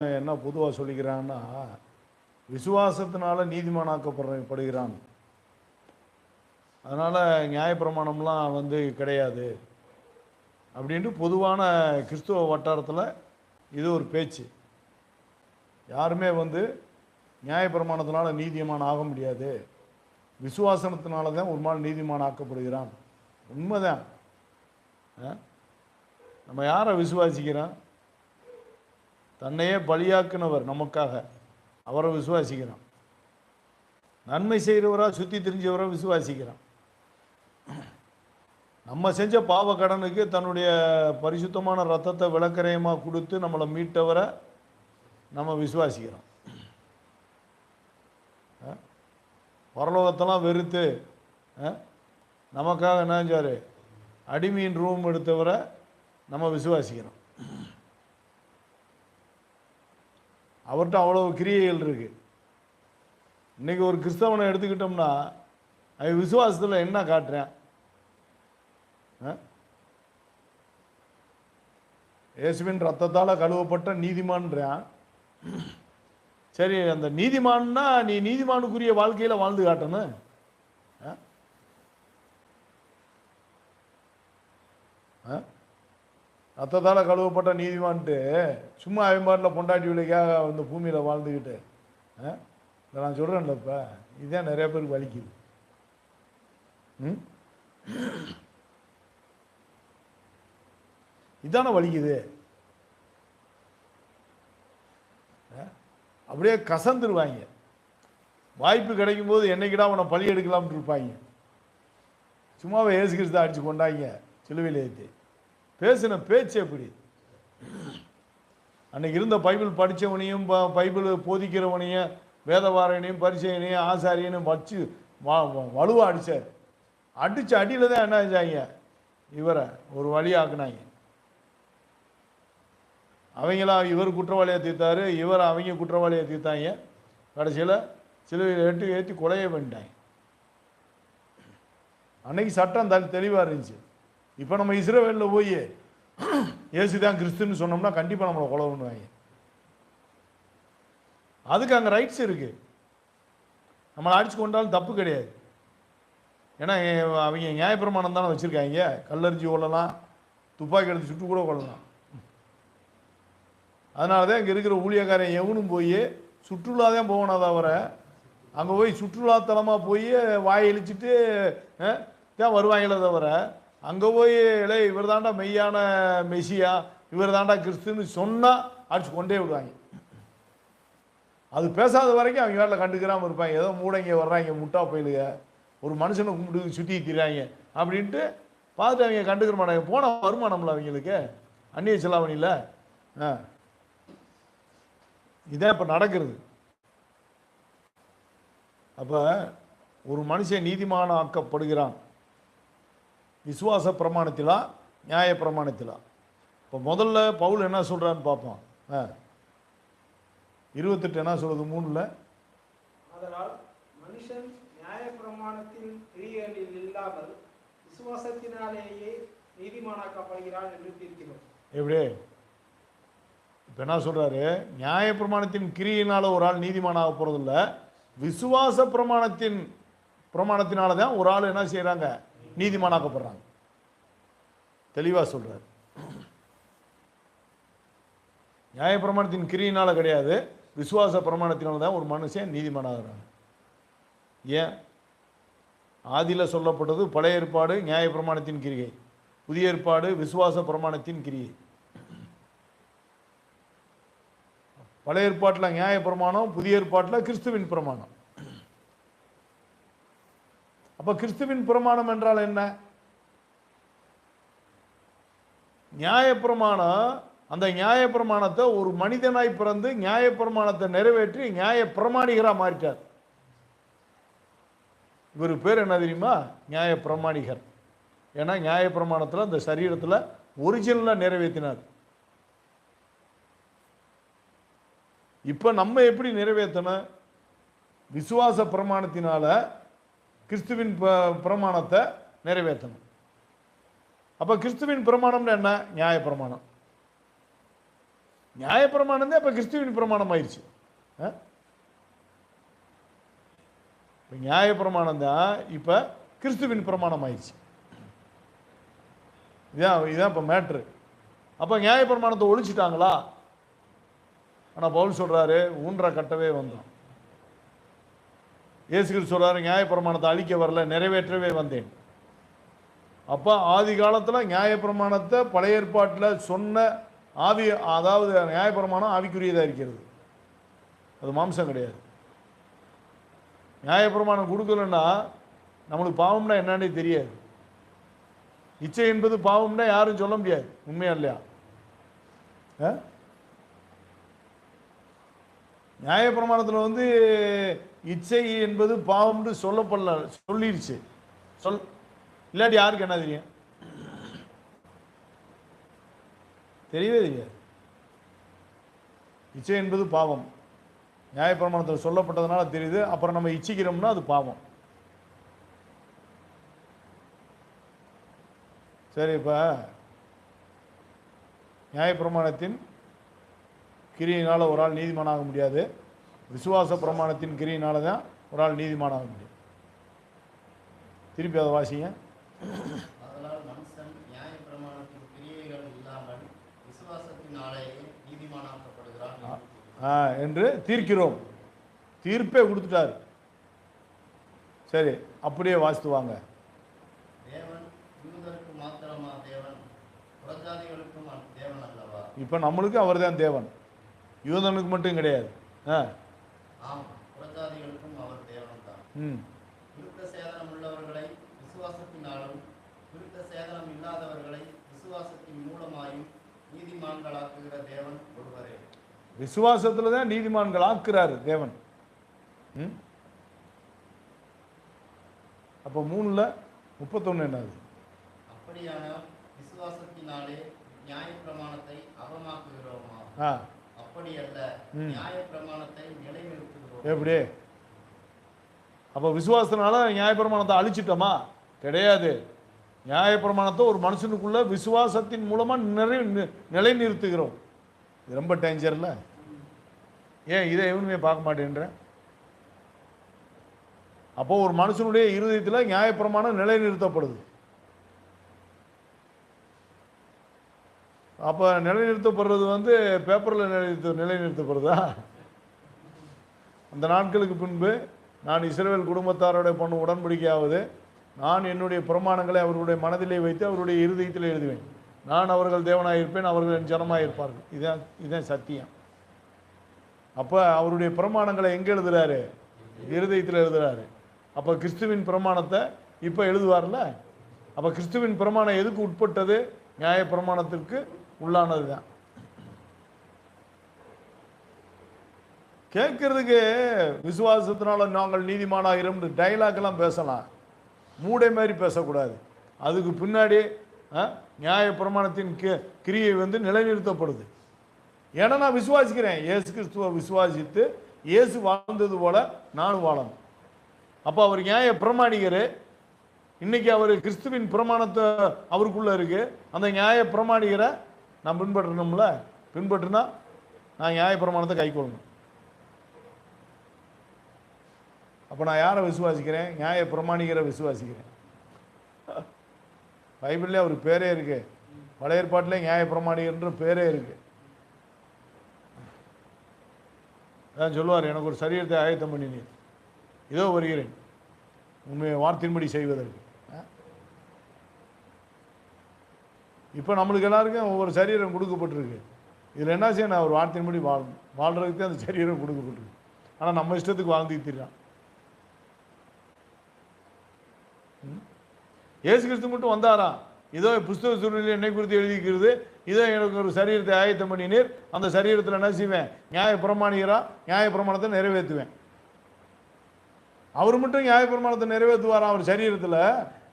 என்ன பொதுவாக சொல்லிக்கிறான்னா, விசுவாசத்தினால நீதிமானாக்கப்படுகிறான். அதனால் நியாயப்பிரமாணம்லாம் கிடையாது அப்படின்ட்டு பொதுவான கிறிஸ்துவ வட்டாரத்தில் இது ஒரு பேச்சு. யாருமே நியாயப்பிரமாணத்தினால நீதிமான் ஆக முடியாது, விசுவாசத்தினால தான் ஒரு நாள் நீதிமான் ஆக்கப்படுகிறான். உண்மைதான். நம்ம யாரை விசுவாசிக்கிறோம்? தன்னையே பலியாக்குனவர் நமக்காக, அவரை விசுவாசிக்கிறான். நன்மை செய்கிறவரா சுற்றி தெரிஞ்சவரை விசுவாசிக்கிறான். நம்ம செஞ்ச பாவ கடனுக்கு தன்னுடைய பரிசுத்தமான ரத்தத்தை விளக்கரையமாக கொடுத்து நம்மளை மீட்டவரை நம்ம விசுவாசிக்கிறோம். பரலோகத்தெல்லாம் வெறுத்து நமக்காக நினைஞ்சாரு அடிமையின் ரூம் எடுத்தவரை நம்ம விசுவாசிக்கிறோம். அவர்கிட்ட அவ்வளவு கிரியைகள் இருக்கு. இன்னைக்கு ஒரு கிறிஸ்தவனை எடுத்துக்கிட்டோம்னா அவன் விசுவாசத்தில் என்ன காட்டுறேன்? இயேசுவின் ரத்தத்தால் கழுவப்பட்ட நீதிமான்றான். சரி, அந்த நீதிமான்னா நீ நீதிமானுக்குரிய வாழ்க்கையில் வாழ்ந்து காட்டணும். ரத்தத்தால் கழுவப்பட்ட நீதிமான்ட்டு சும்மா அவன்பாட்டில் பொண்டாட்டி விலைக்காக அந்த பூமியில் வாழ்ந்துக்கிட்டு நான் சொல்கிறேன்ல, இப்போ இதுதான் நிறைய பேருக்கு வலிக்குது. இதான வலிக்குது. அப்படியே கசந்துருவாங்க. வாய்ப்பு கிடைக்கும் போது என்னைக்கிடா அவனை பழி எடுக்கலாம்னு இருப்பாங்க. சும்மாவே ஏசு கிறிஸ்து அடிச்சு கொண்டாங்க சிலுவையில் ஏற்றி. பேசின பேச்சு எப்படி? அன்னைக்கு இருந்த பைபிள் படித்தவனையும் பைபிள் போதிக்கிறவனையும் வேதவாரனையும் பரிசையனையும் ஆசாரியனையும் வச்சு வலுவாக அடித்தார். அடித்த அடியில் தான் என்ன செஞ்சாங்க? இவரை ஒரு வழியாக்குனாங்க. அவங்களாம் இவர் குற்றவாளியை தீர்த்தாரு, இவர் அவங்க குற்றவாளியை தீர்த்தாங்க. கடைசியில் சிலுவையில் ஏற்றி கொலையே பண்ணிட்டாங்க. அன்னைக்கு சட்டம் தெளிவாக இருந்துச்சு. இப்போ நம்ம இஸ்ரவேலில் போய் இயேசுதான் கிறிஸ்துன்னு சொன்னோம்னா கண்டிப்பாக நம்மளை கொலை பண்ணுவாங்க. அதுக்கு அங்கே ரைட்ஸ் இருக்கு. நம்மளை அடிச்சு கொண்டாலும் தப்பு கிடையாது. ஏன்னா அவங்க நியாயப்பிரமாணம் தானே வச்சுருக்காங்க. கல்லறிஞ்சி கொள்ளலாம், துப்பாக்கி எடுத்து சுட்டு கூட கொள்ளலாம். அதனால தான் இங்கே இருக்கிற ஊழியக்காரன் எவனும் போய் சுற்றுலா தான் போகணும். தவிர அங்கே போய் சுற்றுலாத்தலமாக போய் வாயை இழிச்சிட்டு தான் வருவாங்களே தவிர அங்கே போய் இவர் தாண்டா மெய்யான மெசியா, இவர் தாண்டா கிறிஸ்துன்னு சொன்னால் அடிச்சு கொண்டே விடுவாங்க. அது பேசாத வரைக்கும் அவங்க வேலை கண்டுக்கிறாமல் இருப்பாங்க. ஏதோ மூடைங்க வர்றாங்க, முட்டா பயிலுங்க, ஒரு மனுஷனை கும்பிட்டு சுற்றி திரிறாங்க அப்படின்ட்டு பார்த்துட்டு அவங்க கண்டுக்கிற மாட்டாங்க. போனால் வருமானம்ல அவங்களுக்கு அந்நிய செலாவணியில். இதான் இப்போ நடக்கிறது. அப்போ ஒரு மனுஷன் நீதிமான ஆக்கப்படுகிறான் விசுவாச பிரமாணத்திலா நியாய பிரமாணத்திலா? இப்போ முதல்ல பவுல் என்ன சொல்றான்னு பார்ப்போம். 28 என்ன சொல்றது? 3ல் அதனால் மனுஷன் நியாய பிரமாணத்தின் கிரியைகளில் இல்லாமல் விசுவாசத்தினாலேயே நீதிமானாக்கப்படுகிறான் என்று தீர்க்கிறோம். எப்படி? இப்போ என்ன சொல்றாரு? நியாய பிரமாணத்தின் கிரியினால ஒரு ஆள் நீதிமானாக போறதில்ல, விசுவாச பிரமாணத்தினால தான் ஒரு ஆள் என்ன செய்யறாங்க? நீதிமானாக்கப்படுறாங்க. தெளிவா சொல்றாரு. நியாய பிரமாணத்தின் கிரியினால கிடையாது, விசுவாச பிரமாணத்தினால தான் ஒரு மனுஷன் நீதிமானாகிறாங்க. ஏன்? ஆதியில் சொல்லப்பட்டது பழைய ஏற்பாடு நியாய பிரமாணத்தின் கிரியை, புதிய ஏற்பாடு விசுவாச பிரமாணத்தின் கிரியை. பழைய ஏற்பாட்டில் நியாய பிரமாணம், புதிய ஏற்பாட்டில் கிறிஸ்துவின் பிரமாணம். அப்ப கிறிஸ்துவின் பிரமாணம் என்றால் என்ன? நியாயப்பிரமாணம். அந்த நியாயப்பிரமாணத்தை ஒரு மனிதனாய் பிறந்து நியாயப்பிரமாணத்தை நிறைவேற்றி நியாய பிரமாணிகரா மாறிட்டார். இவர் பேர் என்ன தெரியுமா? நியாய பிரமாணிகர். ஏன்னா நியாயப்பிரமாணத்தில் அந்த சரீரத்தில் ஒரிஜினலா நிறைவேற்றினார். இப்ப நம்ம எப்படி நிறைவேற்றணும்? விசுவாச பிரமாணத்தினால கிறிஸ்துவின் பிரமாணத்தை நிறைவேற்றணும். அப்ப கிறிஸ்துவின் பிரமாணம்னு என்ன? நியாய பிரமாணம். நியாயப்பிரமாணம் தான் இப்போ கிறிஸ்துவின் பிரமாணம் ஆயிடுச்சு. நியாயப்பிரமாணம் தான் இப்போ கிறிஸ்துவின் பிரமாணம் ஆயிடுச்சு. இதான் இப்போ மேட்ரு. அப்போ நியாயப்பிரமாணத்தை ஒழிச்சிட்டாங்களா? ஆனால் பவுல் சொல்றாரு, ஊன்ற கட்டவே வந்தோம். இயேசு கிறிஸ்து சொல்றாரு, நியாயப்பிரமாணத்தை அழிக்க வரல, நிறைவேற்றவே வந்தேன். அப்போ ஆதி காலத்தில் நியாயப்பிரமாணத்தை பழைய ஏற்பாட்டில் சொன்ன ஆவி, அதாவது நியாயப்பிரமாணம் ஆவிக்குரியதாக இருக்கிறது, அது மாம்சம் கிடையாது. நியாயப்பிரமாணம் கொடுக்கலன்னா நம்மளுக்கு பாவம்னா என்னன்னே தெரியாது. இச்சை என்பது பாவம்னா யாரும் சொல்ல முடியாது. உண்மையா இல்லையா? நியாயப்பிரமாணத்தில் வந்து இச்சை என்பது பாவம்னு சொல்லப்படல, சொல்லிடுச்சு. இல்லாட்டி யாருக்கு என்ன தெரியும்? தெரியவே தெரியாது. இச்சை என்பது பாவம் நியாயப்பிரமாணத்தில் சொல்லப்பட்டதுனால தெரியுது. அப்புறம் நம்ம இச்சிக்கிறோம்னா அது பாவம். சரி, இப்போ நியாயப்பிரமாணத்தின் கிரியினால் ஒரு ஆள் நீதிமானாக முடியாது, விசுவாச பிரமாணத்தின் கிரியினால தான் ஒரு ஆள் நீதிமானாக முடியும். திருப்பி அதை வாசிங்க. என்று தீர்க்கிறோம். தீர்ப்பே கொடுத்துட்டாரு. சரி, அப்படியே வாசித்து வாங்க. இப்ப நம்மளுக்கு அவர் தான் தேவன், யூதனுக்கு மட்டும் கிடையாது. விசுவாசத்துல தான் நீதிமான்கள் ஆக்குறாரு தேவன். அப்ப 3:31 என்னது? அப்படியான விசுவாசத்தினாலே நியாயப்பிரமாணத்தை அவமாக்குகிறோமா? அப்படி அல்ல, நியாயப்பிரமாணத்தை நிலைநிறுத்துகிறோம். எப்படி? அப்ப விசுவாசத்தினால நியாயப்பிரமாணத்தை அழிச்சிட்டோமா? கிடையாது. நியாயப்பிரமாணத்தை ஒரு மனுஷனுக்குள்ள விசுவாசத்தின் மூலமா நிலைநிறுத்துகிறோம். இது ரொம்ப டேஞ்சர்ல. ஏன் இதை எவனுமே பார்க்க மாட்டேன்ற? அப்போ ஒரு மனுஷனுடைய இருதயத்தில் நியாயப்பிரமாணம் நிலைநிறுத்தப்படுது. அப்போ நிலைநிறுத்தப்படுறது வந்து பேப்பரில் நிலைநிறுத்தப்படுதா? அந்த நாட்களுக்கு பின்பு நான் இஸ்ரவேல் குடும்பத்தாரோட பண்ண உடன்படிக்கையாவது, நான் என்னுடைய பிரமாணங்களை அவர்களுடைய மனதிலே வைத்து அவருடைய இருதயத்தில் எழுதுவேன். நான் அவர்கள் தேவனாக இருப்பேன், அவர்கள் என் ஜனமாக இருப்பார்கள். இதுதான் சத்தியம். அப்போ அவருடைய பிரமாணங்களை எங்கே எழுதுறாரு? இருதயத்தில் எழுதுறாரு. அப்போ கிறிஸ்துவின் பிரமாணத்தை இப்போ எழுதுவார்ல. அப்போ கிறிஸ்துவின் பிரமாணம் எதுக்கு உட்பட்டது? நியாய பிரமாணத்திற்கு உள்ளானது தான். கேட்கறதுக்கு விசுவாசத்தினால நாங்கள் நீதிமானாகிறோம் டைலாக் எல்லாம் பேசலாம், மூடை மாதிரி பேசக்கூடாது. அதுக்கு பின்னாடி நியாய பிரமாணத்தின் கிரியை வந்து நிலைநிறுத்தப்படுது. ஏன்னா நான் விசுவாசிக்கிறேன், இயேசு கிறிஸ்துவை விசுவாசித்து இயேசு வாழ்ந்தது போல நானும் வாழணும். அப்போ அவர் நியாய பிரமாணிகர். இன்னைக்கு அவர் கிறிஸ்துவின் பிரமாணத்தை அவருக்குள்ள இருக்கு. அந்த நியாய பிரமாணிகரை நான் பின்பற்றணும்ல. பின்பற்றினா நான் நியாய பிரமாணத்தை கை கொள்ளணும். அப்போ நான் யாரை விசுவாசிக்கிறேன்? நியாய பிரமாணிகரை விசுவாசிக்கிறேன். பைபிள்லேயே அவருக்கு பேரே இருக்கு. பழைய ஏற்பாட்டிலே நியாய பிரமாணிகர்ன்ற பேரே இருக்கு. அதான் சொல்லுவார், எனக்கு ஒரு சரீரத்தை ஆயத்தம் பண்ணினீர், இதோ வருகிறேன் உண்மையை வார்த்தையின்படி செய்வதற்கு. இப்போ நம்மளுக்கு எல்லாருக்கும் ஒவ்வொரு சரீரம் கொடுக்கப்பட்டிருக்கு. இதில் என்ன செய்யணும்? அவர் வார்த்தையின்படி வாழ்றதுக்கு அந்த சரீரம் கொடுக்கப்பட்டிருக்கு. ஆனால் நம்ம இஷ்டத்துக்கு வாழ்ந்துக்கிறான். இயேசு கிறிஸ்து மட்டும் வந்தாராம், இதோ புஸ்தக சூழ்நிலை என்னை குறித்து எழுதிக்கிறது, இதோ எனக்கு ஒரு சரீரத்தை ஆயத்தம் பண்ணினீர், அந்த சரீரத்தில் என்ன செய்வேன்? நியாய பிரமாணிகரா நியாய பிரமாணத்தை நிறைவேற்றுவேன். அவர் மட்டும் நியாய பிரமாணத்தை நிறைவேற்றுவாராம் அவர் சரீரத்தில்.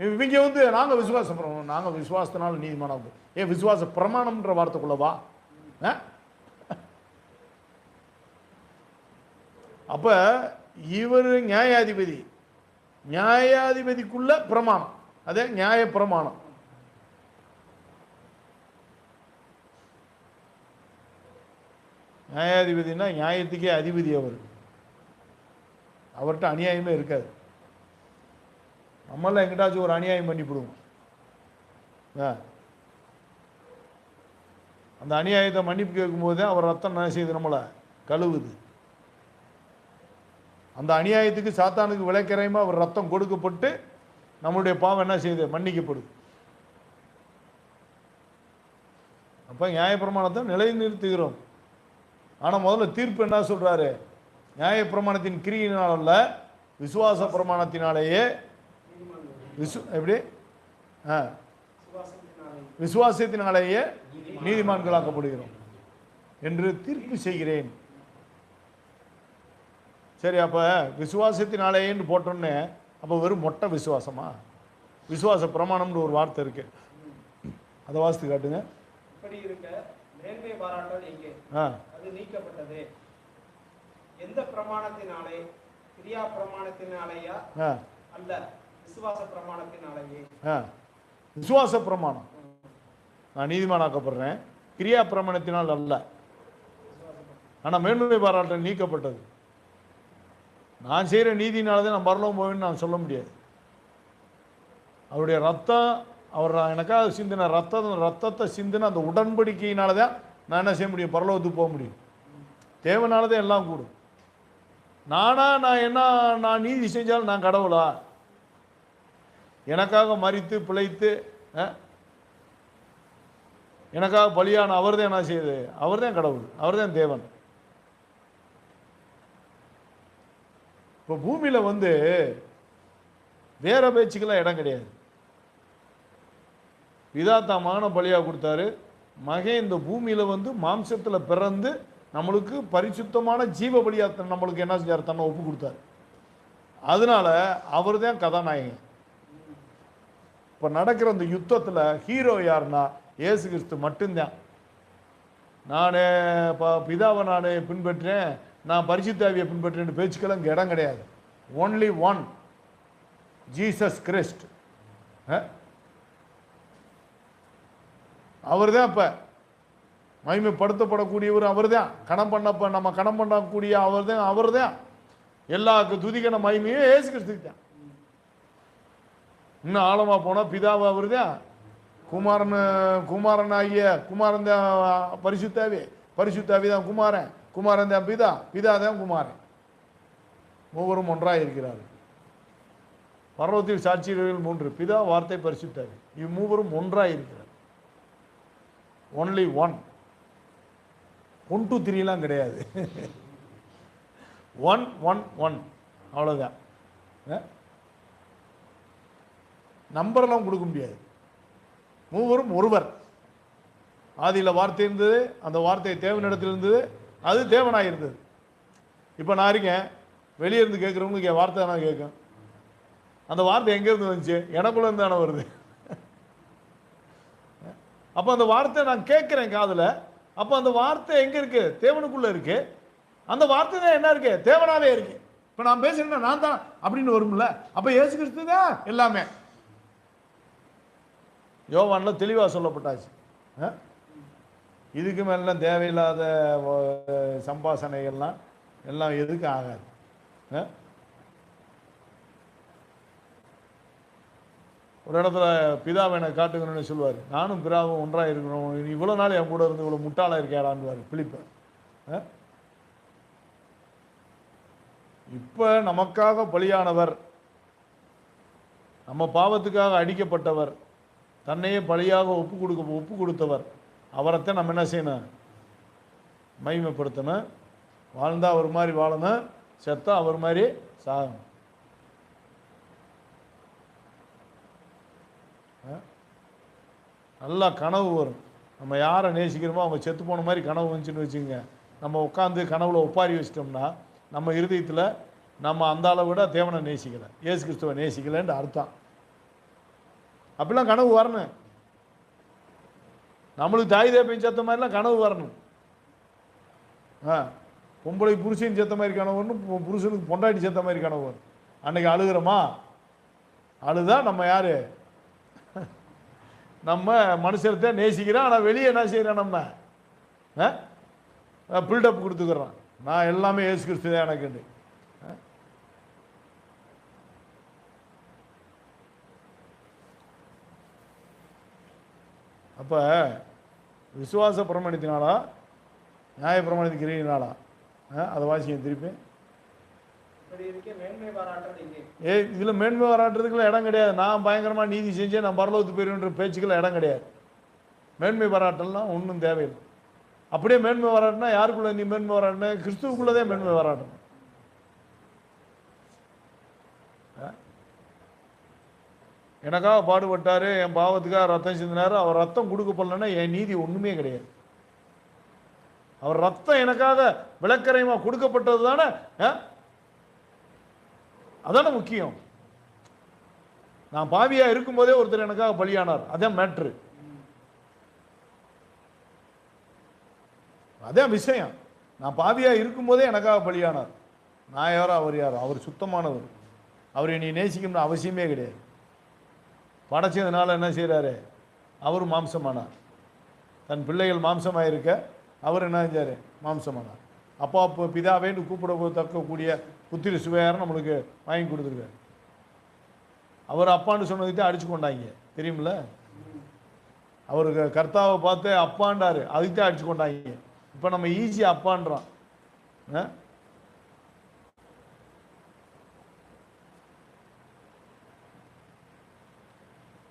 இவங்க வந்து நாங்கள் விசுவாசம் பண்ணுவோம், நாங்கள் விசுவாசத்தினால நீதிமானம். ஏன் விசுவாச பிரமாணம்ன்ற வார்த்தைக்குள்ளவா? அப்ப இவர் நியாயாதிபதி, நியாயாதிபதிக்குள்ள பிரமாணம், அதே நியாய பிரமாணம். நியாயாதிபதினா நியாயத்துக்கே அதிபதி அவர். அவர்கிட்ட அநியாயமே இருக்காது. நம்மளாம் எங்கிட்டாச்சும் ஒரு அநியாயம் பண்ணிவிடுவோம். அந்த அநியாயத்தை மன்னிப்பு கேட்கும்போது தான் அவர் ரத்தம் என்ன செய்யுது, நம்மளை கழுவுது. அந்த அநியாயத்துக்கு சாத்தானுக்கு விளைக்கரையுமா அவர் ரத்தம் கொடுக்கப்பட்டு நம்மளுடைய பாவம் என்ன செய்யுது, மன்னிக்கப்படுது. அப்போ நியாயப்பிரமாணத்தை நிலைநிறுத்துகிறோம். ஆனால் முதல்ல தீர்ப்பு என்ன சொல்றாரு, நியாயப்பிரமாணத்தின் கிரியினால் அல்ல விசுவாச பிரமாணத்தினாலேயே எப்படி விசுவாசத்தினாலேயே நீதிமான்களாக்கப்படுகிறோம் என்று தீர்ப்பு செய்கிறேன். சரி, அப்போ விசுவாசத்தினாலேன்னு போட்டோன்னே அப்போ வெறும் மொட்டை விசுவாசமா? விசுவாச பிரமாணம்னு ஒரு வார்த்தை இருக்கு, அதை வாசித்து காட்டுங்க. இப்படி இருக்க மேன்மை பாராட்டல் எங்கே? அது நீக்கப்பட்டது. எந்த பிரமாணத்தினாலே? கிரியா பிரமாணத்தினாலேயா? அல்ல, விசுவாச பிரமாணத்தினாலேயே. விசுவாச பிரமாணம், நான் நீதிமானாக்கப்படுறேன், கிரியா பிரமாணத்தினால் அல்ல. ஆனால் மேன்மை பாராட்டல் நீக்கப்பட்டது. நான் செய்கிற நீதினால்தான் நான் பரலோகம் போவேன்னு நான் சொல்ல முடியாது. அவருடைய ரத்தம், அவர் எனக்காக சிந்தின ரத்தத்தை சிந்தின அந்த உடன்படிக்கையினால தான் நான் என்ன செய்ய முடியும், பரலோகத்துக்கு போக முடியும். தேவனாலதான் எல்லாம் கூடும். நான் நீதி செஞ்சாலும் நான் கடவுளா? எனக்காக மரித்து பிழைத்து எனக்காக பலியான அவர் தான் என்ன செய்யுது, அவர் தான் கடவுள், அவர் தான் தேவன். இப்போ பூமியில் வந்து வேற பேச்சுக்கெல்லாம் இடம் கிடையாது. பிதா தான் மகனை பலியாக கொடுத்தாரு. மகன் இந்த பூமியில் வந்து மாம்சத்தில் பிறந்து நம்மளுக்கு பரிசுத்தமான ஜீவ பலியாக நம்மளுக்கு என்ன செஞ்சார், தன்னை ஒப்பு கொடுத்தாரு. அதனால அவர் தான் கதாநாயகன். இப்போ நடக்கிற அந்த யுத்தத்தில் ஹீரோ யாருன்னா இயேசு கிறிஸ்து மட்டும்தான். நான் பிதாவை நான் பின்பற்றேன், நான் பரிசுத்தாவியை பின்பற்றேன்னு பேச்சுக்கெல்லாம் இங்கே இடம் கிடையாது. Only one, Jesus Christ. அவர் தான் இப்போ மகிமைப்படுத்தப்படக்கூடியவர். அவர் தான் நம்ம கணம் பண்ணக்கூடிய அவர் தான் எல்லா துதிக்கான மகிமையும் இயேசு கிறிஸ்துக்கு தான். இன்னும் ஆழமாக போனால் பிதாவை அவர் தான், குமாரன் தான் பரிசுத்தாவி தான் குமாரன் தான் பிதா தான் குமாரன். மூவரும் ஒன்றாக இருக்கிறார்கள். பர்வத்தில் சாட்சிகள் 3, பிதா, வார்த்தை, பரிசுத்தாவி. இம்மூவரும் ஒன்றாக இருக்கிறார். Only one. 1 2 3 கிடையாது. 1 1 1 அவ்வளோதான். நம்பர்லாம் கொடுக்க முடியாது. மூவரும் ஒருவர். ஆதியில் வார்த்தை இருந்தது, அந்த வார்த்தை தேவனிடத்தில் இருந்தது, அது தேவனாக இருந்தது. இப்போ நான் இருக்கேன், வெளியே இருந்து கேட்குறவங்களுக்கு என் வார்த்தை நான் கேட்கும். அந்த வார்த்தை எங்கேருந்து வந்துச்சு, எனக்குள்ள இருந்து தானே வருது. அப்போ அந்த வார்த்தை நான் கேட்குறேன் காதில். அப்போ அந்த வார்த்தை எங்கே இருக்கு, தேவனுக்குள்ள இருக்கு. அந்த வார்த்தை தான் என்ன இருக்கு, தேவனாவே இருக்கு. இப்போ நான் பேசுறேன்னா நான் தான் அப்படின்னு வரும்ல. அப்போ இயேசு கிறிஸ்து தான் எல்லாமே. யோவான்ல தெளிவாக சொல்லப்பட்டாச்சு. இதுக்கு மேலாம் தேவையில்லாத சம்பாஷணைகள்லாம் எல்லாம் எதுக்கு ஆகாது. ஒரு இடத்துல பிதாவை எனக்கு காட்டுங்கன்னு சொல்லுவார். நானும் பிதாவும் ஒன்றாக இருக்கணும், இவ்வளோ நாள் என் கூட இருந்து இவ்வளோ முட்டாளாக இருக்கேடான்னுவார் பிலிப்பை. இப்போ நமக்காக பலியானவர், நம்ம பாவத்துக்காக அடிக்கப்பட்டவர், தன்னையே பலியாக ஒப்பு கொடுத்தவர், அவரைத்தான் நம்ம என்ன செய்யணும், மகிமைப்படுத்தணும். வாழ்ந்தா அவர் மாதிரி வாழணும், செத்தா அவர் மாதிரி சாகணும். நல்லா கனவு வரும். நம்ம யாரை நேசிக்கிறோமோ அவங்க செத்து போன மாதிரி கனவு வந்துச்சுன்னு வச்சுக்கோங்க. நம்ம உட்காந்து கனவுல ஒப்பாரி வச்சிட்டோம்னா நம்ம இருதயத்தில் நம்ம அந்த அளவு விட தேவனை நேசிக்கலை, இயேசு கிறிஸ்துவை நேசிக்கலைன்ற அர்த்தம். அப்படிலாம் கனவு வரணும். நம்மளுக்கு தாய் தேப்பையும் செத்த மாதிரிலாம் கனவு வரணும். பொம்பளை புருஷன் செத்த மாதிரி கனவு வரணும், புருஷனுக்கு பொண்டாட்டி செத்த மாதிரி கனவு வரும். அன்னைக்கு அழுகிறோமா, அழுதா நம்ம யாரு, நம்ம மனுஷத்தை நேசிக்கிறோம். ஆனால் வெளியே என்ன செய்கிறோம், நம்ம பில்டப் கொடுத்துக்கிறான், நான் எல்லாமே இயேசு கிறிஸ்து தான் எனக்குண்டு. அப்போ விசுவாச பிரமாணத்தினாலா நியாய பிரமாணத்தின் கிரியினாலா? அதை வாசிக்க திருப்பி. இதில் மேன்மை பாராட்டுறதுக்குள்ள இடம் கிடையாது. நான் பயங்கரமாக நீதி செஞ்சேன், நான் பரலோகத்துக்கு போயிருன்ற பேச்சுக்கெல்லாம் இடம் கிடையாது. மேன்மை பாராட்டலாம் ஒன்றும் தேவையில்லை. அப்படியே மேன்மை பாராட்டினா யாருக்குள்ள நீ மேன்மை பாராட்டின? கிறிஸ்துவுக்குள்ளதே மேன்மை பாராட்டணும். எனக்காக பாடுபட்டாரு, என் பாவத்துக்காக ரத்தம் சிந்தினாரு, அவர் ரத்தம் கொடுக்கப்படலன்னா என் நீதி ஒன்றுமே கிடையாது. அவர் ரத்தம் எனக்காக விளக்கரையமாக கொடுக்கப்பட்டது தானே, அதான முக்கியம். நான் பாவியா இருக்கும்போதே ஒருத்தர் எனக்காக பலியானார், அதான் மேட்ரு, அதான் விஷயம். நான் பாவியா இருக்கும்போதே எனக்காக பலியானார். நான் யாரோ அவர் யாரோ, அவர் சுத்தமானவர். அவர் என்னை நேசிக்கணும்னு அவசியமே கிடையாது. படைச்சதுனால என்ன செய்கிறாரு? அவர் மாம்சமானார். தன் பிள்ளைகள் மாம்சமாக இருக்க அவர் என்ன செஞ்சார்? மாம்சமானார். அப்பா அப்போ பிதாவேன்னு கூப்பிடத்தக்கக்கூடிய புத்திர சுவையாரம் நம்மளுக்கு வாங்கி கொடுத்துருக்காரு. அவர் அப்பான்னு சொன்னதுக்கு அடிச்சு கொண்டாங்க, தெரியுமில்ல? அவருக்கு கர்த்தாவை பார்த்து அப்பாண்டாரு, அதுக்கு தான் அடிச்சு கொண்டாங்க. இப்போ நம்ம ஈஸியாக அப்பான்றோம்.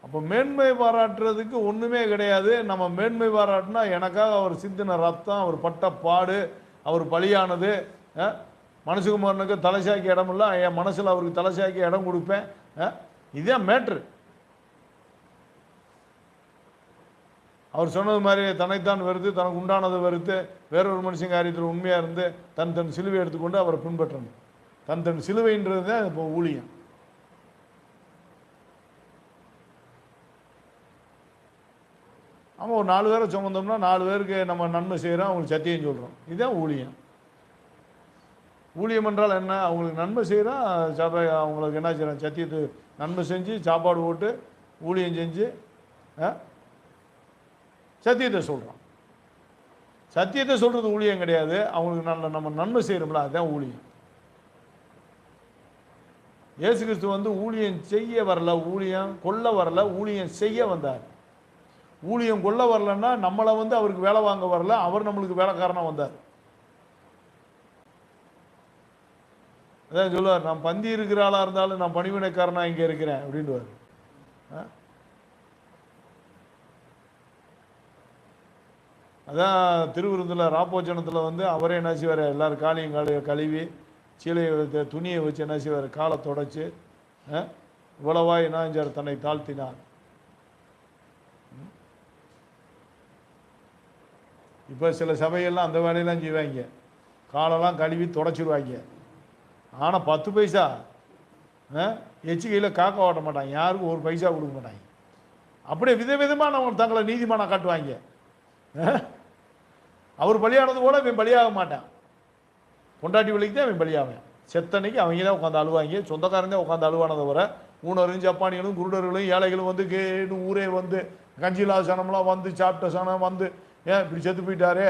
அப்போ மேன்மை பாராட்டுறதுக்கு ஒன்றுமே கிடையாது. நம்ம மேன்மை பாராட்டினா எனக்காக அவர் சிந்தின ரத்தம், அவர் பட்ட பாடு, அவர் பலியானது, மனசுகுமாரனுக்கு தலைசாக்கி இடம் இல்லை, என் மனசில் அவருக்கு தலைசாக்கி இடம் கொடுப்பேன். இதுதான் மேட்ரு. அவர் சொன்னது மாதிரி தன்னைத்தான் வெறுத்து, தனக்கு உண்டானதை வெறுத்து, வேறொரு மனுஷன் காரியத்தில் உண்மையாக இருந்து தன் சிலுவை எடுத்துக்கொண்டு அவரை பின்பற்றணும். தன் சிலுவைன்றது தான் இப்போ ஊழியம். ஆமாம், ஒரு 4 பேரை சுமந்தோம்னா 4 பேருக்கு நம்ம நன்மை செய்கிறோம், அவங்களுக்கு சத்தியம் சொல்கிறோம். இதுதான் ஊழியம். ஊழியம் என்றால் என்ன? அவங்களுக்கு நன்மை செய்கிறோம், அவங்களுக்கு என்ன செய்கிறோம்? சத்தியத்தை நன்மை செஞ்சு சாப்பாடு போட்டு ஊழியம் செஞ்சு சத்தியத்தை சொல்கிறோம். சத்தியத்தை சொல்கிறது ஊழியம் கிடையாது. அவங்களுக்கு நம்ம நன்மை செய்கிறோம்ல, அதுதான் ஊழியம். இயேசு கிறிஸ்து வந்து ஊழியம் செய்ய வரல, ஊழியம் கொல்ல வரல, ஊழியம் செய்ய வந்தார். ஊழியம் கொல்ல வரலன்னா நம்மளை வந்து அவருக்கு வேலை வாங்க வரல, அவர் நம்மளுக்கு வேலைக்காரனாக வந்தார். அதான் சொல்லுவார், நான் பந்தி இருக்கிற ஆளாக இருந்தாலும் நான் பணிவினைக்காரனாக இங்கே இருக்கிறேன் அப்படின்வார். அதான் திருவிருந்தில் ராப்போச்சனத்தில் வந்து அவரே என்ன செய்வார்? எல்லோரும் காலையும் கழுவி சீலையை துணியை வச்சு என்ன செய்வார்? காலை தொடச்சி இவ்வளவா என்ன செஞ்சார்? தன்னை தாழ்த்தினார். இப்போ சில சபையெல்லாம் அந்த வேலையெல்லாம் செய்வாங்க, காலெல்லாம் கழுவி தொடச்சிடுவாங்க. ஆனால் 10 பைசா எச்சிக்கையில் காக்க ஓட்ட மாட்டாங்க, யாருக்கும் 1 பைசா கொடுக்க மாட்டாங்க. அப்படியே விதவிதமாக நம்ம தங்களை நீதிமானாக காட்டுவாங்க. அவர் பலியானது போல இவன் பலியாக மாட்டான். பொண்டாட்டி வலிக்கு தான் அவன் பலியாவேன். செத்தனைக்கு அவங்க தான் உட்காந்து அழுவாங்க, சொந்தக்காரங்க தான் உட்காந்து அழுவானதை வர ஊனரும் ஜப்பானிகளும் குருடர்களும் ஏழைகளும் வந்து கேடு ஊரே வந்து கஞ்சிலா சனம்லாம் வந்து சாப்பிட்ட சனம் வந்து ஏன் இப்படி செத்து போயிட்டாரே,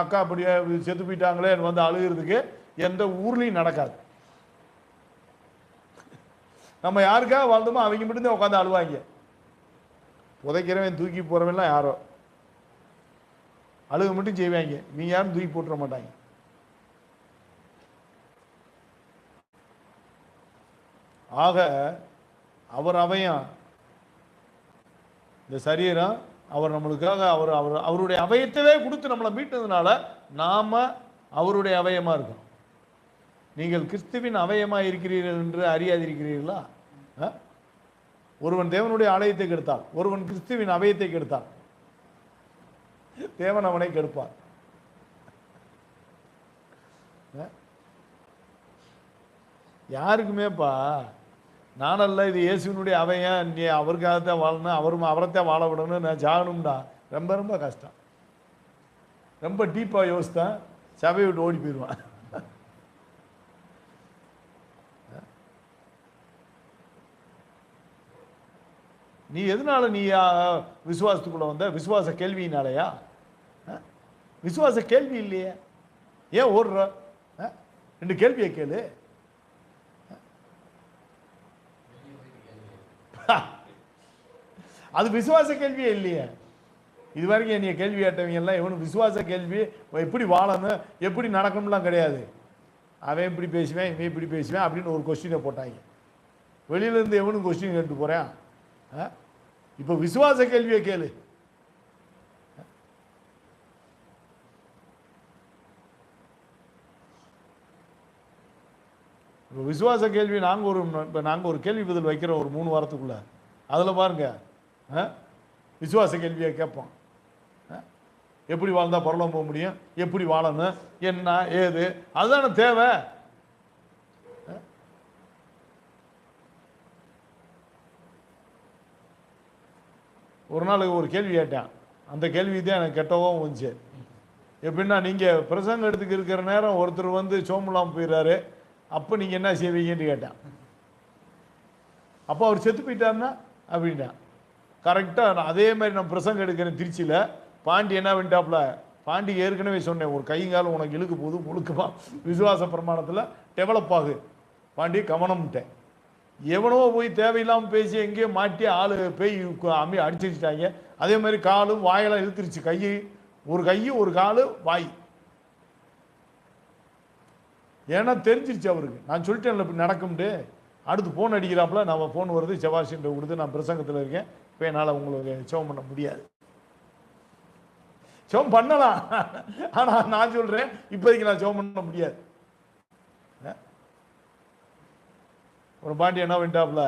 அக்கா இப்படி செத்து போயிட்டாங்களே வந்து அழுகிறதுக்கு எந்த ஊர்லேயும் நடக்காது. நம்ம யாருக்காக வாழ்ந்தோமோ அவங்க மட்டும்தான் உட்காந்து அழுவாங்க. புதைக்கிறவன் தூக்கி போகிறவன்லாம் யாரோ அழுக மட்டும் செய்வாங்க, நீ யாரும் தூக்கி போட்டுற மாட்டாங்க. ஆக அவர் அவயம், இந்த சரீரம் அவர் நம்மளுக்காக அவருடைய அவயத்தவே கொடுத்து நம்மளை மீட்டதுனால நாம அவருடைய அவயமா இருக்கோம். நீங்கள் கிறிஸ்துவின் அவயமா இருக்கிறீர்கள் என்று அறியாதிருக்கிறீர்களா? ஒருவன் தேவனுடைய ஆலயத்தை கெடுத்தால், ஒருவன் கிறிஸ்துவின் அவயத்தை கெடுத்தால் தேவன் அவனை கெடுப்பார். யாருக்குமேப்பா நானல்ல இது இயேசுனுடைய அவன், நீ அவருக்காகத்தான் வாழணும், அவரைத்தான் வாழ விடணும், நான் சாகணும்டா, ரொம்ப ரொம்ப கஷ்டம். ரொம்ப டீப்பாக யோசித்தான் சபையை விட்டு ஓடி போயிடுவான். நீ எதனால நீ விசுவாசத்துக்குள்ள வந்த? விசுவாச கேள்வியினாலயா? விசுவாச கேள்வி இல்லையே. ஏன் ஓடுற? 2 கேள்வியை கேளு. அது விசுவாச கேள்வியே இல்லையே. இது வரைக்கும் என்னைய கேள்வி கேட்டவங்க எல்லாம் இவனு விசுவாச கேள்வி, எப்படி வாழணும் எப்படி நடக்கணும்லாம் கிடையாது. அவன் இப்படி பேசுவேன் இவன் இப்படி பேசுவேன் அப்படின்னு ஒரு கொஸ்டினை போட்டாங்க. வெளியிலேருந்து எவனும் கொஸ்டின் கேட்டு போகிறேன். இப்போ விசுவாச கேள்வியை கேளு. இப்போ விசுவாச கேள்வி நாங்கள் ஒரு கேள்வி பதில் வைக்கிறோம் ஒரு 3 வாரத்துக்குள்ள. அதில் பாருங்க விசுவாச கேள்வியை கேட்போம். எப்படி வாழ்ந்தா பரலோகம் போக முடியும், எப்படி வாழணும், என்ன ஏது, அதுதானே தேவை. ஒரு நாளுக்கு ஒரு கேள்வி கேட்டேன். அந்த கேள்வி தான் எனக்கு கெட்டவும் வந்துச்சு. எப்படின்னா, நீங்கள் பிரசங்க எடுத்துக்கு இருக்கிற நேரம் ஒருத்தர் வந்து சோமுலாம் போயிடுறாரு, அப்போ நீங்கள் என்ன செய்வீங்கன்னு கேட்டேன். அப்போ அவர் செத்து போயிட்டாருன்னா அப்படின்னா கரெக்டாக அதே மாதிரி நான் பிரசங்க எடுக்கிறேன் திருச்சியில். பாண்டி என்ன பண்ணிட்டாப்புல, பாண்டி ஏற்கனவே சொன்னேன் ஒரு கைங்காலம் உனக்கு இழுக்கு போது முழுக்குமா விசுவாச பிரமாணத்தில் டெவலப் ஆகு பாண்டி கவனம்ட்டேன். எவனோ போய் தேவையில்லாமல் பேசி எங்கேயோ மாட்டி ஆள் பேய் அம்மி அடிச்சிருச்சிட்டாங்க. அதே மாதிரி காலும் வாயெல்லாம் இழுத்துருச்சு. ஒரு கை ஒரு காலு வாய். ஏன்னா தெரிஞ்சிருச்சு அவருக்கு. நான் சொல்லிட்டேன்ல இப்படி நடக்கும்ட்டு. அடுத்து ஃபோன் அடிக்கிறாப்புல, நம்ம ஃபோன் வருது செவாசின்ற கொடுத்து நான் பிரசங்கத்தில் இருக்கேன், இப்போ என்னால் உங்களுக்கு செவம் பண்ண முடியாது. செவம் பண்ணலாம், ஆனால் நான் சொல்கிறேன் இப்போதைக்கு நான் செவம் பண்ண முடியாது. ஒரு பாண்டி என்ன பண்ணிட்டாப்புல,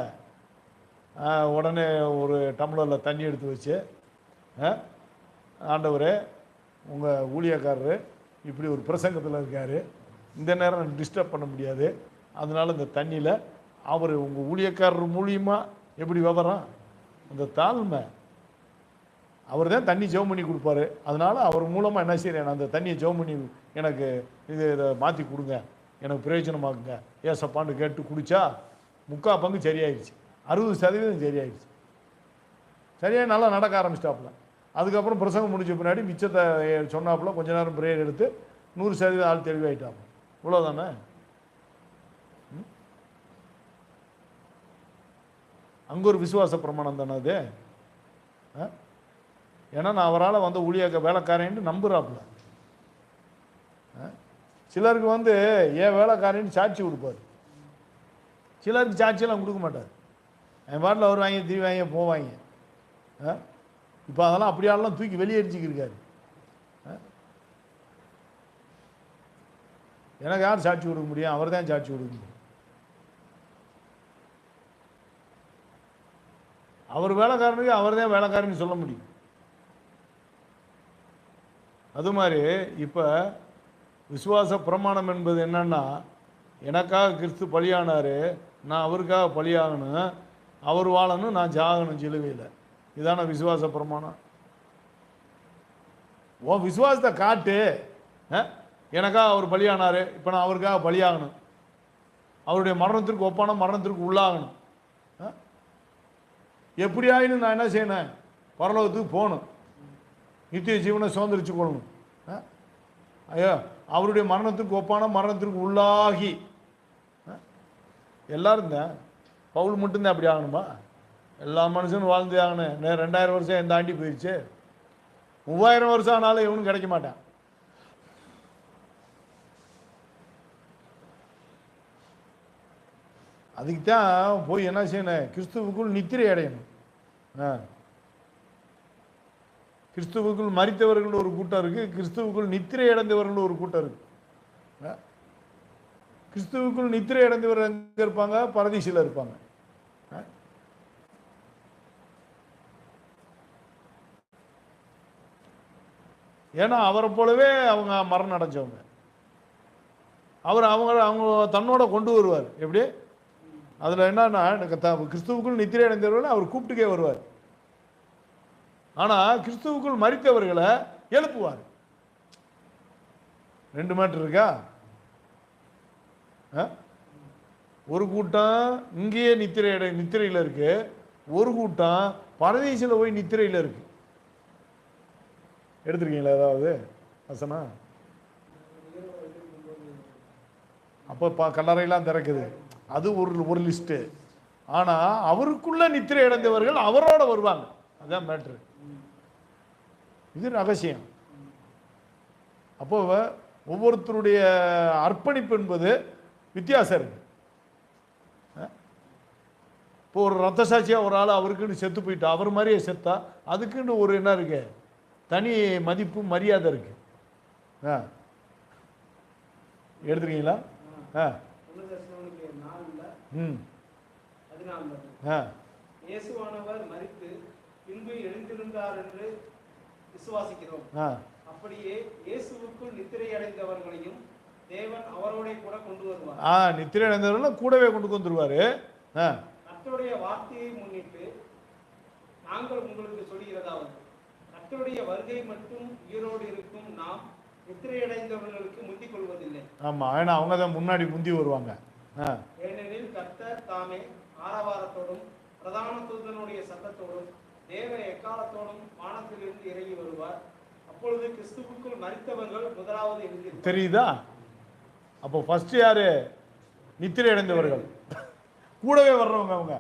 உடனே ஒரு டம்ளரில் தண்ணி எடுத்து வச்சு, ஆண்டவரே உங்கள் ஊழியக்காரரு இப்படி ஒரு பிரசங்கத்தில் இருக்கார், இந்த நேரம் டிஸ்டர்ப் பண்ண முடியாது, அதனால் இந்த தண்ணியில் அவர் உங்கள் ஊழியக்காரர் மூலியமாக எப்படி விவரம் அந்த தாழ்மை, அவர் தான் தண்ணி ஜெபம் பண்ணி கொடுப்பாரு. அதனால் அவர் மூலமாக என்ன செய்கிறேன், அந்த தண்ணியை ஜெபம் பண்ணி எனக்கு இதை மாற்றி கொடுங்க, எனக்கு பிரயோஜனமாக்குங்க ஏசப்பான்னு கேட்டு குடித்தா 3/4 பங்கு சரியாயிடுச்சு. 60% சரியாயிடுச்சு. சரியாக நல்லா நடக்க ஆரம்பிச்சிட்டாப்புல. அதுக்கப்புறம் பிரசங்கம் முடிஞ்ச பின்னாடி மிச்சத்தை சொன்னாப்புல கொஞ்ச நேரம் பிரேயர் எடுத்து 100% ஆள் தெளிவாயிட்டாப்புல. இவ்வளோதானே. அங்கே ஒரு விசுவாச பிரமாணம் தானே அது. ஏன்னா நான் அவரால் வந்து ஊழியக்க வேலைக்காரன்னு நம்புகிறாப்புல. சிலருக்கு வந்து ஏன் வேலைக்காரன்னு சாட்சி கொடுப்பார், சிலருக்கு சாட்சியெல்லாம் கொடுக்க மாட்டார். என் பாட்டில் அவர் வாங்கி தீ வாங்கி போவாங்க. இப்போ அதெல்லாம் அப்படியாலாம் தூக்கி வெளியேறிச்சிக்கிருக்காரு. எனக்கு யார் சாட்சி கொடுக்க முடியும், அவர் தான் சாட்சி கொடுக்க முடியும். அவர் வேலைக்காரனுக்கு அவர் தான் வேலைக்காரன்னு சொல்ல முடியும். அது மாதிரி இப்போ விசுவாச பிரமாணம் என்பது என்னன்னா, எனக்காக கிறிஸ்து பலியானார், நான் அவருக்காக பலியாகணும், அவர் வாழணும், நான் ஜாகணும் சிலுவையில். இதான விசுவாச பிரமாணம். ஓ விசுவாசத்தை காட்டு. எனக்காக அவர் பலியானார், இப்போ நான் அவருக்காக பலியாகணும், அவருடைய மரணத்திற்கு ஒப்பான மரணத்திற்கு உள்ளாகணும். எப்படி ஆயினும் நான் என்ன செய்யணும், பரலோகத்துக்கு போகணும், நித்திய ஜீவனை சுதந்திரிச்சு கொள்ளணும். ஐயோ அவருடைய மரணத்துக்கு ஒப்பான மரணத்திற்கு உள்ளாகி எல்லாரும் தான். பவுல் மட்டும்தான் அப்படி ஆகணுமா? எல்லா மனுஷனும் வாழ்ந்து ஆகணும். 2000 வருஷம் என் தாண்டி போயிடுச்சு. 3000 வருஷம் ஆனாலும் எவனும் கிடைக்க மாட்டான். அதுக்கு தான் போய் என்ன செய்யணும், கிறிஸ்துவுக்குள் நித்திரை அடையணும். கிறிஸ்துவுக்குள் மரித்தவர்கள் ஒரு கூட்டம் இருக்கு, கிறிஸ்துவுக்குள் நித்திரை அடைந்தவர்கள் ஒரு கூட்டம் இருக்கு. கிறிஸ்துவுக்குள் நித்திரை அடைந்தவர் எங்க இருப்பாங்க? பரதீசில் இருப்பாங்க. ஏன்னா அவரை போலவே அவங்க மரணம் அடைஞ்சவங்க. அவர் அவங்க தன்னோட கொண்டு வருவார். எப்படி? அதில் என்னன்னா, கிறிஸ்துவுக்குள் நித்திரை அடைந்தவர்கள் அவர் கூப்பிட்டுக்கே வருவார். ஆனால் கிறிஸ்துவுக்குள் மரித்தவர்களை எழுப்புவார். 2 மேட்டர் இருக்கா? ஒரு கூட்டம் இங்கேயே நித்திரையில் இருக்கு, ஒரு கூட்டம் பரதீசில் போய் நித்திரையில் இருக்கு. எடுத்துருக்கீங்களா ஏதாவது வசனம்? அப்போ கல்லறையெல்லாம் திறக்குது, அது ஒரு லிஸ்ட்டு. ஆனால் அவருக்குள்ள நித்திரை அடைந்தவர்கள் அவரோட வருவாங்க, அதுதான் மேட்ரு. இது ரகசியம். அப்போ ஒவ்வொருத்தருடைய அர்ப்பணிப்பு என்பது வித்தியாசம் இருக்கு. இப்போ ஒரு ரத்த சாட்சியாக ஒரு ஆள் அவருக்குன்னு செத்து போயிட்டா, அவர் மாதிரியே செத்தா அதுக்குன்னு ஒரு என்ன இருக்கு, தனி மதிப்பு மரியாதை இருக்கு. எடுத்துருக்கீங்களா? இயேசுவானவர் மரித்து பின்பு எழுந்திருந்தார் என்று விசுவாசிக்கிறோம். அப்படியே இயேசுவுக்குள் நித்திரை அடைந்தவர்களையும் தேவன் அவரோட கூட கொண்டு வருவார். நித்திரை அடைந்தவர்கள் கூடவே கொண்டு வந்துருவாரு. கர்த்தருடைய வார்த்தையை முன்னிட்டு நாங்கள் உங்களுக்கு சொல்லுகிறதாவது, கர்த்தருடைய வருகை மட்டும் உயிரோடு இருக்கும் நாம் நித்திரை அடைந்தவர்களுக்கு முந்திக் கொள்வதில்லை. ஆமா, ஏன்னா அவங்க தான் முன்னாடி முந்தி வருவாங்க. ஏனெனில் கர்த்தர் தாமே ஆரவாரத்தோடும் பிரதான தூதனுடைய சத்தத்தோடும் தேவ எக்காலத்தோடும் வானத்திலிருந்து இறங்கி வருவார். அப்பொழுது கிறிஸ்துவுக்குள் மரித்தவர்கள் முதலாவது எழுதி. தெரியுதா? அப்போ ஃபர்ஸ்ட் யாரு? நித்திரை அடைந்தவர்கள், கூடவே வர்றவங்க. அவங்க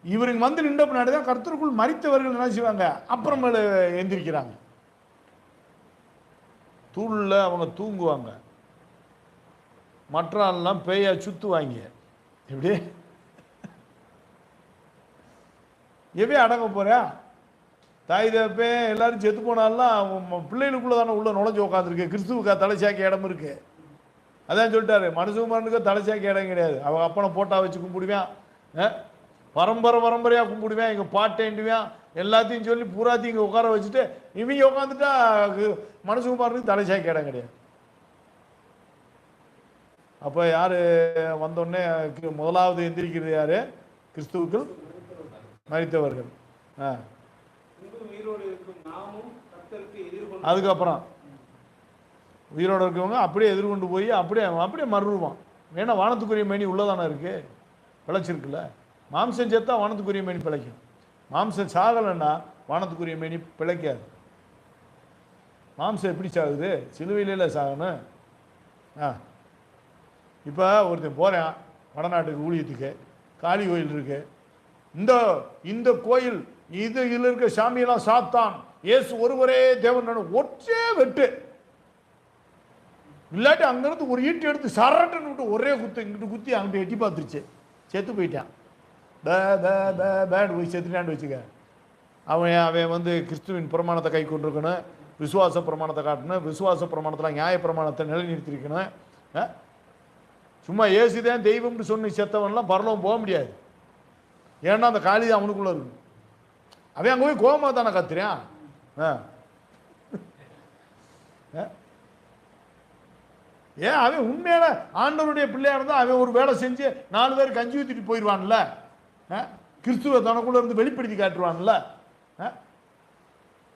இவருக்கு வந்து நின்ற பின்னாடி தான் கர்த்தருக்குள் மரித்தவர்கள் என்ன செய்வாங்க, அப்புறமேல எந்திரிக்கிறாங்க. தூள்ல அவங்க தூங்குவாங்க, மற்ற ஆள்லாம் பேயா சுத்துவாங்க. எப்படி எவே அடங்க போறா? தாய் தப்பே எல்லாரும் செத்து போனாலாம் பிள்ளைகளுக்குள்ள தானே உள்ள நுழைஞ்சு உட்காந்துருக்கு. கிறிஸ்துவுக்கா தலைச்சாக்கி இடம் இருக்கு. அதான் சொல்லிட்டாரு, மனுஷகுமாரனுக்கு தலைச்சாக்கி இடம் கிடையாது. அவங்க அப்பனை போட்டா வச்சு கும்பிடுவேன், பரம்பரையா கும்பிடுவேன், இங்க பாட்டேண்டுவேன், எல்லாத்தையும் சொல்லி பூராத்தையும் இங்க உட்கார வச்சுட்டு இவங்க உட்காந்துட்டா மனுஷகுமாரனுக்கு தலைச்சாக்கி இடம் கிடையாது. அப்போ யாரு வந்தோடனே முதலாவது எந்திரிக்கிறது யாரு? கிறிஸ்துவுக்கு மரித்தவர்கள். அதுக்கப்புறம் உயிரோடு இருக்கவங்க அப்படியே எதிர்கொண்டு போய் அப்படியே மறுருவான். ஏன்னா வானத்துக்குரிய மேனி உள்ளதானே இருக்கு, பிழைச்சிருக்குல்ல. மாம்சம் சேர்த்தா வானத்துக்குரிய மேனி பிழைக்கும், மாம்சம் சாகலைன்னா வானத்துக்குரிய மேனி பிழைக்காது. மாம்சம் எப்படி சாகுது? சிலுவையில சாகணும். இப்போ ஒருத்தன் போகிறேன் வடநாட்டுக்கு ஊழியத்துக்கு, காளி கோயில் இருக்கு, இந்த கோயில் இதில் இருக்க சாமியெல்லாம் சாத்தான், இயேசு ஒருவரே தேவன், ஒற்றே வெட்டு. இல்லாட்டி அங்கிருந்து ஒரு ஈட்டு எடுத்து சரட்டுன்னு விட்டு ஒரே குத்து இங்கிட்டு குத்தி அங்கிட்டு எட்டி பார்த்துருச்சு, செத்து போயிட்டான். போய் செத்துட்டான்னு வச்சுக்க. அவன் வந்து கிறிஸ்துவின் பிரமாணத்தை கை கொண்டிருக்கணும், விசுவாச பிரமாணத்தை காட்டணும், விசுவாச பிரமாணத்தில் நியாய பிரமாணத்தை நிலைநிறுத்திருக்கணும். சும்மா ஏசுதான் தெய்வம்னு சொன்ன செத்தவன்லாம் பரலோகம் போக முடியாது. ஏன்னா அந்த காளி தான் அவனுக்குள்ள இருக்கு. அவன் அங்கே போய் கோபமாக தானே கத்துறான். ஏன் அவன் உண்மையான ஆண்டவருடைய பிள்ளையா இருந்தால் அவன் ஒரு வேலை செஞ்சு 4 பேர் கஞ்சி ஊற்றிட்டு போயிடுவான்ல, கிறிஸ்துவ தனக்குள்ள இருந்து வெளிப்படுத்தி காட்டுவான்ல.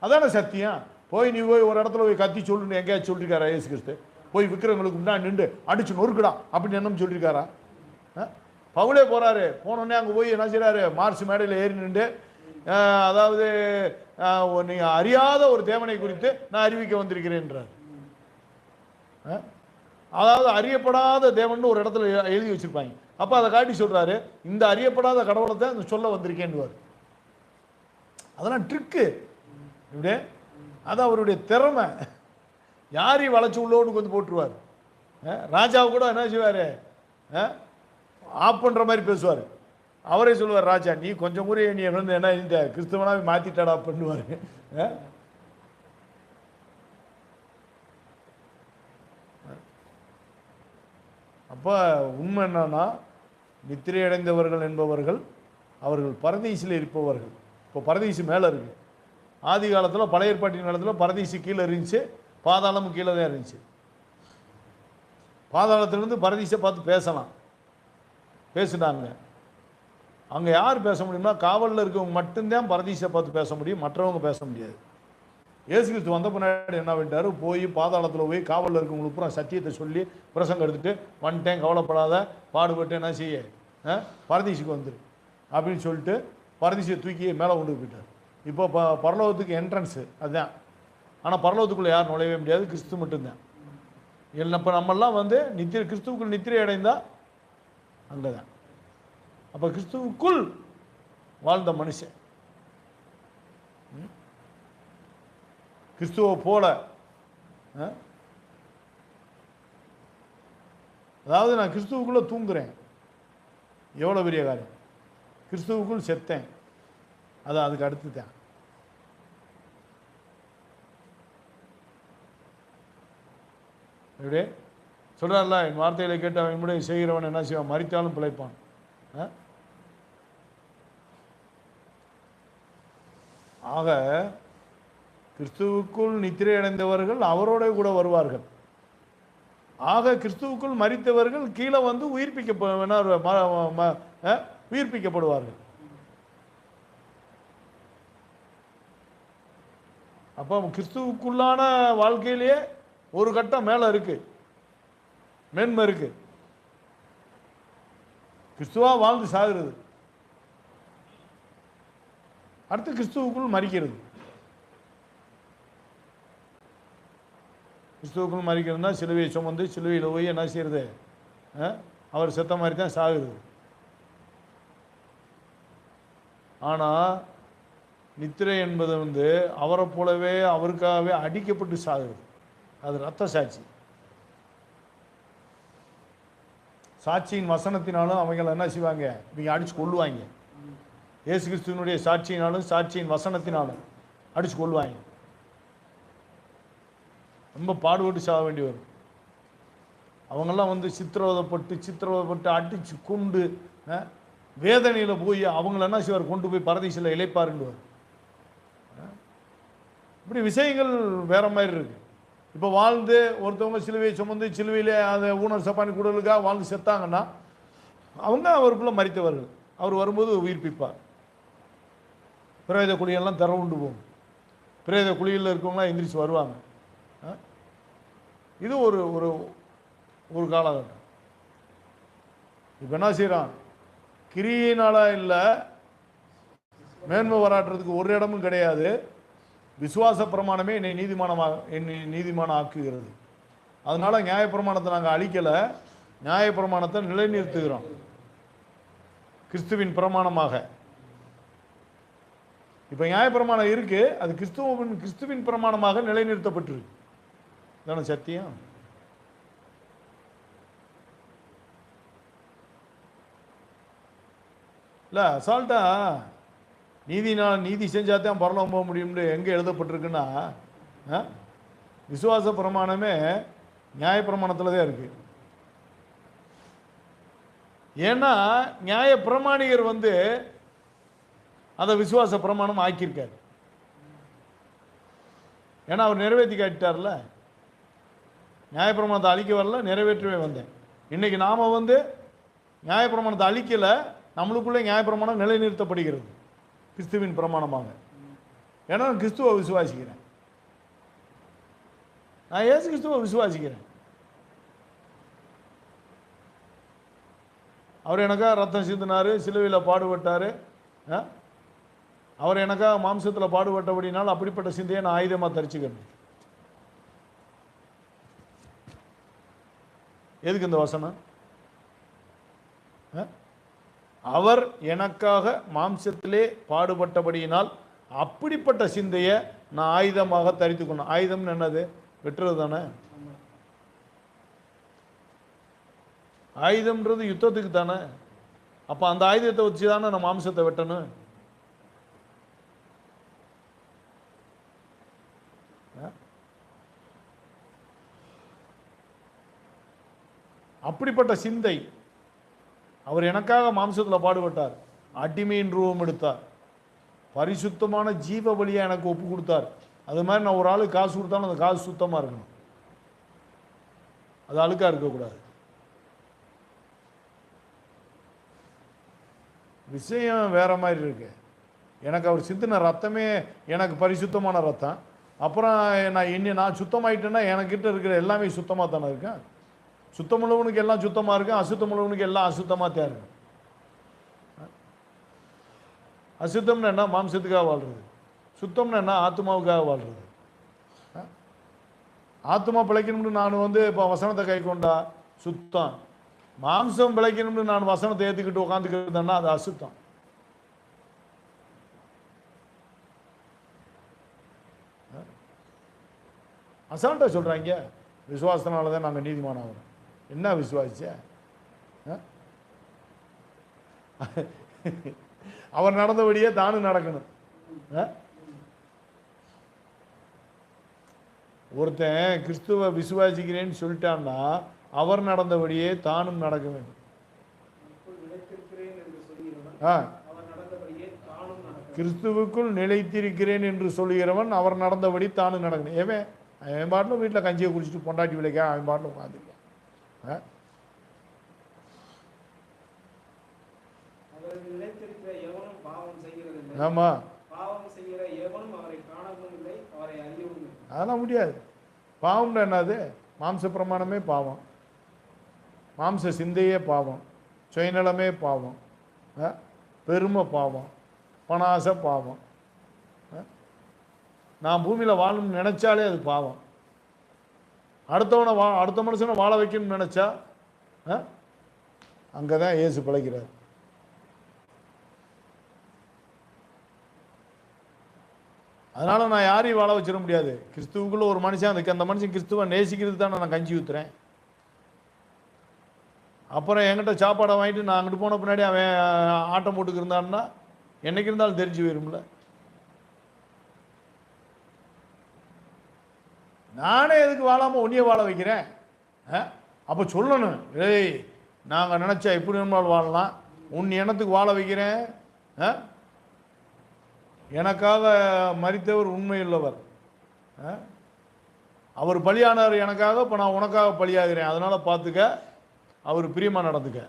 அதான சத்தியம். நீ போய் ஒரு இடத்துல போய் கத்தி சொல்லுன்னு எங்கேயாச்சும் சொல்லியிருக்காரா இயேசு கிறிஸ்து? போய் விற்கிறவங்களுக்கு முன்னாடி நின்று அடிச்சு நொறுக்கடா அப்படின்னு என்ன சொல்லியிருக்காரா? பவுலே போறாரு, போனோடனே அங்கே போய் என்ன செய்யறாரு, மார்ச் மேடையில் ஏறி நின்று, அதாவது நீங்க அறியாத ஒரு தேவனை குறித்து நான் அறிவிக்க வந்திருக்கிறேன்றார். அதாவது அறியப்படாத தேவன் ஒரு இடத்துல எழுதி வச்சிருப்பாங்க. அப்ப அதை காட்டி சொல்றாரு, இந்த அறியப்படாத கடவுளை தான் சொல்ல வந்திருக்கேன்னுவார். அதெல்லாம் ட்ரிக்கு. இப்படி அது அவருடைய திறமை. யாரையும் வளைச்சு உள்ளோன்னு கொஞ்சம் போட்டுருவார். ராஜாவை கூட என்ன செய்வாரு, ஆஃப் பண்ற மாதிரி பேசுவார். அவரே சொல்லுவார், ராஜா நீ கொஞ்சம் கூட நீ வந்து என்ன இந்த கிறிஸ்தவனாவே மாத்திட்டாடா பண்ணுவார். அப்போ உண்மை என்னன்னா, நித்திரை அடைந்தவர்கள் என்பவர்கள் அவர்கள் பரதீசில் இருப்பவர்கள். இப்போ பரதீசு மேலே இருக்கு. ஆதி காலத்தில் பழைய ஏற்பாட்டின் காலத்தில் பரதீசு கீழே இருந்துச்சு, பாதாளமும் கீழே தான் இருந்துச்சு. பாதாளத்திலிருந்து பரதீசை பார்த்து பேசலாம், பேசினாங்க. அங்கே யார் பேச முடியும்னா காவலில் இருக்கவங்க மட்டும்தான் பரதீசை பார்த்து பேச முடியும், மற்றவங்க பேச முடியாது. இயேசு கிறிஸ்து வந்த பின்னாடி என்ன பண்ணிட்டாரு, போய் பாதாளத்தில் போய் காவலில் இருக்கவங்களுக்கு பூரா சத்தியத்தை சொல்லி பிரசங்கம் எடுத்துட்டு வந்துட்டேன், கவலைப்படாத, பாடுபட்டு என்ன செய்ய பரதீசுக்கு வந்துரு அப்படின்னு சொல்லிட்டு பரதீசை தூக்கி மேலே கொண்டு போயிட்டார். இப்போ பரலோகத்துக்கு என்ட்ரன்ஸு அதுதான். ஆனால் பரலோகத்துக்குள்ளே யாரும் நுழையவே முடியாது, கிறிஸ்து மட்டும்தான். இப்போ நம்மெல்லாம் வந்து கிறிஸ்துவுக்குள் நித்திரை அடைந்தா அங்கே தான். அப்போ கிறிஸ்துவுக்குள் வாழ்ந்த மனுஷன் கிறிஸ்துவை போல, அதாவது நான் கிறிஸ்துவுக்குள்ளே தூங்குறேன், எவ்வளோ பெரிய காரியம். கிறிஸ்துவுக்குள் செத்தேன், அதான் அதுக்கு அடுத்து தான். இப்படி சொல்கிறார்ல, என் வார்த்தைகளை கேட்டு அவன் முன்னாடி செய்கிறவன் என்ன செய்வான், மரித்தாலும் பிழைப்பான். ஆக கிறிஸ்துவுக்குள் நித்திரை அடைந்தவர்கள் அவரோட கூட வருவார்கள். ஆக கிறிஸ்துவுக்குள் மரித்தவர்கள் கீழே வந்து உயிர்ப்பிக்கப்படுவார்கள். அப்போ கிறிஸ்துவுக்குள்ளான வாழ்க்கையிலேயே ஒரு கட்டம் மேலே இருக்கு, மேன்மை இருக்கு. கிறிஸ்துவா வாழ்ந்து சாகுறது, அடுத்து கிறிஸ்துவுக்குள் மரிக்கிறது. கிறிஸ்துவுக்குள் மரிக்கிறதுனா சிலுவையை சுமந்து சிலுவையில் போய் என்ன செய்யறது, அவர் செத்த மாதிரி தான் சாகுது. ஆனால் நித்திரை என்பது வந்து அவரை போலவே அவருக்காகவே அடிக்கப்பட்டு சாகுது. அது ரத்த சாட்சி. சாட்சியின் வசனத்தினாலும் அவங்களை என்ன செய்வாங்க, இவங்க அடிச்சு கொள்ளுவாங்க. இயேசு கிறிஸ்துவனுடைய சாட்சியினாலும் சாட்சியின் வசனத்தினாலும் அடிச்சு கொள்வாங்க. ரொம்ப பாடுபட்டு சாக வேண்டி வரும். அவங்கெல்லாம் வந்து சித்திரவதைப்பட்டு அடிச்சு கொண்டு வேதனையில் போய் அவங்கள என்ன செய்வார், கொண்டு போய் பரதீசில் இளைப்பாருண்டுவார். இப்படி விஷயங்கள் வேற மாதிரி இருக்கு. இப்போ வாழ்ந்து ஒருத்தவங்க சிலுவையை சுமந்து சிலுவையிலே அந்த ஊனர் சப்பானி குடலுக்காக வாழ்ந்து செத்தாங்கன்னா அவங்க அவருக்குள்ள மரித்தவர்கள். அவர் வரும்போது உயிர்ப்பிப்பார். பிரேத குழியெல்லாம் திற உண்டு போகும். பிரேத குழியில் இருக்கவங்களாம் எந்திரிச்சு வருவாங்க. இது ஒரு ஒரு ஒரு காலகட்டம். இப்போ என்ன செய்கிறான், கிரியினால இல்லை, மேன்மை வராட்டுறதுக்கு ஒரு இடமும் கிடையாது. விசுவாச பிரமாணமே என்னை நீதிமானம் ஆக்குகிறது. அதனால நியாயப்பிரமாணத்தை நாங்கள் அழிக்கலை, நியாயப்பிரமாணத்தை நிலைநிறுத்துகிறோம் கிறிஸ்துவின் பிரமாணமாக. இப்போ நியாயப்பிரமாணம் இருக்கு, அது கிறிஸ்துவின் பிரமாணமாக நிலைநிறுத்தப்பட்டிருக்கு. தானே சத்தியம். இல்லை அசால்ட்டா நீதி செஞ்சாதான் பரலோகம் போக முடியும்னு எங்கே எழுதப்பட்டிருக்குன்னா, விசுவாச பிரமாணமே நியாயப்பிரமாணத்தில் தான் இருக்கு. ஏன்னா நியாய பிரமாணிகர் வந்து அதை விசுவாச பிரமாணம் ஆக்கியிருக்காரு. ஏன்னா அவர் நிறைவேற்றி காட்டிட்டார்ல. நியாயப்பிரமாணத்தை அழிக்க வரல, நிறைவேற்றவே வந்தேன். இன்னைக்கு நாம வந்து நியாயப்பிரமாணத்தை அழிக்கல, நம்மளுக்குள்ளே நியாயப்பிரமாணம் நிலைநிறுத்தப்படுகிறது கிறிஸ்துவின் பிரமாணமாக. ஏன்னா நான் கிறிஸ்துவை விசுவாசிக்கிறேன், நான் இயேசு கிறிஸ்துவை விசுவாசிக்கிறேன். அவர் எனக்காக ரத்தம் சிந்தினாரு, சிலுவையில் பாடுபட்டாரு. அவர் எனக்காக மாம்சத்தில் பாடுபட்டபடினால் அப்படிப்பட்ட சிந்தையை நான் ஆயுதமாக தரிச்சுக்கிறேன். எதுக்கு இந்த வசனம்? அவர் எனக்காக மாம்சத்திலே பாடுபட்டபடியினால் அப்படிப்பட்ட சிந்தையை நான் ஆயுதமாக தரித்துக்கணும். ஆயுதம்னு என்னது? வெட்டுறது தானே. ஆயுதம்ன்றது யுத்தத்துக்கு தானே. அப்போ அந்த ஆயுதத்தை வச்சு தானே நான் மாம்சத்தை வெட்டணும். அப்படிப்பட்ட சிந்தை. அவர் எனக்காக மாம்சத்தில் பாடுபட்டார், அடிமையின் ரூபம் எடுத்தார், பரிசுத்தமான ஜீவ பலியை எனக்கு ஒப்பு கொடுத்தார். அது மாதிரி நான் ஒரு ஆளுக்கு காசு கொடுத்தாலும் அந்த காசு சுத்தமாக இருக்கணும், அது அழுக்காக இருக்கக்கூடாது. விஷயம் வேற மாதிரி இருக்கு. எனக்கு அவர் சிந்தின ரத்தமே எனக்கு பரிசுத்தமான ரத்தம். அப்புறம் நான் சுத்தமாயிட்டேன்னா எனக்கிட்ட இருக்கிற எல்லாமே சுத்தமாக தானே இருக்கேன். சுத்தமுள்ளவனுக்கு எல்லாம் சுத்தமாக இருக்கு, அசுத்தமுள்ளவனுக்கு எல்லாம் அசுத்தமாக தான் இருக்கு. அசுத்தம்னு என்ன? மாம்சத்துக்காக வாழ்றது. சுத்தம்னு என்ன? ஆத்மாவுக்காக வாழ்றது. ஆத்மா பிழைக்கணும்னு நான் வந்து இப்போ வசனத்தை கை கொண்டா சுத்தம். மாம்சம் பிழைக்கணும்னு நான் வசனத்தை ஏற்றுக்கிட்டு உட்காந்துக்கிட்டேன்னா அது அசுத்தம். அசால்ட்டா சொல்றாங்க, விசுவாசத்தினால தான் நாங்கள் நீதிமானாகிறோம். என்ன விசுவாசிச்ச? அவர் நடந்தபடியே தானும் நடக்கணும். ஒருத்தன் கிறிஸ்துவ விசுவாசிக்கிறேன்னு சொல்லிட்டான்னா அவர் நடந்தபடியே தானும் நடக்க வேண்டும். கிறிஸ்துவுக்குள் நிலைத்திருக்கிறேன் என்று சொல்லுகிறவன் அவர் நடந்தபடி தானும் நடக்கணும். ஏவன் அவன் பாட்டில் வீட்டில் கஞ்சியை குடிச்சிட்டு பொண்டாட்டி விளைக்க அவன் பாட்டில் உட்காந்துருக்கான். ஆமா, அதெல்லாம் முடியாது. பாவம்னா என்னது? மாம்ச பிரமாணமே பாவம், மாம்ச சிந்தையே பாவம், சுயநலமே பாவம், பெருமை பாவம், பணாசை பாவம். நான் பூமியில் வாழணும்னு நினைச்சாலே அது பாவம். அடுத்த மனுஷனை வாழ வைக்கணும்னு நினைச்சா அங்கதான் இயேசு பிழைக்கிறார். அதனால நான் யாரையும் வாழ வச்சிட முடியாது. கிறிஸ்துவுக்குள்ள ஒரு மனுஷன், அதுக்கு அந்த மனுஷன் கிறிஸ்துவ நேசிக்கிறது தான் நான் கஞ்சி ஊத்துறேன். அப்புறம் என்கிட்ட சாப்பாடை வாங்கிட்டு நான் அங்கிட்டு போன பின்னாடி அவன் ஆட்டம் போட்டுக்கு இருந்தான்னா என்னைக்கு இருந்தாலும் தெரிஞ்சு போயிரும்ல. நானே எதுக்கு வாழாம உன்னைய வாழ வைக்கிறேன்? அப்ப சொல்லணும், ஏய் நாங்க நினைச்சா எப்படி வேணுமாலும் வாழலாம், உன் எண்ணத்துக்கு வாழ வைக்கிறேன். எனக்காக மரித்தவர் உண்மையுள்ளவர், அவர் பலியானார் எனக்காக, இப்போ நான் உனக்காக பலியாகிறேன். அதனால பார்த்துக்க, அவர் பிரியமா நடந்துக்க.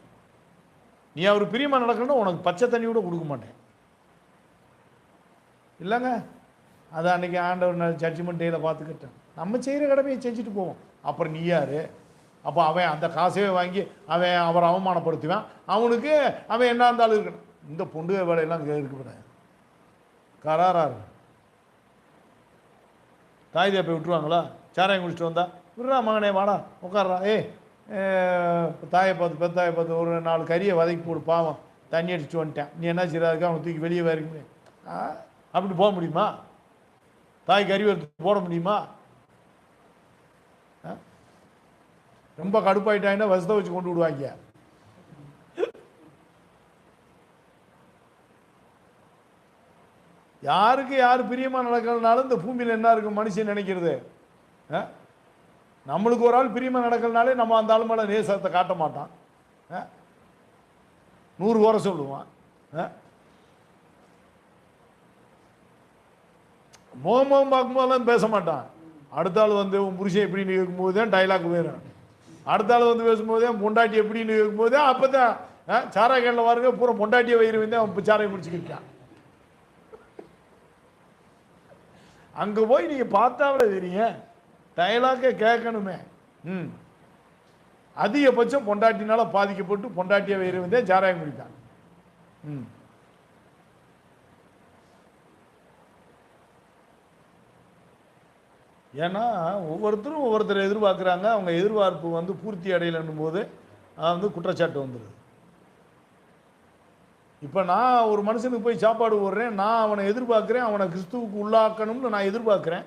நீ அவர் பிரியமா நடக்கணும்னா உனக்கு பச்சை தண்ணி கூட கொடுக்க மாட்டேன். இல்லைங்க, அதை அன்னைக்கு ஆண்டவர் ஜட்ஜ்மெண்ட் டேயில் பார்த்துக்கிட்டேன். நம்ம செய்கிற கடமையை செஞ்சுட்டு போவோம். அப்புறம் நீ யாரு? அப்போ அவன் அந்த காசையே வாங்கி அவரை அவமானப்படுத்துவான். அவனுக்கு அவன் என்ன இருந்தாலும் இருக்கணும். இந்த பொண்டு வேலையெல்லாம் இருக்கக்கூடாது. கராரா இருக்கு. தாய் தேப்பை விட்டுருவாங்களா? சாராயம் குடிச்சிட்டு வந்தா விட்றா மகனே வாடா உட்கார்றா, தாயை பார்த்து பெத்தாயை பார்த்து ஒரு 4 கறியை வதக்கி போடு, பாவம் தண்ணி அடிச்சுட்டு வந்துட்டேன், நீ என்ன செய்யறாதுக்கு அவனை தூக்கி வெளியே வரைக்கும் அப்படி போக முடியுமா? தாய் கறி வறுத்து போட முடியுமா? ரொம்ப கடுப்பாயிட்டாங்கன்னா வசத்தை வச்சு கொண்டு விடுவாங்க. யாருக்கு யார் பிரியமா நடக்கிறதுனாலும் இந்த பூமியில் என்ன இருக்கும் மனுஷன் நினைக்கிறது? நம்மளுக்கு ஒரு ஆள் பிரியமா நடக்கிறதுனாலே நம்ம அந்த ஆள் மேலே நேசத்தை காட்ட மாட்டான், 100 குறை சொல்லுவான். முகம் பார்க்கும்போதெல்லாம் பேச மாட்டான். அடுத்த ஆள் வந்து உன் புருஷன் எப்படின்னு கேட்கும்போது தான் டைலாக் வேறும். அடுத்த ஆள் வந்து பேசும்போதே பொண்டாட்டி எப்படின்னு கேட்கும்போது அப்போ தான் சாராய்களில் பாருங்க பூரா பொண்டாட்டியை வயிறு வந்து அவன் சாராயம் பிடிச்சிக்கிட்டான். அங்கே போய் நீங்கள் பார்த்தாவில தெரியும், டைலாக்கே கேட்கணுமே. அதிகபட்சம் பொண்டாட்டினால பாதிக்கப்பட்டு பொண்டாட்டியை வயிறு வந்தே சாராயம் குடித்தான். ஏன்னா ஒவ்வொருத்தரும் ஒவ்வொருத்தர் எதிர்பார்க்குறாங்க. அவங்க எதிர்பார்ப்பு வந்து பூர்த்தி அடையலன்னும் போது வந்து குற்றச்சாட்டு வந்துடுது. இப்போ நான் ஒரு மனுஷனுக்கு போய் சாப்பாடு போடுறேன், நான் அவனை எதிர்பார்க்குறேன், அவனை கிறிஸ்துவுக்கு உள்ளாக்கணும்னு நான் எதிர்பார்க்குறேன்,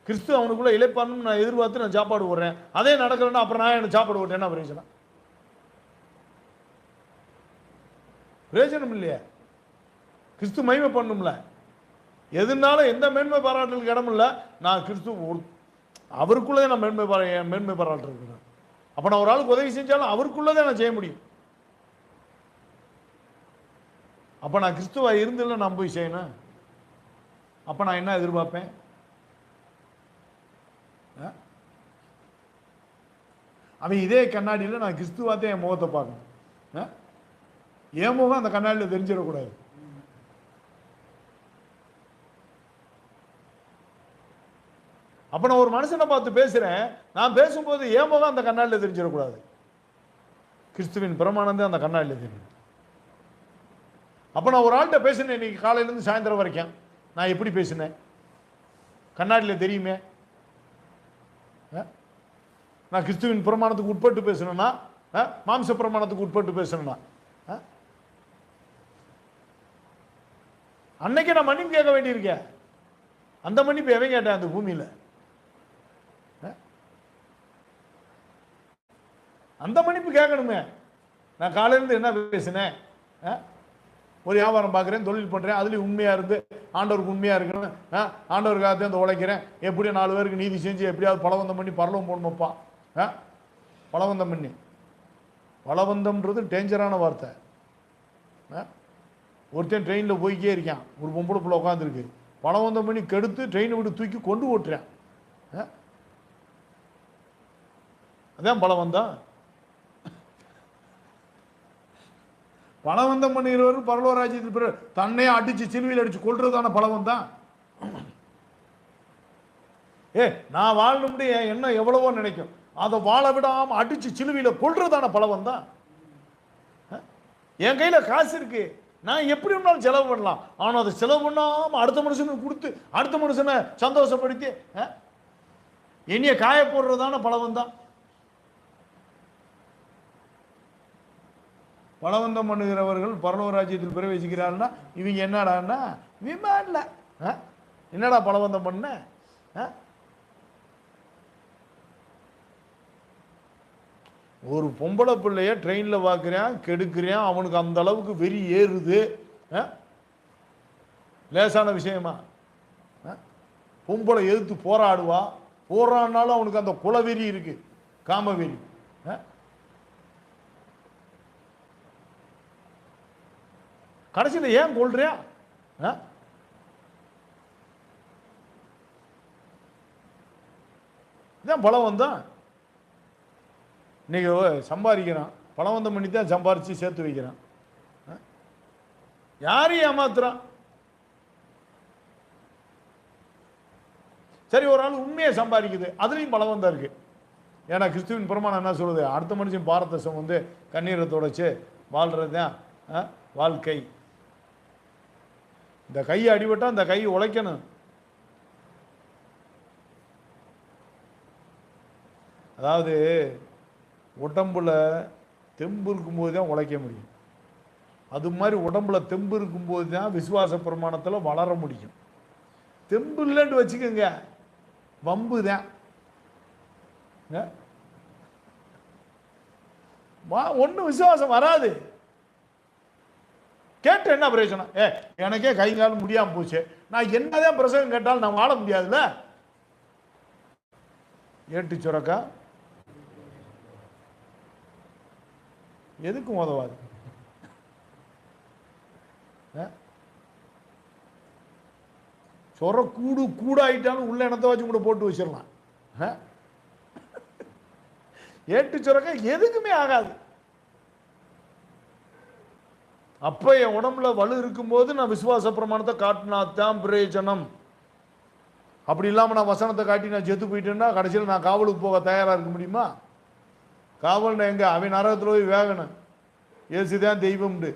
கிறிஸ்து அவனுக்குள்ள இழைப்பானும் நான் எதிர்பார்த்து நான் சாப்பாடு போடுறேன். அதே நடக்கலன்னா அப்புறம் நான் எனக்கு சாப்பாடு போட்டேன்னா பிரயோஜனம்? பிரயோஜனம் இல்லையா? கிறிஸ்து மகிமை பண்ணும்ல. எதுனாலும் எந்த மேன்மை பாராட்டுறதுக்கு இடம் இல்லை. நான் கிறிஸ்து அவருக்குள்ளதே நான் மேன்மை பாராட்டுறேன். அப்போ நான் ஒரு ஆளுக்கு உதவி செஞ்சாலும் அவருக்குள்ளதே நான் செய்ய முடியும். அப்போ நான் கிறிஸ்துவா இருந்தில்ல நான் போய் செய்யணும். அப்போ நான் என்ன எதிர்பார்ப்பேன்? அவன் இதே கண்ணாடியில் நான் கிறிஸ்துவாத்தே என் முகத்தை பார்க்கணும். என் முகம் அந்த கண்ணாடியில் தெரிஞ்சிடக்கூடாது. அப்போ நான் ஒரு மனுஷனை பார்த்து பேசுகிறேன், நான் பேசும்போது என் முகம் அந்த கண்ணாடியில் தெரிஞ்சிடக்கூடாது. கிறிஸ்துவின் பிரமாணம் அந்த கண்ணாடியில் தெரியும். அப்போ நான் ஒரு ஆள்கிட்ட பேசினேன் இன்னைக்கு காலையிலேருந்து சாயந்தரம் வரைக்கும், நான் எப்படி பேசினேன் கண்ணாடியில் தெரியுமே. நான் கிறிஸ்துவின் பிரமாணத்துக்கு உட்பட்டு பேசணும்னா, மாம்ச பிரமாணத்துக்கு உட்பட்டு பேசணும்னா, அன்னைக்கு நான் மன்னிப்பு கேட்க வேண்டியிருக்கேன். அந்த மன்னிப்பு எவன் கேட்டேன் அந்த பூமியில்? அந்த மன்னிப்பு கேட்கணுமே. நான் காலையிலேருந்து என்ன பேசினேன்? ஒரு வியாபாரம் பார்க்குறேன், தொழில் பண்ணுறேன், அதுலேயும் உண்மையாக இருந்து ஆண்டவருக்கு உண்மையாக இருக்கணும், ஆண்டவருக்காக அந்த உழைக்கிறேன், எப்படியும் 4 பேருக்கு நீதி செஞ்சு எப்படியாவது பலவந்தம் பண்ணி பரலவம் போடணும்ப்பா. பலவந்தம் பண்ணி, பலவந்தம்ன்றது டேஞ்சரான வார்த்தை. ஒருத்தன் ட்ரெயினில் போய்க்கே இருக்கான், ஒரு பொம்பளை பிள்ளை உட்காந்துருக்கு, பலவந்தம் பண்ணி கெடுத்து ட்ரெயினை விட்டு தூக்கி கொண்டு ஓட்டுறேன். அதான் பலவந்தம். பலவந்தம் பண்ணுகிறவர் பரலோக ராஜ்யத்தில் பிற தன்னையே அடிச்சு சிலுவையில் அடிச்சு கொள்றதான பலவந்தம். நான் வாழணும்னு என்ன எவ்வளவோ நினைக்கும், அதை வாழ விடாம அடிச்சு சிலுவையில கொள்றதான பலவந்தம். என் கையில காசு இருக்கு, நான் எப்படி வேணாலும் செலவு பண்ணலாம், ஆனால் அதை செலவு பண்ணாம அடுத்த மனுஷனுக்கு கொடுத்து அடுத்த மனுஷனை சந்தோஷப்படுத்தி என்னைய காய போடுறதான பலவந்தம். பலவந்தம் பண்ணுகிறவர்கள் பரலோக ராஜ்யத்தில் பிரவேசிக்கிறார்கள்னா இவங்க என்னடான்னா விமான்ல என்னடா பலவந்தம் பண்ண? ஒரு பொம்பளை பிள்ளைய ட்ரெயினில் பார்க்குறேன், கெடுக்கிறேன், அவனுக்கு அந்த அளவுக்கு வெறி ஏறுது. லேசான விஷயமா? பொம்பளை எதிர்த்து போராடுவா, போராடினாலும் அவனுக்கு அந்த குலவெறி இருக்கு, காமவெறி. கடைசியில் ஏன் கொள்றியா? இதான் பலவந்தம். இன்னைக்கு சம்பாதிக்கிறான், பலவந்தம் பண்ணி தான் சம்பாரிச்சு சேர்த்து வைக்கிறான். யாரையும் ஏமாத்துறான். சரி, ஒரு ஆள் உண்மையை சம்பாதிக்குது, அதுலேயும் பலவந்தம் இருக்கு. ஏன்னா கிறிஸ்துவின் பிரமாணம் என்ன சொல்லுது? அடுத்த மனுஷன் பாரதசம் வந்து கண்ணீரை தொடச்சு வாழ்றது தான் வாழ்க்கை. இந்த கையை அடிபட்டா அந்த கையை உழைக்கணும். அதாவது உடம்புல தெம்பு இருக்கும்போது தான் உழைக்க முடியும். அது மாதிரி உடம்புல தெம்பு இருக்கும்போது தான் விசுவாச பிரமாணத்தில் வளர முடியும். தெம்பு இல்லைன்னு வச்சுக்கோங்க, வம்பு தான். ஒன்றும் விசுவாசம் வராது. கேட்டு என்ன பிரயோஜனம்? எனக்கே கை காலம் முடியாம போச்சு, நான் என்னதான் பிரசங்கம் கேட்டாலும் நான் வாழ முடியாதுல்ல. ஏட்டு சுரக்கா எதுக்கும் உதவாது. சொர கூடாயிட்டாலும் உள்ள இனத்தை வச்சு கூட போட்டு வச்சிடலாம். ஏட்டு சுரக்கா எதுக்குமே ஆகாது. அப்ப என் உடம்புல வலு இருக்கும்போது நான் விசுவாச பிரமாணத்தை காட்டினாத்தான் பிரயோஜனம். அப்படி இல்லாமல் நான் வசனத்தை காட்டி நான் செத்து போயிட்டேன்னா கடைசியில் நான் காவலுக்கு போக தயாராக இருக்க முடியுமா? காவல்னா எங்க? அவன் நரகத்தில் போய் வேகணும். ஏசுதான் தெய்வம்ண்டு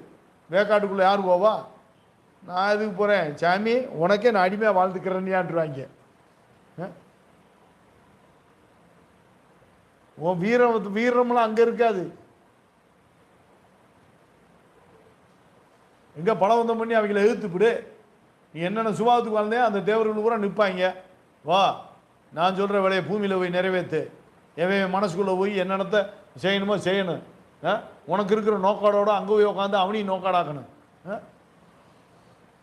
வேக்காட்டுக்குள்ள யார் போவா? நான் எதுக்கு போறேன் சாமி, உனக்கே நான் அடிமையா வாழ்ந்துக்கிறேன்னுவாங்க. உன் வீரம்லாம் அங்க இருக்காது. எங்க பலவந்தம் பண்ணி அவங்களை எதிர்த்துப்பிடு. நீ என்னென்ன சுபாவத்துக்கு வாழ்ந்தே அந்த தேவர்கள் பூரா நிற்பாங்க. வா, நான் சொல்ற வேலையை பூமியில போய் நிறைவேற்று. எவன் மனசுக்குள்ள போய் என்னென்னத்தை செய்யணுமோ செய்யணும். உனக்கு இருக்கிற நோக்காடோட அங்கே போய் உட்காந்து அவனையும் நோக்காடாக்கணும்.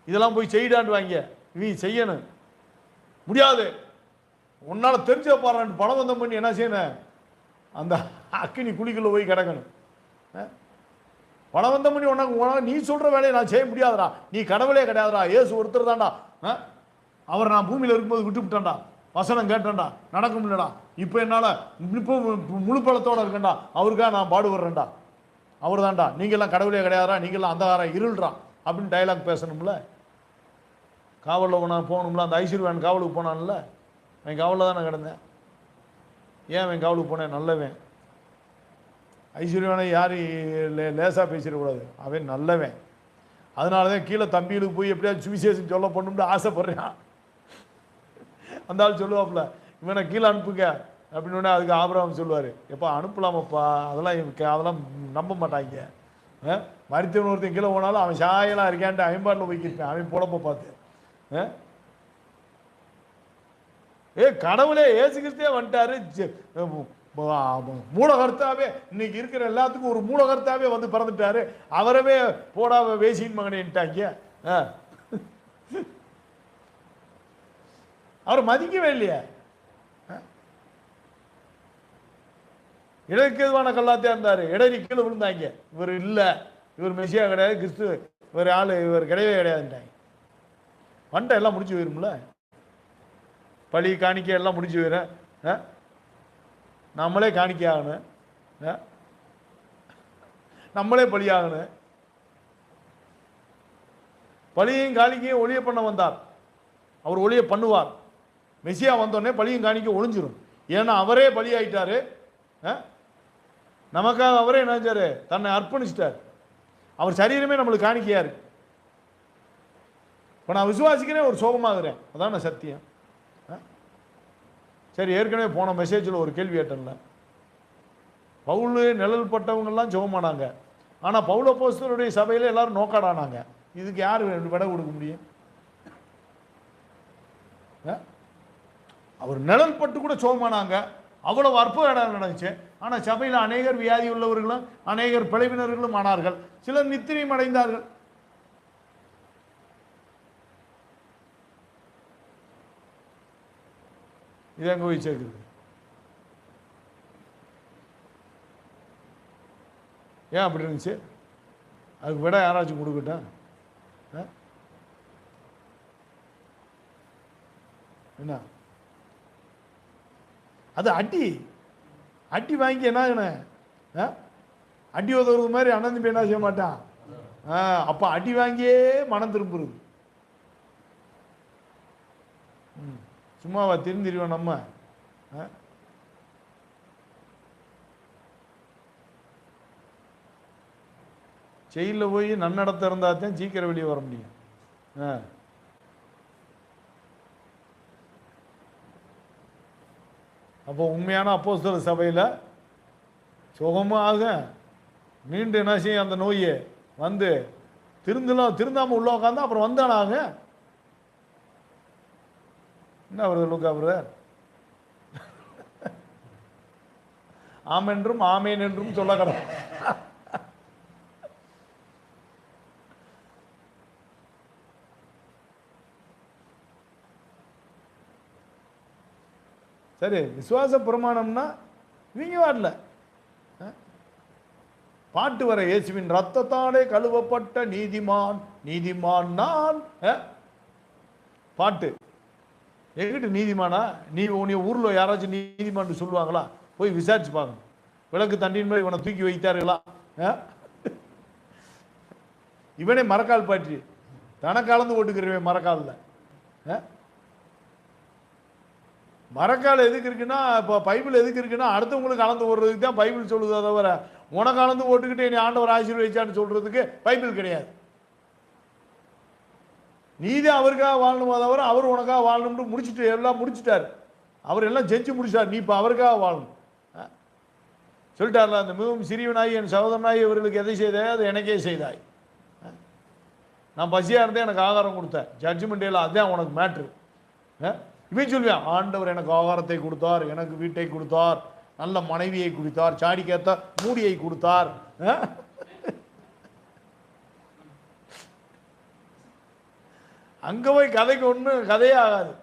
இதெல்லாம் போய் செய்யிடான்னு வாங்க, நீ செய்யணும். முடியாது, உன்னால தெரிஞ்ச பாருன்னு பலவந்தம் பண்ணி என்ன செய்யணும்? அந்த அக்கினி குழிக்குள்ள போய் கிடக்கணும். பலவந்தம் பண்ணி உனக்கு நீ சொல்ற வேலையை நான் செய்ய முடியாதுடா, நீ கடவுளே கிடையாதுடா, ஏசு ஒருத்தர் தான்டா, அவர் நான் பூமியில் இருக்கும்போது விட்டு விட்டேன்டா, வசனம் கேட்டேன்டா, நடக்க முடியலடா, இப்போ என்னால் இப்போ முழு பலத்தோடு இருக்கேன்டா, அவருக்காக நான் பாடுபடுறேன்டா, அவர் தான்டா, நீங்கள்லாம் கடவுளே கிடையாதுடா, நீங்கள்லாம் அந்தகாரம் இருள்றா அப்படின்னு டைலாக் பேசணும்ல. காவலில் போகணும்ல. அந்த ஐஸ்வர்யான் காவலுக்கு போனான்ல, அவன் காவலில் தானே கிடந்தேன். ஏன் அவன் காவலுக்கு போனேன்? நல்லவன். ஐஸ்வர்யானை யாரும் லேசாக பேசிடக்கூடாது, அவன் நல்லவன். அதனால தான் கீழே தம்பிகளுக்கு போய் எப்படியாவது சுவிசேஷம் சொல்ல பண்ணும்னு ஆசைப்படுறான். அந்த ஆள் சொல்லுவாப்புல, இவனை கீழே அனுப்புங்க, அப்படின்னு அதுக்கு ஆபிரகாம் சொல்லுவார், எப்பா அனுப்பலாமப்பா, அதெல்லாம் நம்ப மாட்டாங்க. மருத்துவன் ஒருத்தன் கீழே போனாலும் அவன் சாயலாக இருக்கான்ட்டு ஐம்பாட்டில் போய்க்கிருப்பேன் அவன் பொழப்ப பார்த்து. கடவுளே இயேசு கிறிஸ்தே வந்துட்டாரு, மூலகர்த்தாவே இன்னைக்கு இருக்கிற எல்லாத்துக்கும் ஒரு மூலகர்த்தாவே வந்து பிறந்துட்டாரு, அவரவே போடா வேசியின் மகனேன்ட்டாங்க. அவர் மதிக்கவே இல்லையா? இடருக்கு எதுவான கல்லாத்தே இருந்தாரு, இடறி கீழே விழுந்தாங்க. இவர் இல்லை, இவர் மெசியா கிடையாது, கிறிஸ்து இவர் ஆளு, இவர் கிடையவே கிடையாதுட்டாங்க. பண்டை எல்லாம் முடிச்சு போயிரும்ல, பழி காணிக்க எல்லாம் முடிச்சு போயிடும். நம்மளே காணிக்க ஆகணும், நம்மளே பலியாகணும். பழியையும் காணிக்கையும் ஒளிய பண்ண வந்தார், அவர் ஒளிய பண்ணுவார். மெசியா வந்தோடனே பழியும் காணிக்க ஒளிஞ்சிரும். ஏன்னா அவரே பலி ஆயிட்டாரு, நமக்காக அவரே நினைச்சாரு, தன்னை அர்ப்பணிச்சிட்டார். அவர் சரீரமே நம்மளுக்கு காணிக்கையா இருக்கு. இப்போ நான் விசுவாசிக்கிறேன், ஒரு சோகமாகிறேன், அதான சத்தியம். சரி, ஏற்கனவே போன மெசேஜில் ஒரு கேள்வி கேட்டேன்ல, பவுல் நிழல் பட்டவங்கெல்லாம் ஜெபமானாங்க, ஆனால் பவுல் அப்போஸ்தலருடைய சபையில் எல்லாரும் நோக்காடானாங்க. இதுக்கு யார் விடை கொடுக்க முடியும்? அவர் நிழல் பட்டு கூட சோகமானாங்க, அவ்வளவு அற்புத இடம் நடந்துச்சு. ஆனால் சபையில் அநேகர் வியாதி உள்ளவர்களும் அநேகர் பிளவினர்களும் ஆனார்கள், சிலர் நித்திரையும் அடைந்தார்கள். இது எங்க போய் சேர்க்குது? ஏன் அப்படி இருந்துச்சு? அதுக்கு விட யாராச்சும் கொடுக்கட்டும். என்ன அது? அடி வாங்கி என்ன அடி உதவுறது மாதிரி அண்ணன் தம்பி என்ன செய்ய மாட்டான். அப்ப அடி வாங்கியே மனம் திரும்புறது. சும்மாவா திருந்திருவோம் நம்ம? ஜெயிலில் போய் நன்னடத்தை இருந்தால் தான் சீக்கிரம் வெளியே வர முடியும். அப்போ உண்மையான அப்போஸ்தலர் சபையில் சுகமாக மீண்டும் என்ன செய்யும், அந்த நோயை வந்து திருந்தாமல் உள்ள உட்காந்து அப்புறம் வந்தானாங்க. என்ன வருது லூக்கா பிரதர்? ஆமென்றும் ஆமேன் என்றும் சொல்ல கடை. சரி, விசுவாச பிரமாணம்னா இவங்க வரல, பாட்டு வர, இயேசுவின் ரத்தத்தாலே கழுவப்பட்ட நீதிமான் நீதிமான் நான். பாட்டு எங்கிட்ட நீதிமானா? நீ ஊர்ல யாராச்சும் நீதிமான் சொல்லுவாங்களா? போய் விசாரிச்சு பாருங்க. விளக்கு தண்டின் மேல் இவனை தூக்கி வைத்தார்களா? இவனே மரக்கால் பாட்டி தன கலந்து ஓட்டுக்கிறவன் மரக்காலில். மரக்கால் எதுக்கு இருக்குன்னா, இப்போ பைபிள் எதுக்கு இருக்குன்னா அடுத்தவங்களுக்கு கலந்து ஓடுறதுக்கு தான் பைபிள் சொல்லுதே தவிர உனக்கு கலந்து ஓட்டுக்கிட்டு நீ ஆண்டவர் ஆசீர்வதிச்சான்னு சொல்றதுக்கு பைபிள் கிடையாது. நீதே அவருக்காக வாழணுமா தவிர அவர் உனக்காக வாழணும்னு முடிச்சுட்டு எல்லாம் முடிச்சுட்டார். அவர் எல்லாம் செஞ்சு முடிச்சார், நீ இப்போ அவருக்காக வாழணும் சொல்லிட்டார்ல. அந்த மிகவும் சிறியவனாகி என் சகோதரனாகி இவர்களுக்கு எதை செய்தாய் அதை எனக்கே செய்தாய். நான் பசியாக இருந்தேன், எனக்கு ஆகாரம் கொடுத்தேன். ஜட்ஜ்மெண்ட் எல்லாம் அதுதான் உனக்கு மேட்ரு. இவன் சொல்லுவேன், ஆண்டவர் எனக்கு ஆகாரத்தை கொடுத்தார், எனக்கு வீட்டை கொடுத்தார், நல்ல மனைவியை கொடுத்தார், சாடிக்கேத்த மூடியை கொடுத்தார். அங்க போய் கதைக்கு ஒண்ணு கதையே ஆகாது.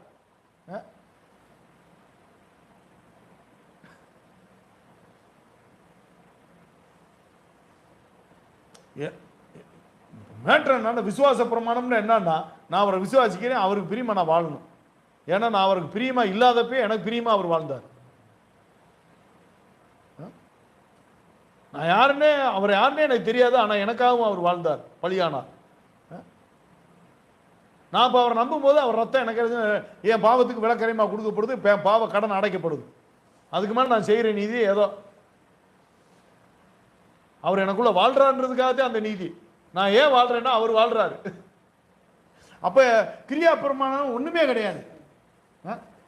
மேட்ரு என்ன? விசுவாச பிரமாணம்னு என்னன்னா, நான் அவரை விசுவாசிக்கிறேன், அவருக்கு பிரியமா நான் வாழணும். ஏன்னா நான் அவருக்கு பிரியமா இல்லாதப்ப எனக்கு பிரியமா அவர் வாழ்ந்தார். நான் யாருன்னே அவர் யாருன்னே எனக்கு தெரியாது, ஆனா எனக்காகவும் அவர் வாழ்ந்தார், பலியானார். நான் இப்போ அவரை நம்பும் போது அவர் ரத்தம் எனக்கு என் பாவத்துக்கு விளக்கரைமா கொடுக்கப்படுது, பாவ கடன் அடைக்கப்படுது. அதுக்கு மேலே நான் செய்கிற நீதி ஏதோ அவர் எனக்குள்ள வாழ்றான்றதுக்காகத்தான் அந்த நீதி. நான் ஏன் வாழ்றேன்னா அவர் வாழ்றாரு. அப்ப கிரியா பிரமாணம் ஒண்ணுமே கிடையாது.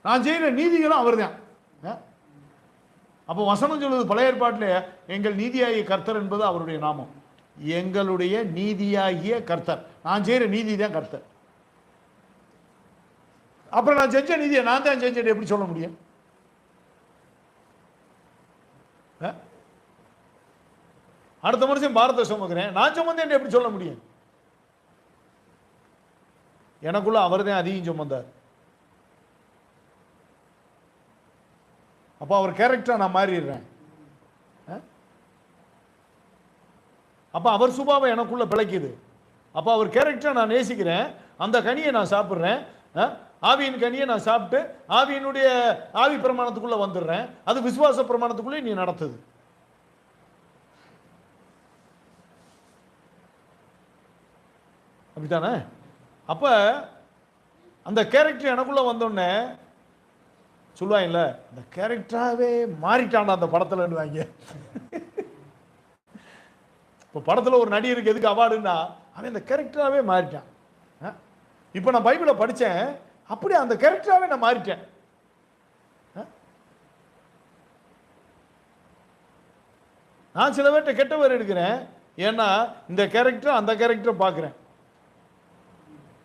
நான் செய்கிற நீதிகளும் அவர் தான். அப்போ வசனம் சொல்லுது பழைய ஏற்பாட்டிலே எங்கள் நீதியாகிய கர்த்தர் என்பது அவருடைய நாமம். எங்களுடைய நீதியாகிய கர்த்தர், நான் செய்கிற நீதி தான் கர்த்தர். அப்புறம் நான் செஞ்ச நீதியை நான் தான் செஞ்சேன் எப்படி சொல்ல முடியும்? அடுத்த மனுஷன் பாரத்தை சுமக்கிறேன், நான் சுமந்தேன் எப்படி சொல்ல முடியும்? எனக்குள்ள அவர் தான் அதிகம் சுமந்தார். அப்போ அவர் கேரக்டரா நான் மாறிடுறேன். அப்போ அவர் சுபாவம் எனக்குள்ள பிழைக்குது. அப்போ அவர் கேரக்டரை நான் நேசிக்கிறேன், அந்த கனியை நான் சாப்பிட்றேன், ஆவியின் கனியை நான் சாப்பிட்டு ஆவியினுடைய ஆவி பிரமாணத்துக்குள்ள வந்துடுறேன். அது விசுவாச பிரமாணத்துக்குள்ளே நீ நடத்துது. அப்படித்தானே? அப்ப அந்த கேரக்டர் எனக்குள்ள வந்தோடனே சொல்லுவாங்கல்ல, அந்த கேரக்டராகவே மாறிட்டான் அந்த படத்தில் வாங்க. இப்போ படத்தில் ஒரு நடிகருக்கு எதுக்கு அவார்டுன்னா அவன் அந்த கேரக்டராகவே மாறிட்டான். இப்போ நான் பைபிளை படித்தேன், அப்படியே அந்த கேரக்டராகவே நான் மாறிட்டேன். நான் சில பேர்கிட்ட கெட்ட பேர் எடுக்கிறேன், ஏன்னா இந்த கேரக்டர் அந்த கேரக்டரை பார்க்குறேன்,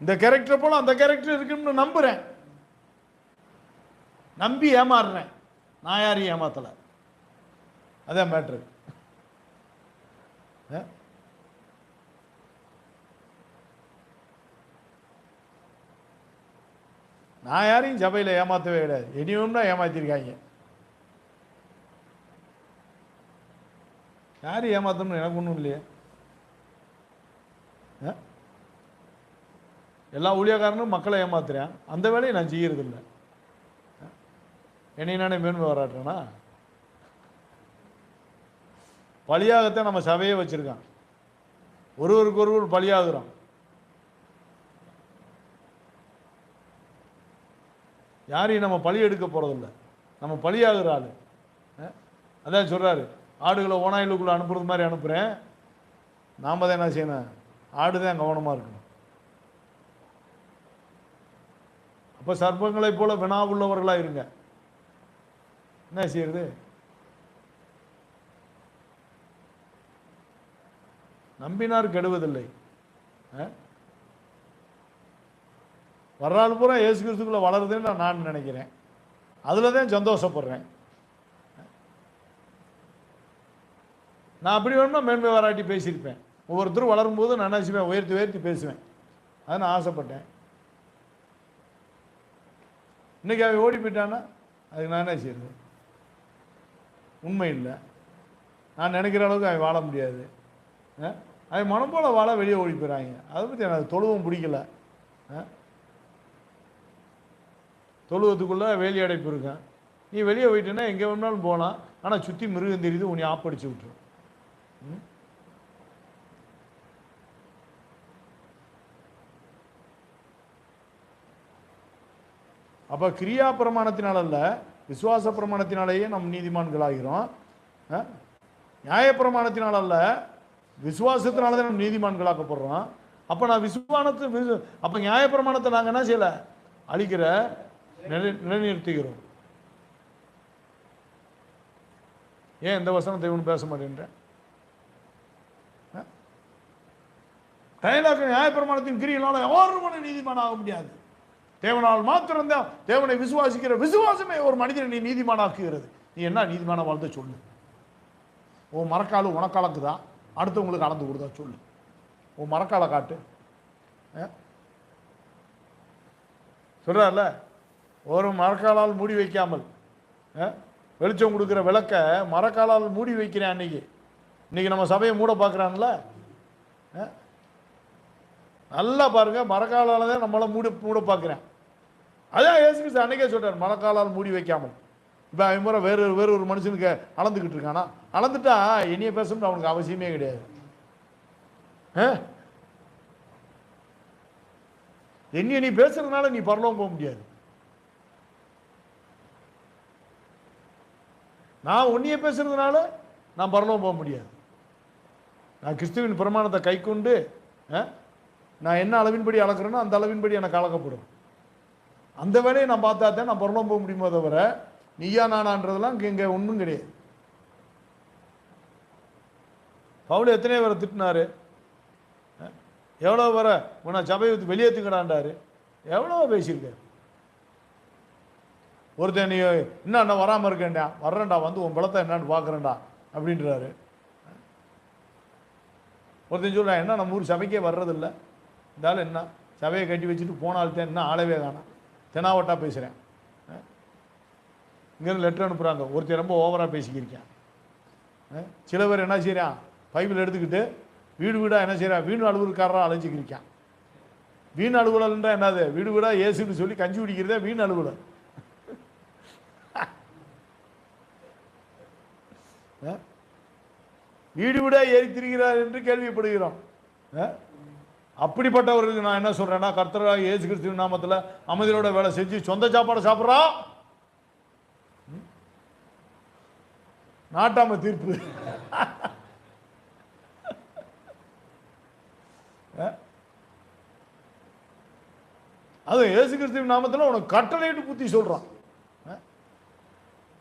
இந்த கேரக்டர் போல அந்த கேரக்டர் இருக்குன்னு நம்புறேன், நம்பி ஏமாறுறேன். நான் யாரையும் ஏமாத்தலை, அதான் மேட்ரு. நான் யாரையும் சபையில் ஏமாத்தவே கிடையாது, இனியும் தான் ஏமாத்திருக்காங்க. யாரையும் ஏமாத்தணும்னு எனக்கு ஒன்றும் இல்லையே. எல்லா ஊழியக்காரனும் மக்களை ஏமாத்துறேன், அந்த வேலையை நான் செய்யறது இல்லை. என்னை நானே மேன்மை வராட்டேனா? பலியாகத்தான் நம்ம சபையே வச்சிருக்கான், ஒருவருக்கு ஒருவர் பலியாகிறோம். யாரையும் நம்ம பழி எடுக்க போறதில்ல, நம்ம பலியாகிற ஆளு. அதான் சொல்றாரு, ஆடுகளை ஓனாயிலுக்குள்ள அனுப்புறது மாதிரி அனுப்புறேன், நாம தான் என்ன செய்யணும், ஆடுதான் கவனமா இருக்கணும். அப்ப சர்ப்பங்களை போல வினா உள்ளவர்களா இருங்க. என்ன செய்யறது? நம்பினார் கெடுவதில்லை. வர்றாள் பூரா இயேசு கிறிஸ்துக்குள்ள வளருதுன்னு நான் நினைக்கிறேன், அதுல தான் சந்தோஷப்படுறேன். நான் அப்படி வேணும்னா மேன்மை பாராட்டி பேசியிருப்பேன். ஒவ்வொருத்தரும் வளரும்போது நான் என்ன செய்வேன், உயர்த்தி உயர்த்தி பேசுவேன். அதை நான் ஆசைப்பட்டேன். இன்னைக்கு அவன் ஓடி போயிட்டான்னா அதுக்கு நான் என்ன செய்யறது? உண்மை இல்லை, நான் நினைக்கிற அளவுக்கு அவன் வாழ முடியாது. அவன் மனம் போல வாழ வெளியே ஓடி போயிறாங்க. அதை பற்றி எனக்கு தொழுவும் பிடிக்கல. தொழுவத்துக்குள்ள வேலி அடைப்பு இருக்கேன், நீ வெளியே போயிட்டேன்னா எங்கே வேணாலும் போகலாம், ஆனால் சுற்றி மிருகம் தெரியுது, உன்னை ஆப்படிச்சு விட்டுரும். அப்போ கிரியா பிரமாணத்தினால அல்ல, விசுவாச பிரமாணத்தினாலேயே நம் நீதிமான்களாகிறோம். நியாயப்பிரமாணத்தினால அல்ல, விசுவாசத்தினால தான் நம்ம நீதிமான்களாக்கப்படுறோம். அப்போ நான் அப்போ நியாயப்பிரமாணத்தை நாங்கள் என்ன செய்யலை, அழிக்கிற நிலைநிறுத்துகிறோம். ஏன் இந்த வசனத்தை இவனு பேச மாட்டேன்றேன்? டைலாக் நியாயப்பிரமாணத்தின் கிரியினால யாரும் நீதிமான் ஆக முடியாது. தேவனால் மாத்திரம்தான், தேவனை விசுவாசிக்கிற விசுவாசமே ஒரு மனிதனை நீ நீதிமானாக்குகிறது. நீ என்ன நீதிமான வாழ்ந்த சொல்லு. உன் மரக்கால் உனக்காலக்கு தான், அடுத்தவங்களுக்கு அளந்து கொடுத்தா சொல்லு. உன் மரக்காலை காட்டு. சொல்றாருல, ஒரு மரக்காலால் மூடி வைக்காமல் வெளிச்சம் கொடுக்குற விளக்க மரக்காலால் மூடி வைக்கிறேன். இன்னைக்கு நம்ம சபையை மூட பார்க்குறான்ல, நல்லா பாருங்க, மரக்காலால தான் நம்மளை மூட பார்க்குறேன். அதான் இயேசு கிறிஸ்து அன்னைக்கே சொல்றார், மரக்காலால் மூடி வைக்காமல். இப்போ அவன் முறை வேறு ஒரு மனுஷனுக்கு அளந்துக்கிட்டு இருக்கானா? அளந்துட்டா இனிய பேசணும்னு அவனுக்கு அவசியமே கிடையாது. என்னைய நீ பேசுறதுனால நீ பரலோகம் போக முடியாது. நான் உன்னைய பேசுறதுனால நான் பரலோகம் போக முடியாது. நான் கிறிஸ்துவின் பிரமாணத்தை கை கொண்டு நான் என்ன அளவின்படி அளக்குறேனோ அந்த அளவின்படி எனக்கு அளக்கப்படும். அந்த வேலையை நான் பார்த்தா தான் நான் பரலோகம் போக முடியுமோ தவிர நீயா நானான்றதெல்லாம் இங்கே ஒன்றும் கிடையாது. பவுல் எத்தனையோ பேரை திட்டினாரு, எவ்வளோ வர உன்னை சபையை விட்டு வெளியேற்றுங்கடான்றாரு, எவ்வளோ பேசியிருக்காரு. ஒருத்தன் நீ என்ன வராமல் இருக்கேன்டா, வர்றேன்டா, வந்து உன் பலத்தை என்னன்னு பார்க்குறேன்டா அப்படின்றாரு. ஒருத்தன் சொல்கிறான், என்ன நம்ம ஊர் சபைக்கே வர்றதில்லை, இருந்தாலும் என்ன சபையை கட்டி வச்சுட்டு போனால்தான் என்ன ஆளவே காணாம், தெனாவட்டா பேசுகிறேன். இங்கேருந்து லெட்டர் அனுப்புகிறாங்க, ஒருத்தர் ரொம்ப ஓவராக பேசிக்கிருக்கேன். சில பேர் என்ன செய்கிறான், பைபிள் எடுத்துக்கிட்டு வீடு வீடாக என்ன செய்கிறான், வீண் அலுவலக்காரராக அழைச்சிக்கிருக்கான். வீண் அலுவலன்றா என்னது, வீடு வீடாக ஏசுன்னு சொல்லி கஞ்சி குடிக்கிறதே வீண் அலுவலர். வீடு வீடாக ஏறி திரிகிறார் என்று கேள்விப்படுகிறோம். அப்படிப்பட்டவர்களுக்கு நான் என்ன சொல்றேன்னா, கர்த்தராகிய இயேசு கிறிஸ்துவின் நாமத்தில் அமைதியோட வேலை செஞ்சு சொந்த சாப்பாடு சாப்பிட்றா, நாட்டாம தீர்ப்பு. அது இயேசு கிறிஸ்துவின் நாமத்தில் உனக்கு கட்டளையிட்டு புத்தி சொல்றான்.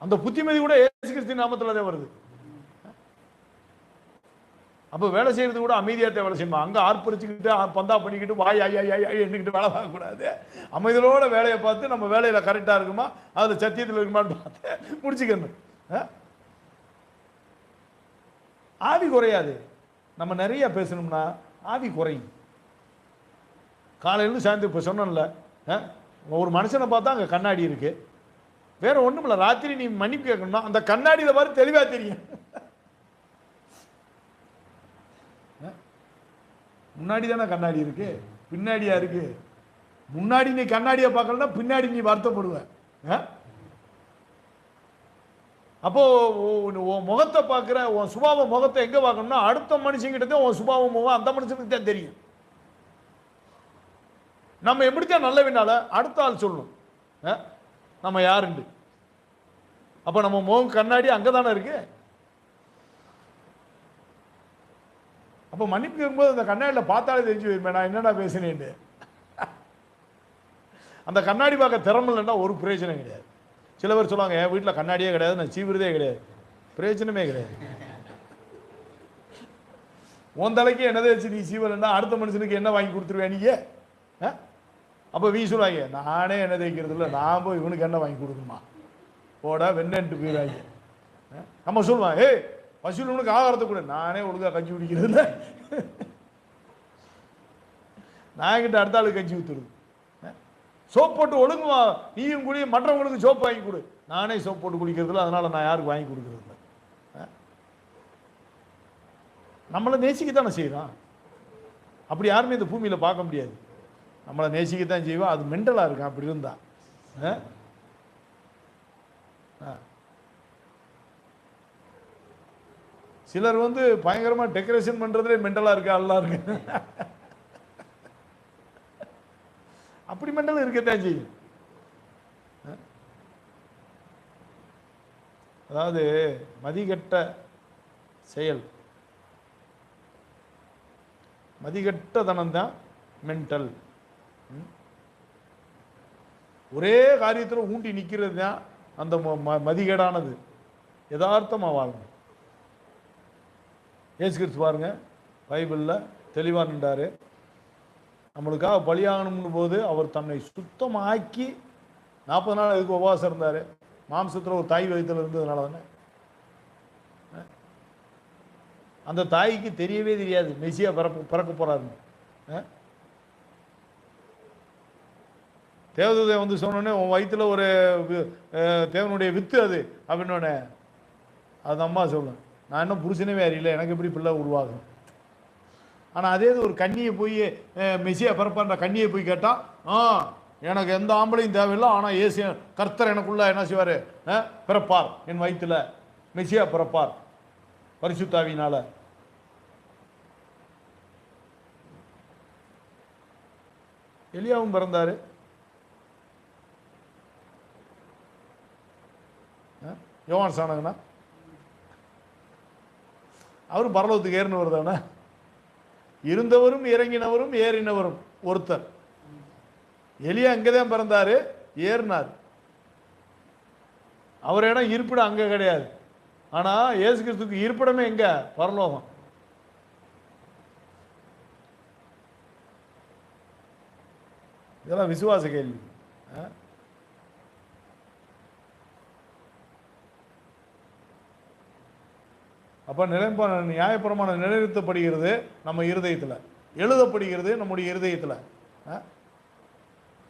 அந்த புத்திமதி கூட இயேசு கிறிஸ்துவின் நாமத்தில் தான் வருது. அப்போ வேலை செய்யறது கூட அமைதியாட்ட வேலை செய்யணும். அங்கே ஆர்ப்பரிச்சுக்கிட்டு பந்தா பண்ணிக்கிட்டு வாய் ஐயா ஐயா எண்ணிக்கிட்டு வேலை பார்க்கக்கூடாது. அமைதியோட வேலையை பார்த்து நம்ம வேலையில் கரெக்டாக இருக்குமா, அதில் சத்தியத்தில் இருக்குமான்னு பார்த்து முடிச்சுக்கணும். ஆவி குறையாது. நம்ம நிறைய பேசணும்னா ஆவி குறையும். காலையிலேருந்து சாயந்தரம் இப்போ சொன்னோம்ல, ஒரு மனுஷனை பார்த்தா அங்கே கண்ணாடி இருக்கு, வேற ஒன்றும் இல்லை. ராத்திரி நீ மன்னிப்பு கேட்கணும்னா அந்த கண்ணாடியில் பாரு தெளிவாக தெரியும். முன்னாடி தானே கண்ணாடி இருக்கு, பின்னாடியா இருக்கு. முன்னாடி நீ கண்ணாடியை பார்க்கலன்னா பின்னாடி நீ வருத்தப்படுவ. அப்போ உன் முகத்தை பார்க்குற, உன் சுபாவ முகத்தை எங்கே பார்க்கணும்னா அடுத்த மனுஷங்கிட்ட தான் உன் சுபாவ முகம் அந்த மனுஷனுக்கு தான் தெரியும். நம்ம எப்படித்தான் நல்ல வேணால அடுத்த ஆள் சொல்லணும் நம்ம யாருண்டு. அப்போ நம்ம முகம் கண்ணாடி அங்கே தானே இருக்கு. அப்போ மன்னிப்பு கேட்கும்போது அந்த கண்ணாடியில் பார்த்தாலே தெரிஞ்சு போயிருப்பேன் நான் என்னடா பேசுனேன்னு. அந்த கண்ணாடி பார்க்க திறமை இல்லைன்னா ஒரு பிரயோஜனம் கிடையாது. சில பேர் சொல்லுவாங்க, என் வீட்டில் கண்ணாடியே கிடையாது, நான் சீவிரதே கிடையாது. பிரயோஜனமே கிடையாது. உன் தலைக்கு என்னதை வச்சு நீ சீவலன்னா அடுத்த மனுஷனுக்கு என்ன வாங்கி கொடுத்துருவேன் நீங்க? அப்போ வீ சொல்லுவாங்க, நானே என்ன தேய்க்கிறது இல்லை, நான் போய் இவனுக்கு என்ன வாங்கி கொடுக்கணுமா, போட வெண்ணன்ட்டு போயிடுவாங்க. நம்ம சொல்லுவான், ஏய் பசுவில் உனக்கு ஆகாரத்தை கூட, நானே ஒழுங்காக கஞ்சி குடிக்கிறது இல்லை, நான் கிட்ட அடுத்த ஆளுக்கு கஞ்சி ஊற்றுறது. சோப் போட்டு ஒழுங்குமா நீயும் குடி, மற்றவங்களுக்கு சோப்பு வாங்கி கொடு, நானே சோப் போட்டு குடிக்கிறது இல்லை, அதனால நான் யாருக்கு வாங்கி கொடுக்கறது இல்லை. நம்மளை நேசிக்கத்தானே செய்யறான். அப்படி யாருமே இந்த பூமியில் பார்க்க முடியாது. நம்மளை நேசிக்கத்தான் செய்வோம். அது மென்டலாக இருக்கும் அப்படி இருந்தா. சிலர் வந்து பயங்கரமாக டெக்கரேஷன் பண்ணுறதுலே மென்டலாக இருக்கா எல்லாம் இருக்கு. அப்படி மென்டல் இருக்கத்தான் செய்யும். அதாவது மதிகட்ட செயல், மதிகட்ட தனம் தான் மென்டல். ஒரே காரியத்தில் ஊண்டி நிற்கிறது தான் அந்த மதிகேடானது. யதார்த்தமாக வாழணும். இயேசு கிறிஸ்து பாருங்க, பைபிளில் தெளிவாக நின்றாரு. நம்மளுக்காக பலியாகணும்னு போது அவர் தன்னை சுத்தமாக்கி 40 நாள் அதுக்கு உபவாசம் இருந்தார். மாம்சத்தில் ஒரு தாய் வயிற்றில் இருந்ததுனால தானே. அந்த தாய்க்கு தெரியவே தெரியாது மெசியா பிறக்க போறாருன்னு. தேவதூதை வந்து சொன்னோடனே உன் வயிற்றுல ஒரு தேவனுடைய வித்து அது அப்படின்னோடனே அது அம்மா சொல்லும், நான் இன்னும் புருஷனவே அறியல, எனக்கு எப்படி பிள்ளை உருவாகும். ஆனால் அதே ஒரு கண்ணியை போய் மெசியா பிறப்பான்ற கண்ணியை போய் கேட்டால், எனக்கு எந்த ஆம்பளையும் தேவையில்லை, ஆனால் ஏசு கர்த்தர் எனக்குள்ள என்ன செய்வார், பிறப்பார், என் வயிற்றுல மெசியா பிறப்பார் பரிசுத்தாவினால. எலியாவும் பிறந்தாரு. யோவான் சாணகனா அவரும் பரலோகத்துக்கு ஏறினவர் தானே. இருந்தவரும் இறங்கினவரும் ஏறினவரும் ஒருத்தர். எலியா அங்கேதான் பிறந்தாரு, ஏறினார். அவர் இடம் இருப்பிடம் அங்கே கிடையாது. ஆனால் இயேசு கிறிஸ்துக்கு இருப்பிடமே எங்க? பரலோகம். இதெல்லாம் விசுவாச கேள்வி. அப்போ நியாயப்பிரமாணம் நிலைநிறுத்தப்படுகிறது நம்ம இருதயத்தில், எழுதப்படுகிறது நம்முடைய இருதயத்தில்.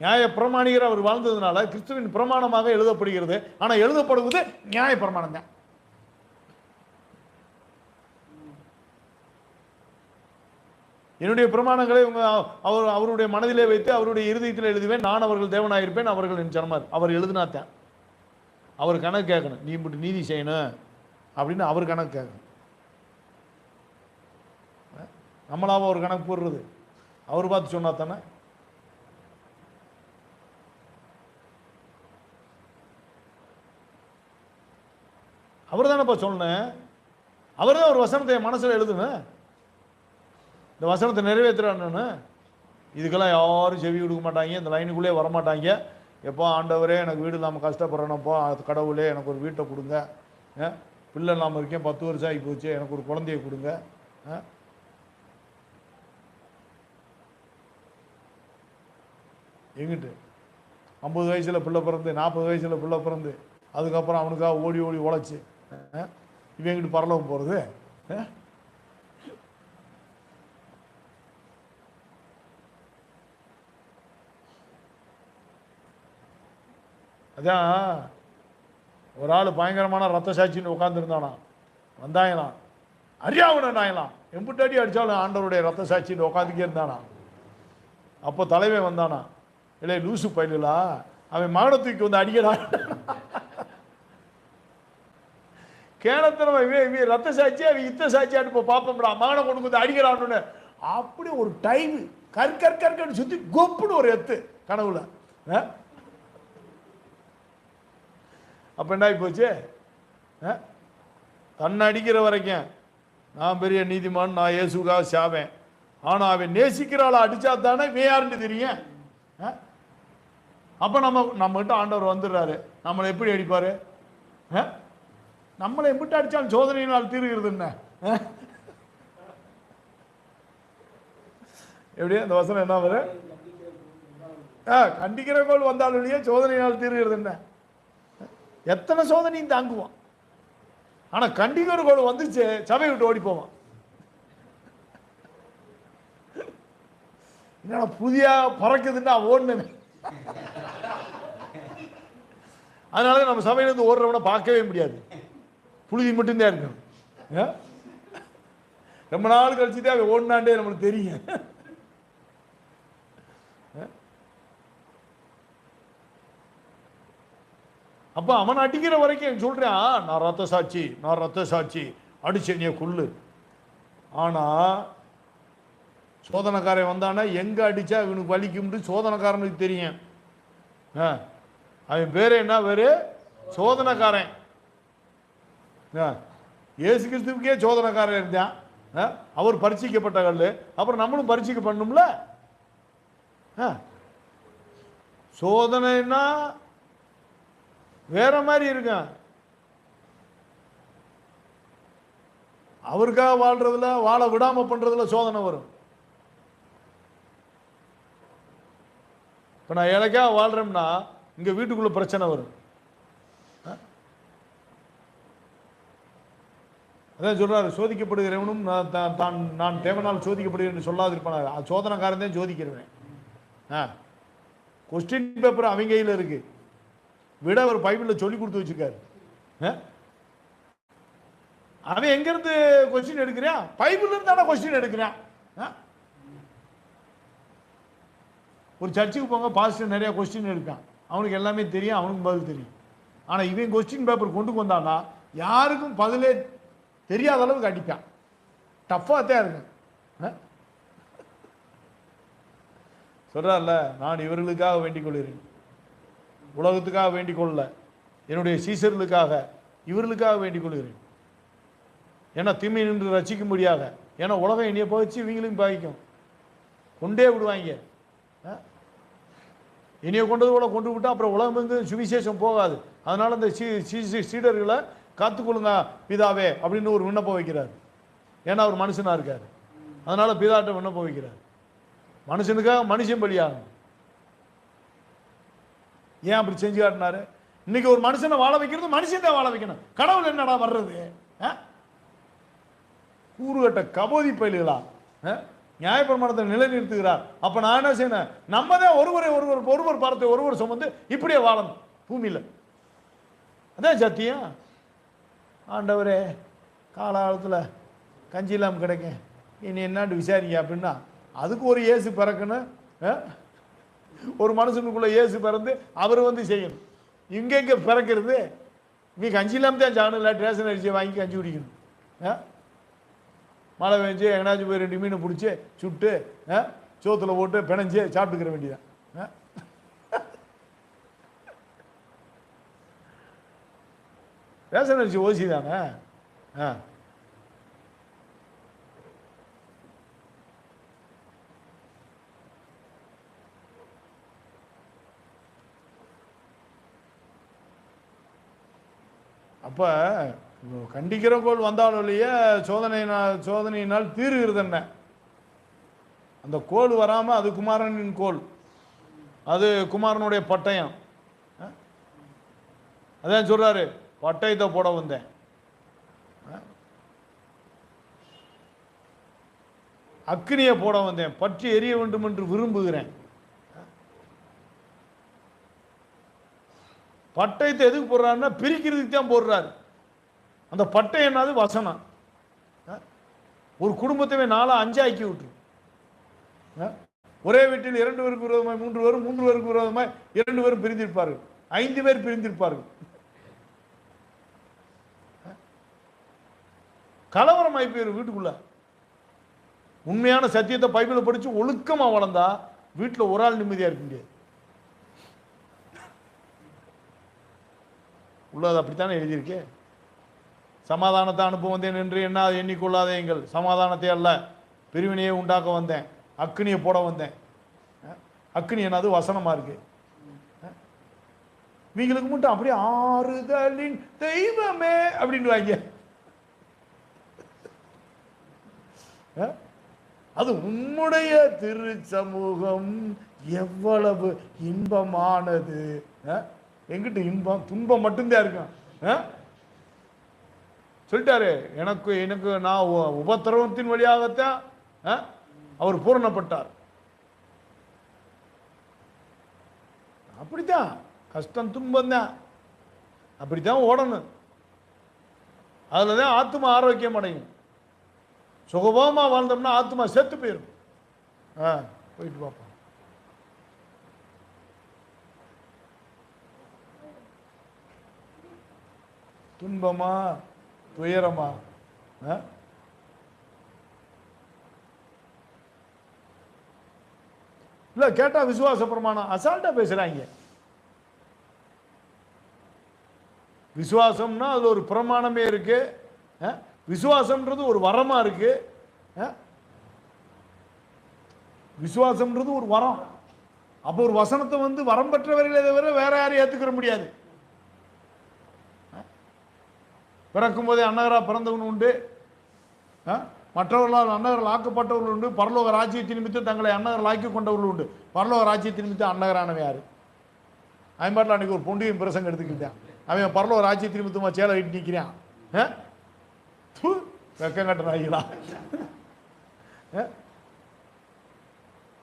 நியாயப்பிரமாணிகர் அவர் வாழ்ந்ததுனால கிறிஸ்துவின் பிரமாணமாக எழுதப்படுகிறது. ஆனால் எழுதப்படுவது நியாயப்பிரமாணம் தான். என்னுடைய பிரமாணங்களை அவருடைய மனதிலே வைத்து அவருடைய இருதயத்தில் எழுதுவேன். நான் அவர்கள் தேவனாயிருப்பேன், அவர்கள் என் ஜனமார். அவர் எழுதினாத்தான். அவர் கணக்கு கேட்கணும், நீ இப்படி நீதி செய்யணும் அப்படின்னு அவர் கணக்கு கேட்கணும். நம்மளாவ ஒரு கணக்கு போடுறது? அவர் பார்த்து சொன்னா தானே. அவர் தானேப்பா சொன்னேன். அவர் தான் ஒரு வசனத்தை மனசில் எழுதுனேன், இந்த வசனத்தை நிறைவேற்றுறான்னு. இதுக்கெல்லாம் யாரும் செவி கொடுக்க மாட்டாங்க, இந்த லைனுக்குள்ளே வரமாட்டாங்க. எப்போ ஆண்டவரே எனக்கு வீடு இல்லாமல் கஷ்டப்படுறேனப்போ, அது கடவுளே எனக்கு ஒரு வீட்டை கொடுங்க, பிள்ளை இல்லாமல் இருக்கேன், 10 வருஷம் ஆகி போச்சு, எனக்கு ஒரு குழந்தைய கொடுங்க. எங்கிட்டு 50 வயசில் பிள்ளை பிறந்து 40 வயசில் பிள்ளை பிறந்து அதுக்கப்புறம் அவனுக்காக ஓடி ஓடி உழைச்சி இவன் எங்கிட்டு பரலோகம் போகிறது? அதான் ஒரு ஆள் பயங்கரமான ரத்த சாட்சின்னு உட்காந்துருந்தானா, வந்தாங்களாம், அறியாவுனாங்களாம், எம்பிட்டு அடி அடித்தாலும் ஆண்டவருடைய ரத்த சாட்சின்னு உட்காந்துக்கே இருந்தானா. அப்போ தலைவன் வந்தானா, இல்லை லூசு பயிலா, அவன் மகனை தூக்கி வந்து அடிக்கிறான். கேனத்தனமா இவன் ரத்த சாட்சி, அவன் யுத்த சாட்சியான்னு இப்போ பார்ப்போம்டா, மகனை கொண்டு வந்து அடிக்கிறான்னு. அப்படி ஒரு டைம் கற்கன்னு சுற்றி கொப்புன்னு ஒரு எத்து கனவுல. அப்போ என்ன ஆகி போச்சு? தன்னை அடிக்கிற வரைக்கும் நான் பெரிய நீதிமான், நான் இயேசுக்காக சாவேன். ஆனால் அவன் நேசிக்கிறாளை அடித்தா தானே வேயாருன்னு தெரியும். அப்போ நம்மகிட்ட ஆண்டவர் வந்துடுறாரு, நம்மளை எப்படி அடிப்பார்? நம்மளை எம்பிட்டு அடித்தாலும் சோதனையினால் தீருகிறது என்ன? எப்படியா அந்த வசனம் என்ன வரும்? கண்டிக்கிற கோல் வந்தாலும் சோதனையினால் தீருகிறது என்ன? எத்தனை சோதனையும் தாங்குவான். ஆனால் கண்டிக்கிற கோல் வந்துச்சு, சபை விட்டு ஓடி போவான். என்னடா புதிய பறக்குதுன்னா ஓடுனே. அதனால நம்ம சபையிலேருந்து ஓடுறவனை பார்க்கவே முடியாது, புழுதி மட்டும்தான் இருக்கணும். ரொம்ப நாள் கழிச்சுட்டே அவன் ஓடினாண்டே நம்மளுக்கு தெரியும். அப்போ அவன் அடிக்கிற வரைக்கும் சொல்றான், நான் ரத்த சாட்சி, நான் ரத்த சாட்சி, அடிச்சேனிய கொள்ளு. ஆனா சோதனைக்காரன் வந்தானா எங்க அடிச்சா இவனுக்கு வலிக்கும்னு சோதனைக்காரனுக்கு தெரியும். அவன் பேரு என்ன பேரு? சோதனைக்காரன். இயேசு கிறிஸ்துவுக்கே சோதனைக்காரன் இருந்தான், அவர் பரிசிக்கப்பட்ட கல்லு. அப்புறம் நம்மளும் பரிசிக்க பண்ணணும்ல. சோதனைன்னா வேற மாதிரி இருக்கான். அவருக்காக வாழ்றதுல, வாழ விடாம பண்றதுல சோதனை வரும். இப்போ நான் ஏழைக்காக வாழ்றேன்னா இங்கே வீட்டுக்குள்ள பிரச்சனை வரும். அதான் சொல்றாரு, சோதிக்கப்படுகிறவனும் நான் தேவனால் சோதிக்கப்படுகிறேன் சொல்லாதிருப்பான். சோதனைக்காரன் தான் சோதிக்கிறவன். கொஸ்டின் பேப்பர் அவங்க கையில் இருக்கு, விட அவர் பைபிளில் சொல்லி கொடுத்து வச்சிருக்காரு. அவன் எங்கிருந்து கொஸ்டின் எடுக்கிறான்? பைபிள் இருந்தான கொஸ்டின் எடுக்கிறான். ஒரு சர்ச்சுக்கு போங்க, பாஸ்டர் நிறைய கொஸ்டின் எடுக்கான், அவனுக்கு எல்லாமே தெரியும், அவனுக்கு பதில் தெரியும். ஆனால் இவன் கொஸ்டின் பேப்பர் கொண்டு வந்தான்னா யாருக்கும் பதிலே தெரியாத அளவுக்கு அடிப்பான். டஃப்பாக தான் இருக்கும். சொல்றாருல, நான் இவர்களுக்காக வேண்டிக் கொள்கிறேன், உலகத்துக்காக வேண்டிக் கொள்ளல, என்னுடைய சீசர்களுக்காக இவர்களுக்காக வேண்டிக் கொள்கிறேன். ஏன்னா தீமை நின்று ரசிக்கும்படியாக. ஏன்னா உலகம் என்னைய போச்சு, இவங்களையும் பாதிக்கும், கொண்டே விடுவாங்க. என்னைய கொண்டது கூட கொண்டு விட்டா அப்புறம் உலகம் வந்து சுவிசேஷம் போகாது. அதனால அந்த சீடர்களை காத்துக்கொள்ளுங்க பிதாவே அப்படின்னு ஒரு விண்ணப்பம் வைக்கிறார். ஏன்னா அவர் மனுஷனா இருக்காரு. அதனால பிதாட்ட விண்ணப்பம் வைக்கிறார். மனுஷனுக்காக மனுஷன் பலியாகும். ஏன் அப்படி செஞ்சு காட்டினாரு? இன்னைக்கு ஒரு மனுஷனை வாழ வைக்கிறது மனுஷன் தான் வாழ வைக்கணும். கடவுள் என்னடா வர்றது? கூறுகட்ட கபோதி பயில்களா நியாயப்பிரமாணத்தை நிலைநிறுத்துகிறார். அப்ப நான் என்ன செய்யணும்? நம்ம தான் ஒருவர் பாரத்தை ஒருவர் சுமந்து இப்படியே வாழணும் பூமியில. அதான் சத்தியம். ஆண்டவரே காலகாலத்தில் கஞ்சி இல்லாமல் கிடைக்கும், இனி என்னான்னு விசாரிங்க அப்படின்னா அதுக்கு ஒரு இயேசு பிறக்கணும். ஒரு மனுஷனுக்குள்ள இயேசு பிறந்து அவர் வந்து செய்யணும். இங்கே பிறக்கிறது நீ கஞ்சி இல்லாமல் தான் சாணம் இல்லை, ரேஷன் அரிசியை வாங்கி கஞ்சி குடிக்கணும். மழை பெஞ்சு எங்கனாச்சும் போய் 2 மீனை பிடிச்சி சுட்டு சோத்துல போட்டு பிணைஞ்சு சாப்பிட்டுக்கிற வேண்டியதான். ரேஷன் அரிசி ஓசி தானே. அப்ப கண்டிக்கிற கோல் வந்தாலும் இல்லையே சோதனையினால் தீருகிறது என்ன? அந்த கோல் வராம அது குமாரனின் கோல், அது குமாரனுடைய பட்டயம். அதான் சொல்றாரு, பட்டயத்தை போட வந்தேன். அக்னியை போட வந்தேன், பற்றி எரிய வேண்டும் என்று விரும்புகிறேன். பட்டயத்தை எதுக்கு போடுறாருன்னா பிரிக்கிறதுக்கு தான் போடுறாரு. அந்த பட்டயம் என்னது? வசனம். ஒரு குடும்பத்தையே 4 5 ஆக்கி விட்டுரும். ஒரே வீட்டில் 2 பேருக்கு விரோதமாய் 3 பேரும், 3 பேருக்கு விரோதமாய் 2 பேரும் பிரிந்திருப்பார்கள், 5 பேர் பிரிந்திருப்பார்கள். கலவரம் ஆகி போயிரும் வீட்டுக்குள்ள. உண்மையான சத்தியத்தை பைபிளை படிச்சு ஒழுக்கமா வளர்ந்தா வீட்டில் ஒரு ஆள் நிம்மதியா இருக்க முடியாது. உள்ளது அப்படித்தானே எழுதியிருக்கு. சமாதானத்தை அனுப்ப வந்தேன் என்று என்ன எண்ணிக்கொள்ளாதே, எங்கள் சமாதானத்தை அல்ல பிரிவினையை உண்டாக்க வந்தேன், அக்னியை போட வந்தேன். அக்னி என்னது? வசனமா இருக்கு. இவங்களுக்கு மட்டும் அப்படியே ஆறுதலின் தெய்வமே அப்படின்னு வாங்க. அது உம்முடைய திரு சமூகம் எவ்வளவு இன்பமானது. எங்கிட்ட இன்பம் துன்பம் மட்டும்தான் இருக்கும். சொல்லிட்டாரு, எனக்கு நான் உபத்திரவத்தின் வழியாகத்தான் அவர் பூரணப்பட்டார். அப்படித்தான் கஷ்டம் துன்பம் தான், அப்படித்தான் ஓடணும். அதுலதான் ஆத்மா ஆரோக்கியம் அடையும். சுகபமா வாழ்ந்தோம்னா ஆத்மா செத்து போயிடும். போயிட்டு பார்ப்போம். துன்பமா துயரமா? இல்ல கேட்டா விசுவாச பிரமாணம் அசால்ட்டா பேசுறாங்க. விசுவாசம்னா அதுல ஒரு பிரமாணமே இருக்கு. விசுவாசம்ன்றது ஒரு வரமா இருக்கு. விசுவாசம்ன்றது ஒரு வரம். அப்போ ஒரு வசனத்தை வந்து வரம் பெற்றவர்களை தவிர வேற யாரும் ஏத்துக்கிற முடியாது. பிறக்கும் போதே அன்னகரா பிறந்தவன் உண்டு, மற்றவர்களால் அன்னகர்கள் ஆக்கப்பட்டவர்கள் உண்டு, பரலோக ராஜ்யத்தின் நிமித்தம் தங்களை அன்னகர்கள் ஆக்கி கொண்டவர்கள் உண்டு. பரலோக ராஜ்யத்தின் நிமித்தம் அன்னகரானவன் யாரு? ஐம்பாட்டில் அன்னைக்கு ஒரு பொண்டியின் பிரசங்க எடுத்துக்கிட்டான். அவன் பரலோக ராஜ்யத்தின் நிமித்தமா சேலை கட்டி நிற்கிறான். வெக்கம் கட்டுறாங்களா?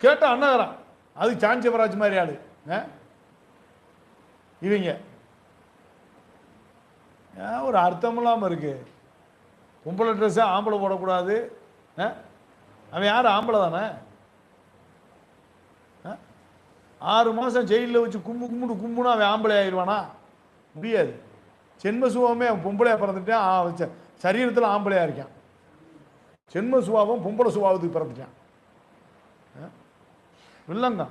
கேட்ட அன்னகரா அது சாஞ்சபராஜ் மாதிரி ஆளு. இவங்க ஒரு அர்த்தம் இல்லாம இருக்கு. பொம்பளை ட்ரெஸ் ஆம்பளை போடக்கூடாது. அவன் யாரு? ஆம்பளை தானே. 6 மாசம் ஜெயிலில் வச்சு கும்புனா அவன் ஆம்பளை ஆயிடுவானா? முடியாது. சென்ம சுபாவமே அவன் பொம்பளையா பிறந்துட்டான், சரீரத்தில் ஆம்பளையா இருக்கான். சென்ம சுபாவம் பொம்பளை சுபாவத்துக்கு பிறந்துட்டான். இல்லைங்க.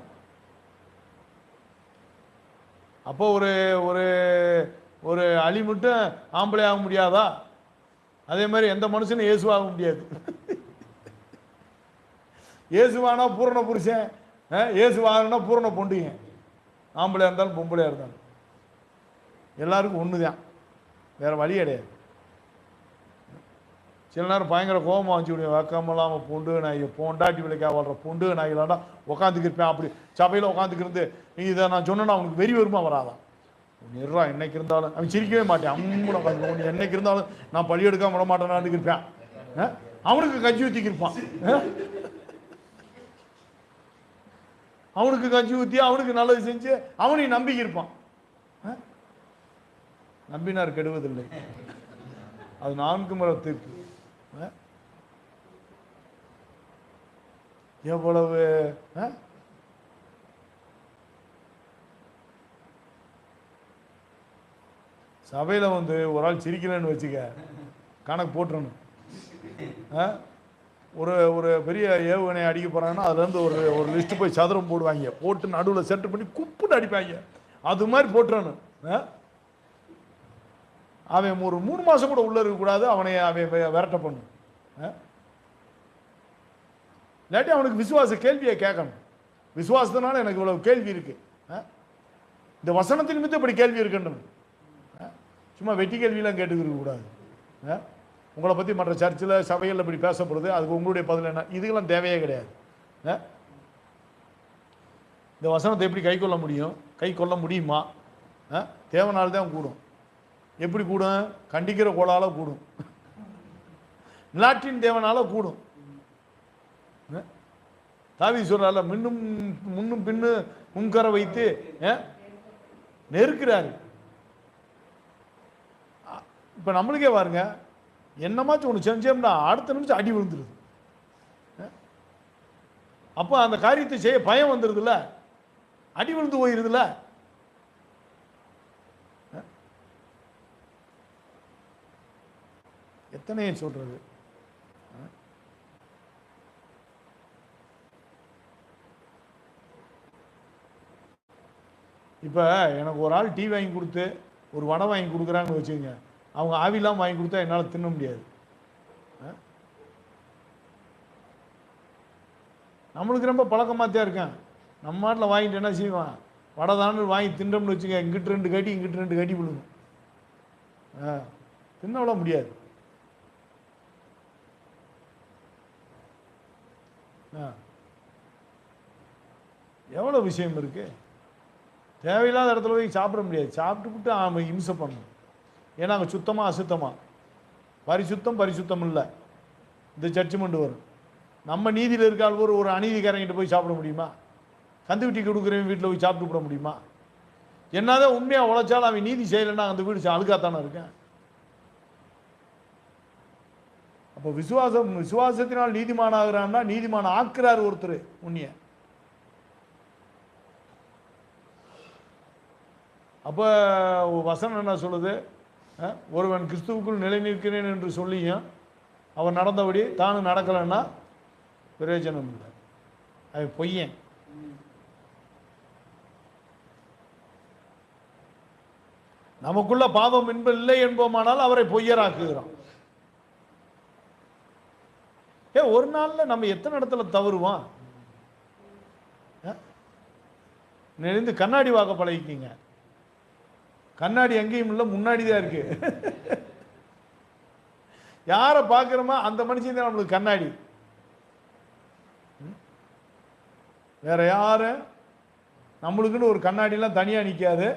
அப்போ ஒரு ஒரு ஒரு அலி மட்டும் ஆம்பளை ஆக முடியாதா? அதே மாதிரி எந்த மனுஷனும் இயேசுவாக முடியாது. இயேசுவானா பூரண புருஷன், இயேசுவாகனா பூரண பொண்டுங்க. ஆம்பளையாக இருந்தாலும் பொம்பளையாக இருந்தாலும் எல்லாருக்கும் ஒன்று தான், வேறு வழி கிடையாது. சில நேரம் பயங்கர கோபமாக வச்சு விடுவேன், வைக்காமலாம் பொண்டு நாய் பொண்டாட்டி விலைக்கா வாழ்கிற பொண்டு நாய்களாண்டா உட்காந்துக்கிருப்பேன். அப்படி சபையில் உட்காந்துக்கிருந்து நீ இதை நான் சொன்னேன்னா அவனுக்கு வெறி வருமா வராதான்? நிறா என்னைக்கு இருந்தாலும் அவன் சிரிக்கவே மாட்டேன். அம்மனை உனக்கு என்னைக்கு இருந்தாலும் நான் பழி எடுக்காம விட மாட்டேனான்னு இருப்பேன். அவனுக்கு கஞ்சி ஊற்றிக்கு இருப்பான், அவனுக்கு கஞ்சி ஊற்றி அவனுக்கு நல்லது செஞ்சு அவனையும் நம்பிக்கை இருப்பான். நம்பினார் கெடுவதில்லை, அது 4 முறை தீர்ப்பு. எவ்வளவு சபையில் ஒரு ஆள் சிரிக்கலன்னு வச்சுக்க, கணக்கு போட்டுறணும். ஒரு பெரிய ஏவுகணை அடிக்க போகிறாங்கன்னா அதுலேருந்து ஒரு லிஸ்ட்டு போய் சதுரம் போடுவாங்க, போட்டு நடுவில் செட்டு பண்ணி குப்புன்னு அடிப்பாங்க. அது மாதிரி போட்டுறணும். அவன் ஒரு 3 மாதம் கூட உள்ளே இருக்கக்கூடாது, அவனை விரட்ட பண்ணும். இல்லாட்டி அவனுக்கு விசுவாச கேள்வியை கேட்கணும். விசுவாசத்தினால எனக்கு இவ்வளவு கேள்வி இருக்கு, இந்த வசனத்தின் மீது இப்படி கேள்வி இருக்குன்னு சும்மா வெட்டி கேள்வியெல்லாம் கேட்டுக்கிற கூடாது. உங்களை பற்றி மற்ற சர்ச்சில் சபைகளில் இப்படி பேசப்படுது, அதுக்கு உங்களுடைய பதில் என்ன? இதுக்கெல்லாம் தேவையே கிடையாது. இந்த வசனத்தை எப்படி கை கொள்ள முடியும்? கை கொள்ள முடியுமா? தேவனால் தான் கூடும். எப்படி கூடும்? கண்டிக்கிற கோளால கூடும், நாட்டின் தேவனால கூடும். தாவீது சொல்றால, முன்னும் பின்னு முன்கரை வைத்து நெருக்கிறாரு. இப்ப நம்மளுக்கே பாருங்க, என்னமாச்சும் ஒன்று செஞ்சோம்னா அடுத்த நிமிஷம் அடி விழுந்துருது. அப்போ அந்த காரியத்தை செய்ய பயம் வந்துருதுல்ல, அடி விழுந்து போயிருதுல. எத்தனையே சொல்றது. இப்போ எனக்கு ஒரு ஆள் டீ வாங்கி கொடுத்து ஒரு வடை வாங்கி கொடுக்குறான்னு வச்சுக்கோங்க, அவங்க ஆவிலாம் வாங்கி கொடுத்தா என்னால் தின்ன முடியாது. நம்மளுக்கு ரொம்ப பழக்கமாக தான் இருக்கேன். நம்ம நாட்டில் வாங்கிட்டு என்ன செய்வான், வடை தானு வாங்கி தின்றோம்னு வச்சுக்க, இங்கிட்டு 2 கட்டி இங்கிட்டு 2 கட்டி விழுகும். தின்னவிட முடியாது. எவ்வளோ விஷயம் இருக்கு. தேவையில்லாத இடத்துல போய் சாப்பிட முடியாது. சாப்பிட்டுக்கிட்டு அவன் இம்சை பண்ணணும். ஏன்னா அங்கே சுத்தமாக அசுத்தமாக, பரிசுத்தம் இல்லை, இந்த ஜட்ஜ்மெண்ட் வரும். நம்ம நீதியில் இருக்கால் ஒரு அநீதிக்காரங்கிட்ட போய் சாப்பிட முடியுமா? கந்து விட்டி கொடுக்குறவன் வீட்டில் போய் சாப்பிட்டு விட முடியுமா? என்னதான் உண்மையாக உழைச்சாலும் அவன் நீதி செய்யலைன்னா அந்த வீடு அழுக்காத்தானே இருக்கேன். அப்போ விசுவாசத்தினால் நீதிமான் ஆகிறான்னா நீதிமான் ஆக்குறார் ஒருத்தர் உண்மைய. அப்போ வசனம் என்ன சொல்லுது? ஒருவன் கிறிஸ்துவுக்குள் நிலை நிற்கிறேன் என்று சொல்லியும் அவன் நடந்தபடி தானும் நடக்கலைன்னா பிரயோஜனம் இல்லை, அவன் பொய்யன். நமக்குள்ள பாவம் என்பது இல்லை என்போமானால் அவரை பொய்யராக்குகிறான். ஒரு நாள்ல நம்ம எத்தனை இடத்துல தவறுவான்? நெறிந்து கண்ணாடி வாக்க பழகிக்கிங்க. கண்ணாடி எங்கேயும் இல்லை, முன்னாடி தான் இருக்கு. யாரை பார்க்கிறோமா அந்த மனுஷன் தான் நம்மளுக்கு கண்ணாடி. வேற யாரும் நம்மளுக்குன்னு ஒரு கண்ணாடிலாம் தனியாக நிற்காது.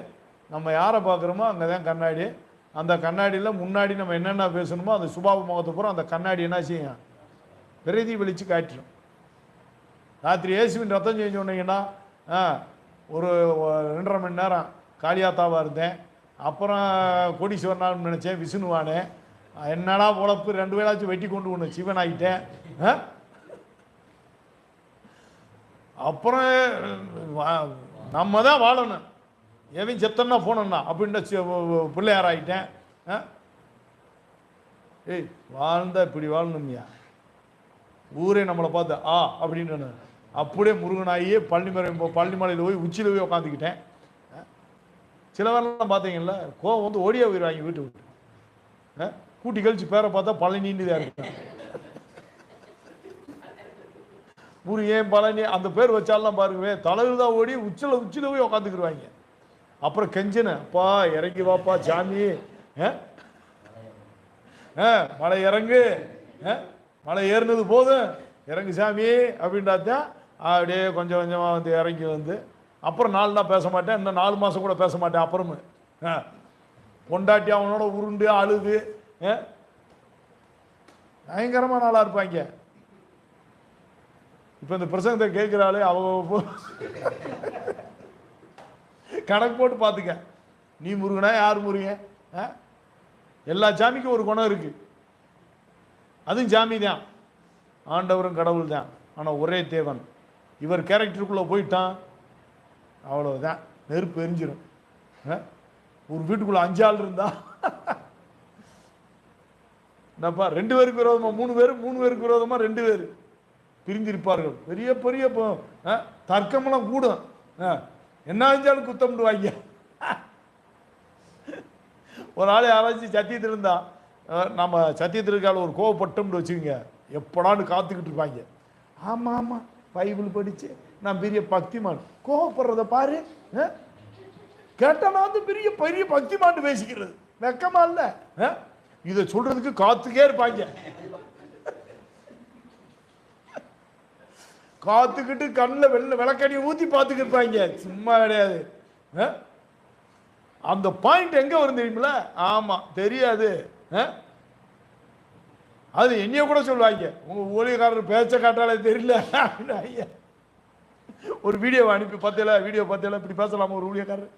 நம்ம யாரை பார்க்குறோமோ அங்கே தான் கண்ணாடி. அந்த கண்ணாடியில் முன்னாடி நம்ம என்னென்ன பேசணுமோ அந்த சுபாவ முகத்தை பூரா அந்த கண்ணாடி என்ன செய்யும், பிரதி வெளிச்சு காட்டிடும். ராத்திரி இயேசுவின் ரத்தம் செஞ்சு சொன்னீங்கன்னா ஒரு 2.5 மணி நேரம் காளியாத்தாவாக இருந்தேன். அப்புறம் கோடீஸ்வரனான்னு நினச்சேன், விஷ்ணுவானே. என்னடா உழப்பு, 2 வேளாச்சும் வெட்டி கொண்டு ஒன்று சிவன் ஆகிட்டேன். அப்புறம் நம்ம தான் வாழணும், எவன் செத்தன்னா போனோம்னா அப்படின்ட்டு பிள்ளையார் ஆகிட்டேன். ஏய் வாழ்ந்தா இப்படி வாழணும்யா, ஊரே நம்மளை பார்த்து அப்படின்னு அப்படியே முருகனாகியே பழனிமலையில் போய் உச்சியில் போய் உட்காந்துக்கிட்டேன். சில பேரெல்லாம் பார்த்தீங்கல்ல, கோவம் ஓடியா போயிடுவாங்க வீட்டு விட்டு. கூட்டி கழிச்சு பேரை பார்த்தா பழனின்னு தான் இருக்கும். முருகன் பழனி அந்த பேர் வச்சாலாம் பாருங்கவே தலையில் தான் ஓடி உச்சியில் போய் உட்காந்துக்கிடுவாங்க. அப்புறம் கெஞ்சன அப்பா இறங்கி வாப்பா சாமி, மலை இறங்கு, மலை ஏறினது போதும் இறங்கு சாமி அப்படின்டாத்தான் அப்படியே கொஞ்சம் கொஞ்சமாக வந்து இறங்கி வந்து அப்புறம் 4 நாள் பேச மாட்டேன், இன்னும் 4 மாதம் கூட பேச மாட்டேன். அப்புறமே பொண்டாட்டி அவனோட உருண்டு அழுது பயங்கரமான நாளாக இருப்பாங்க. இப்போ இந்த பிரசங்கத்தை கேட்குறாளே அவங்க கணக்கு போட்டு பார்த்துக்க. நீ முருகனா யார் முருகன்? எல்லா சாமிக்கும் ஒரு குணம் இருக்கு, அதுவும் சாமி தான், ஆண்டவரும் கடவுள் தான். ஆனால் ஒரே தேவன். இவர் கேரக்டருக்குள்ளே போயிட்டான் அவ்வளவுதான், நெருப்பு எரிஞ்சிடும். ஒரு வீட்டுக்குள்ள 5 ஆள் இருந்தா என்னப்பா 2 பேருக்கு விரோதமா 3 பேர், 3 பேருக்கு விரோதமா 2 பேர் பிரிந்திருப்பார்கள். பெரிய பெரிய தர்க்கமெல்லாம் கூடும். என்ன செஞ்சாலும் குத்தமிடுவாங்க. ஒரு ஆள் யாராச்சும் சத்தியத்தில் இருந்தா நம்ம சத்தியத்தில் இருக்கால ஒரு கோவப்பட்டோம்னு வச்சுக்கோங்க, எப்படான்னு காத்துக்கிட்டு இருப்பாங்க. ஆமா ஆமா பைபிள் படிச்சு நான் பெரிய பக்திமான், கோவப்படுறத பாரு, கேட்டா நான் வந்து பெரிய பெரிய பக்திமான் பேசிக்கிறது வெக்கமா இல்ல? இதை சொல்றதுக்கு காத்துக்கே இருப்பாங்க. காத்துக்கிட்டு கண்ணில் விளக்கணியை ஊத்தி பார்த்துக்கிட்டு இருப்பாங்க, சும்மா கிடையாது. அந்த பாயிண்ட் எங்க வரும் தெரியுமில? ஆமா தெரியாது. அது என்னைய கூட சொல்லுவாங்க, உங்க ஊழியக்காரர் பேச்ச காட்டாலே தெரியல. ஒரு வீடியோ அனுப்பி பார்த்தல, வீடியோ பார்த்தல, இப்படி பேசலாமா ஒரு ஊழியக்காரர்?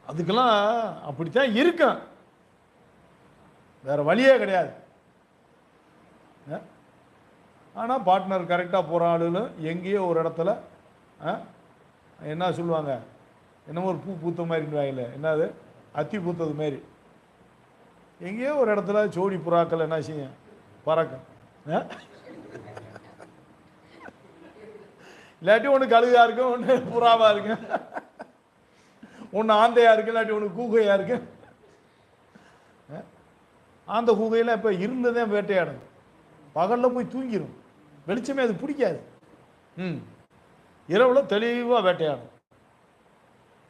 அதுக்கெல்லாம் அப்படித்தான் இருக்கும், வேற வழியே கிடையாது. ஆனால் பார்ட்னர் கரெக்டாக போகிற ஆளுகளும் எங்கேயோ ஒரு இடத்துல என்ன சொல்லுவாங்க, என்னமோ ஒரு பூ பூத்த மாதிரிவாங்கல்ல, என்னது அத்தி பூத்தது மாதிரி, எங்கேயோ ஒரு இடத்துல ஜோடி புறாக்கள் என்ன செய்யும், பறக்கும். இல்லாட்டி ஒன்று கழுகா இருக்கும், ஒன்று புறாவா இருக்கு, ஒன்று ஆந்தையா இருக்கு, இல்லாட்டி ஒன்று கூகையா இருக்கு. ஆந்த கூகையில் இப்போ இருந்ததே வேட்டையாடும், பகலில் போய் தூங்கிடும், வெளிச்சமே அது பிடிக்காது. இரவுல தெளிவாக வேட்டையாடும்,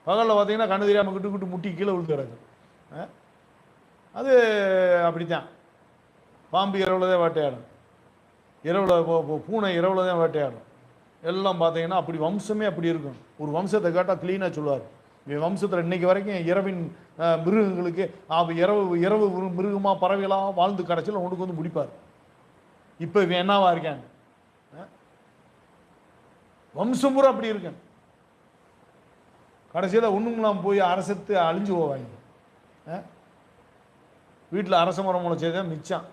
பகலில் பார்த்தீங்கன்னா கண்ணு தெரியாமல் கிட்டு கிட்டு முட்டி கீழே விழுந்து கிடக்கும். அது அப்படித்தான். பாம்பு இரவுல தான் வேட்டையாடும், இரவுல பூனை இரவுல தான் வேட்டையாடும். எல்லாம் பார்த்தீங்கன்னா அப்படி வம்சமே அப்படி இருக்கும். ஒரு வம்சத்தை கேட்டால் கிளீனாக சொல்லுவார், வம்சத்தில் இன்னைக்கு வரைக்கும் இரவின் மிருகங்களுக்கு இரவு மிருகமாக பறவைகளாக வாழ்ந்து கடைசியில் உனக்கு வந்து முடிப்பார். இப்போ இவன் என்னவா இருக்காங்க, வம்சம் பூரா அப்படி இருக்கு. கடைசியில் ஒண்ணுங்களாம் போய் அரசத்து அழிஞ்சு போவாங்க. வீட்டில் அரச மரம் முளைச்சதான் மிச்சம்.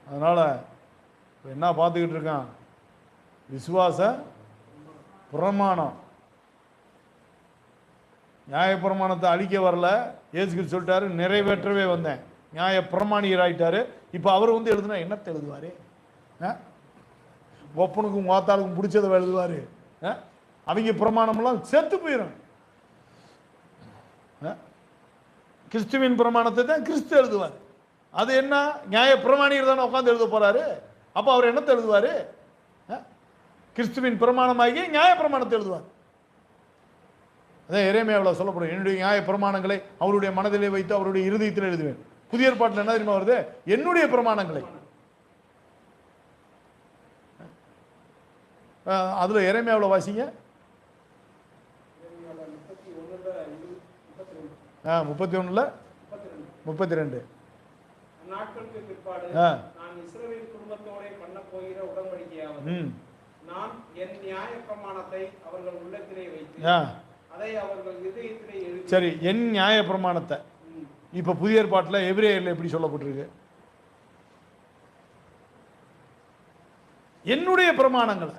அதனால என்ன பார்த்துக்கிட்டு இருக்கான், விசுவாச பிரமாணம். நியாய பிரமாணத்தை அழிக்க வரல, இயேசு சொல்லிட்டாரு நிறைவேற்றவே வந்தேன், நியாய பிரமாணியர் ஆயிட்டாரு. இப்போ அவர் வந்து எழுதுனா என்னத்தை எழுதுவாரு, ஒப்பனுக்கும் வாத்தாளுக்கும் பிடிச்சதை எழுதுவாரு. அவங்க பிரமாணம்லாம் செத்து போயிடும். கிறிஸ்துவின் பிரமாணத்தை தான் கிறிஸ்து எழுதுவார். அது என்ன, நியாய பிரமாணியர் தானே உட்காந்து எழுத போறாரு. அப்ப அவர் என்னத்தை எழுதுவாரு, கிறிஸ்துவின் பிரமாணமாகி நியாய பிரமாணத்தை எழுதுவார். அதான் எரேமியாவில் சொல்லப்படும், என்னுடைய நியாய பிரமாணங்களை அவருடைய மனதிலே வைத்து அவருடைய இருதயத்தில் எழுதுவேன். புதிய ஏற்பாட்டில் என்ன தெரியுமா வருது, என்னுடைய பிரமாணங்களை. அதுல எரேமியாவில் வாசிங்க 31 32. நாட்களுக்கு பிற்பாடு நான் இஸ்ரவேல் குடும்பத்தோட பண்ண போகிற உடன்படிக்கையாவது, நான் என் நியாய பிரமாணத்தை அவர்கள் உள்ளத்திலே வைத்து அதை அவர்கள் இதயத்திலே எழுதி. சரி, என் நியாய பிரமாணத்தை இப்ப புதிய ஏற்பாட்டில் எபிரேயர்ல எப்படி சொல்லப்பட்டிருக்கு, என்னுடைய பிரமாணங்களை.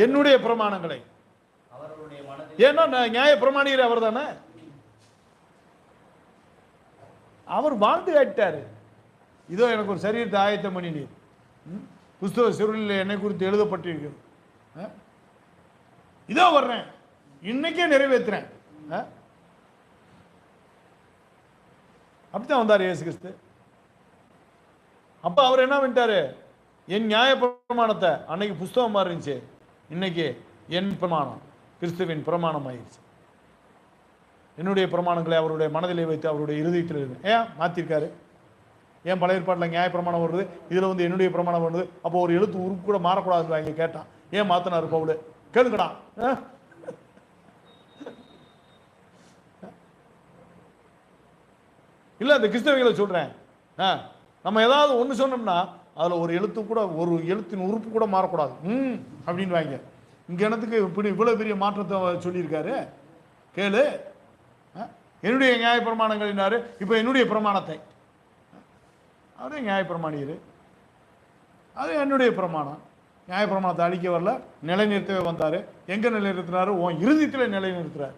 என்னுடைய பிரமாணங்களை. ஏன்னா நியாய பிரமாணியர் அவர் தானே, அவர் வாழ்ந்து காட்டாரு. இதோ எனக்கு ஒரு சரீரத்தை ஆயத்தம் பண்ணினீர், புஸ்தக சுருளில் என்னை குறித்து எழுதப்பட்டிருக்கிறது. இதோ வர்றேன், இன்னைக்கே நிறைவேற்றுறேன். அப்படித்தான் வந்தார் இயேசு கிறிஸ்து. அப்ப அவர் என்ன பண்ணிட்டாரு? என் நியாய பிரமாணத்தை, அன்னைக்கு புஸ்தகம் மாதிரி இருந்துச்சு, இன்னைக்கு என் பிரமாணம் கிறிஸ்துவின் பிரமாணம் ஆயிடுச்சு. என்னுடைய பிரமாணங்களை அவருடைய மனதிலே வைத்து அவருடைய இருதயத்தில் இருக்கு. ஏன் மாத்திருக்காரு? ஏன் பழைய ஏற்பாட்டில் நியாய பிரமாணம் வருது, இதுல வந்து என்னுடைய பிரமாணம் வருது, அப்போ ஒரு எழுத்து உறுப்பு கூட மாறக்கூடாதுன்னு அங்கே கேட்டான். ஏன் மாத்தினாரு பவுல்? கேளுங்கடா. இல்ல அந்த கிறிஸ்தவங்களை சொல்றேன், நம்ம ஏதாவது ஒன்று சொன்னோம்னா அதில் ஒரு எழுத்து கூட, ஒரு எழுத்தின் உறுப்பு கூட மாறக்கூடாது அப்படின்னு வாங்க. இங்க எனத்துக்கு இப்படி இவ்வளவு பெரிய மாற்றத்தை சொல்லியிருக்காரு. கேளு, என்னுடைய நியாய பிரமாணங்களினாரு, இப்போ என்னுடைய பிரமாணத்தை, அதே நியாய பிரமாணியர், அது என்னுடைய பிரமாணம். நியாய பிரமாணத்தை அழிக்க வரல, நிலைநிறுத்தவே வந்தாரு. எங்க நிலைநிறுத்தினாரு? உன் இறுதித்தில் நிலைநிறுத்துறாரு.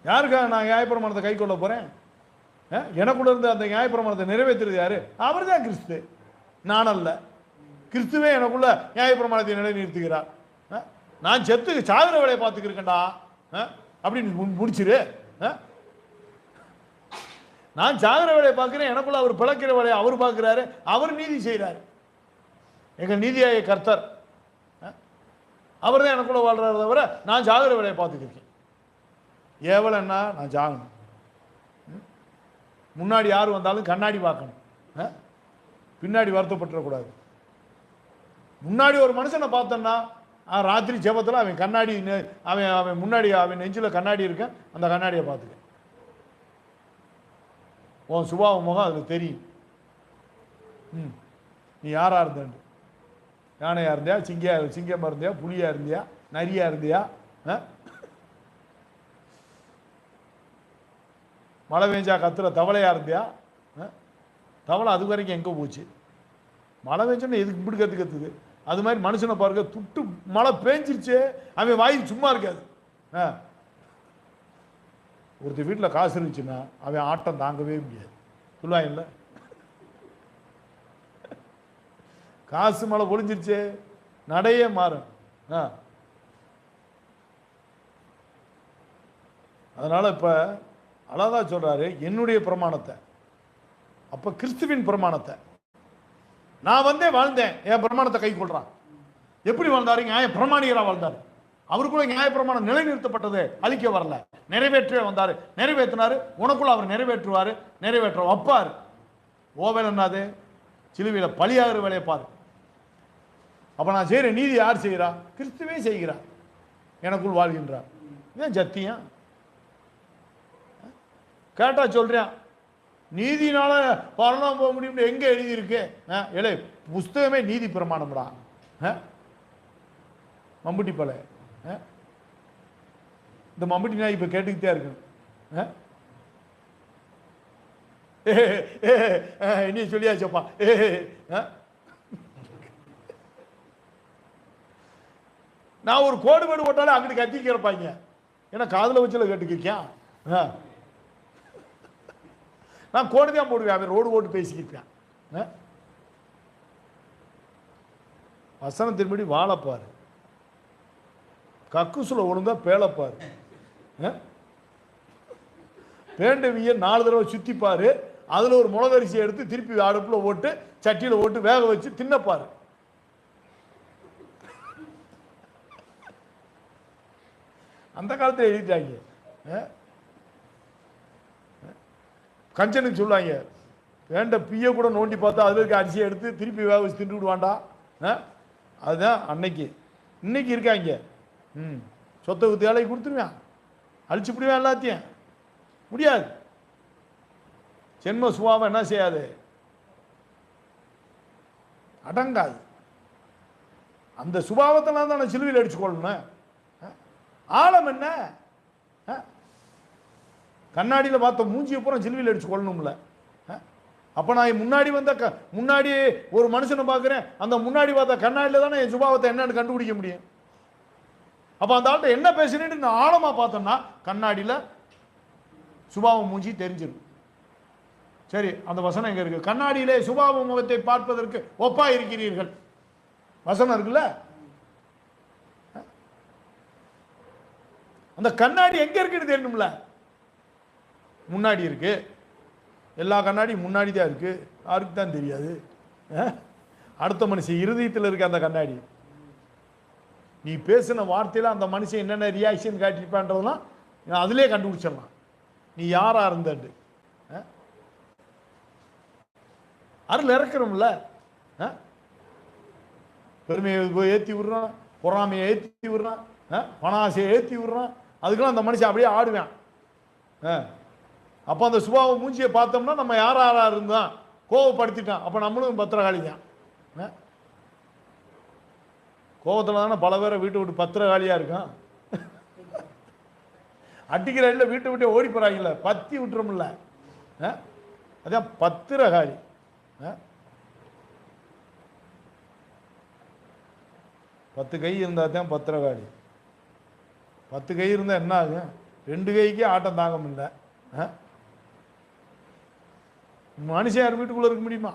யாருக்காக நான் நியாயப்பிரமாணத்தை கை கொள்ள போறேன்? எனக்குள்ள இருந்து அந்த நியாயப்பிரமாணத்தை நிறைவேற்றுறது யாரு? அவர் தான் கிறிஸ்து, நான் அல்ல. கிறிஸ்துவே எனக்குள்ள நியாயப்பிரமாணத்தை நிலைநிறுத்துகிறார். நான் செத்து சாகுற வேலையை பார்த்துக்கிருக்கேன்டா அப்படின்னு முடிச்சிரு. நான் சாகுற வேலையை பார்க்கிறேன், எனக்குள்ள அவர் பிழைக்கிற வேலையை அவர் பார்க்கிறாரு, அவர் நீதி செய்கிறாரு. எங்க நீதியாய கர்த்தர் அவர் தான் எனக்குள்ள வாழ்றாரு தவிர நான் சாகுற வேலையை பார்த்துக்கிருக்கேன். ஏவலன்னா நான் ஜாகணும். முன்னாடி யார் வந்தாலும் கண்ணாடி பார்க்கணும், பின்னாடி வருத்தப்பட்டுறக்கூடாது. முன்னாடி ஒரு மனுஷனை பார்த்தோன்னா ராத்திரி ஜெபத்தில் அவன் கண்ணாடி, அவன் முன்னாடி அவன் நெஞ்சில் கண்ணாடி இருக்கேன், அந்த கண்ணாடியை பார்த்துக்க. உன் சுபாவ முகம் அதில் தெரியும். நீ யாரா இருந்த? யானையா இருந்தியா, சிங்கமா இருந்தியா, புலியா இருந்தியா, நரியா இருந்தியா, மழை பெஞ்சா கத்துற தவளையா இருந்தியா? தவளை அது வரைக்கும் எங்கே போச்சு? மழை பெஞ்சோன்னா எதுக்கு இப்படி கத்துது? அது மாதிரி மனுஷனை பாருங்க, துட்டு மழை பேஞ்சிருச்சு, அவன் வாய் சும்மா இருக்காது. ஒருத்தர் வீட்டில் காசு இருந்துச்சுன்னா அவன் ஆட்டம் தாங்கவே முடியாது. சொல்லுவாங்க இல்லை, காசு மழை பொழிஞ்சிருச்சு நடையே மாறும். அதனால இப்ப அழகா சொல்றாரு என்னுடைய பிரமாணத்தை. அப்ப கிறிஸ்துவின் பிரமாணத்தை நான் வந்தே வாழ்ந்தேன், என் பிரமாணத்தை கை கொள்றான். எப்படி வாழ்ந்தாரு? நியாய பிரமாணியரா வாழ்ந்தாரு. அவருக்குள்ள நியாய பிரமாணம் நிலைநிறுத்தப்பட்டது, அழிக்க வரல, நிறைவேற்றவே வந்தாரு, நிறைவேற்றினாரு. உனக்குள்ள அவர் நிறைவேற்றுவாரு, நிறைவேற்ற வைப்பாரு. ஓவேல் என்னது? சிலுவையில பலியாகிற வேலையை பாரு. அப்ப நான் செய்யற நீதி யார் செய்கிறா? கிறிஸ்துவே செய்கிறார், எனக்குள் வாழ்கின்றார். இதான் சத்தியம். கேட்டா சொல்றேன், நீதினால பரணம் போக முடியும் எங்க எழுதி இருக்கு? ஏழை புஸ்தகமே நீதி பிரமாணம்டா. மம்புட்டி பல இந்த மம்புட்டி நான் இப்ப கேட்டுக்கிட்டே இருக்கு. நீ சொல்லியாச்சப்பா. நான் ஒரு கோடு வேடு போட்டாலே அங்கிட்டு கத்தி கேட்பாங்க. ஏன்னா காதுல வச்சுல கேட்டுக்கிறியான். நான் கோடு தான் போடுவேன், அவன் ரோடு போட்டு பேசிக்கிட்டான். வசனத்தின்படி வாழப்பாரு, கக்குசுல ஒழுங்கா பேளப்பாரு, பேண்டவிய 4 தடவை சுத்திப்பாரு, அதுல ஒரு முளகரிசி எடுத்து திருப்பி அடுப்புல போட்டு சட்டியில போட்டு வேக வச்சு தின்னப்பாரு. அந்த காலத்தில் எழுதிட்டாங்க. கஞ்சனுக்கு சொல்லுவாங்க, வேண்ட பிய கூட நோண்டி பார்த்தா அதுல இருக்க அரிசியை எடுத்து திருப்பி வேக வச்சு தின்னு விடுவாண்டா. அதுதான் அன்னைக்கு. இன்னைக்கு இருக்காங்க, சொத்தை குத்தி வேலையை கொடுத்துருவேன், அழிச்சு விடுவேன் எல்லாத்தையும். முடியாது. ஜென்ம சுபாவம் என்ன செய்யாது? அடங்காது. அந்த சுபாவத்தெல்லாம் தான் சிலுவையில் அடிச்சு கொள்ளணும். ஆழம் என்ன? கண்ணாடியில் பார்த்த மூஞ்சியை பூரா சிலுவையில் அடிச்சு கொள்ளணும்ல. அப்ப நான் முன்னாடி ஒரு மனுஷனை பார்க்கிறேன், அந்த முன்னாடி பார்த்த கண்ணாடியில் தானே என் சுபாவத்தை என்னன்னு கண்டுபிடிக்க முடியும். அப்ப அந்த ஆள்கிட்ட என்ன பேசுறேன்னு நான் ஆழமா பார்த்தோம்னா கண்ணாடியில் சுபாவம் மூஞ்சி தெரிஞ்சிடும். சரி, அந்த வசனம் எங்க இருக்கு? கண்ணாடியிலே சுபாவ முகத்தை பார்ப்பதற்கு ஒப்பா இருக்கிறீர்கள், வசனம் இருக்குல்ல? அந்த கண்ணாடி எங்க இருக்குன்னு தெரியணும்ல. முன்னாடி இருக்கு, எல்லா கண்ணாடியும் முன்னாடி தான் இருக்கு, யாருக்கு தான் தெரியாது? அடுத்த மனுஷன் இருதயத்தில் இருக்க அந்த கண்ணாடி. நீ பேசின வார்த்தையில அந்த மனுஷன் என்னென்ன ரியாக்ஷன் காட்டியிருப்பான்றதெல்லாம் அதிலே கண்டுபிடிச்சிடலாம் நீ யாரா இருந்தது. அருள் இறக்குறோம்ல, பெருமையை ஏற்றி விடுறான், பொறாமையை ஏற்றி விடுறான், பணாசையை ஏற்றி விடுறான், அதுக்கெல்லாம் அந்த மனுஷன் அப்படியே ஆடுவான். அப்போ அந்த சுபாவ மூஞ்சியை பார்த்தோம்னா நம்ம யாரா இருந்தான் கோவப்படுத்திட்டான், அப்போ நம்மளும் பத்திரகாளி தான். கோவத்தில் தானே பல பேரை வீட்டை விட்டு பத்திரகாளியா இருக்கான். அடிக்கிற இல்லை வீட்டை விட்டு ஓடி போறாங்கல்ல, பத்தி விட்டுறோம்ல, அதான் பத்திரகாளி. 10 கை இருந்தா தான் பத்திரகாளி. 10 கை இருந்தா என்ன ஆகும்? 2 கைக்கே ஆட்டம் தாங்க முடியல. மனுஷன் யார் வீட்டுக்குள்ள இருக்க முடியுமா?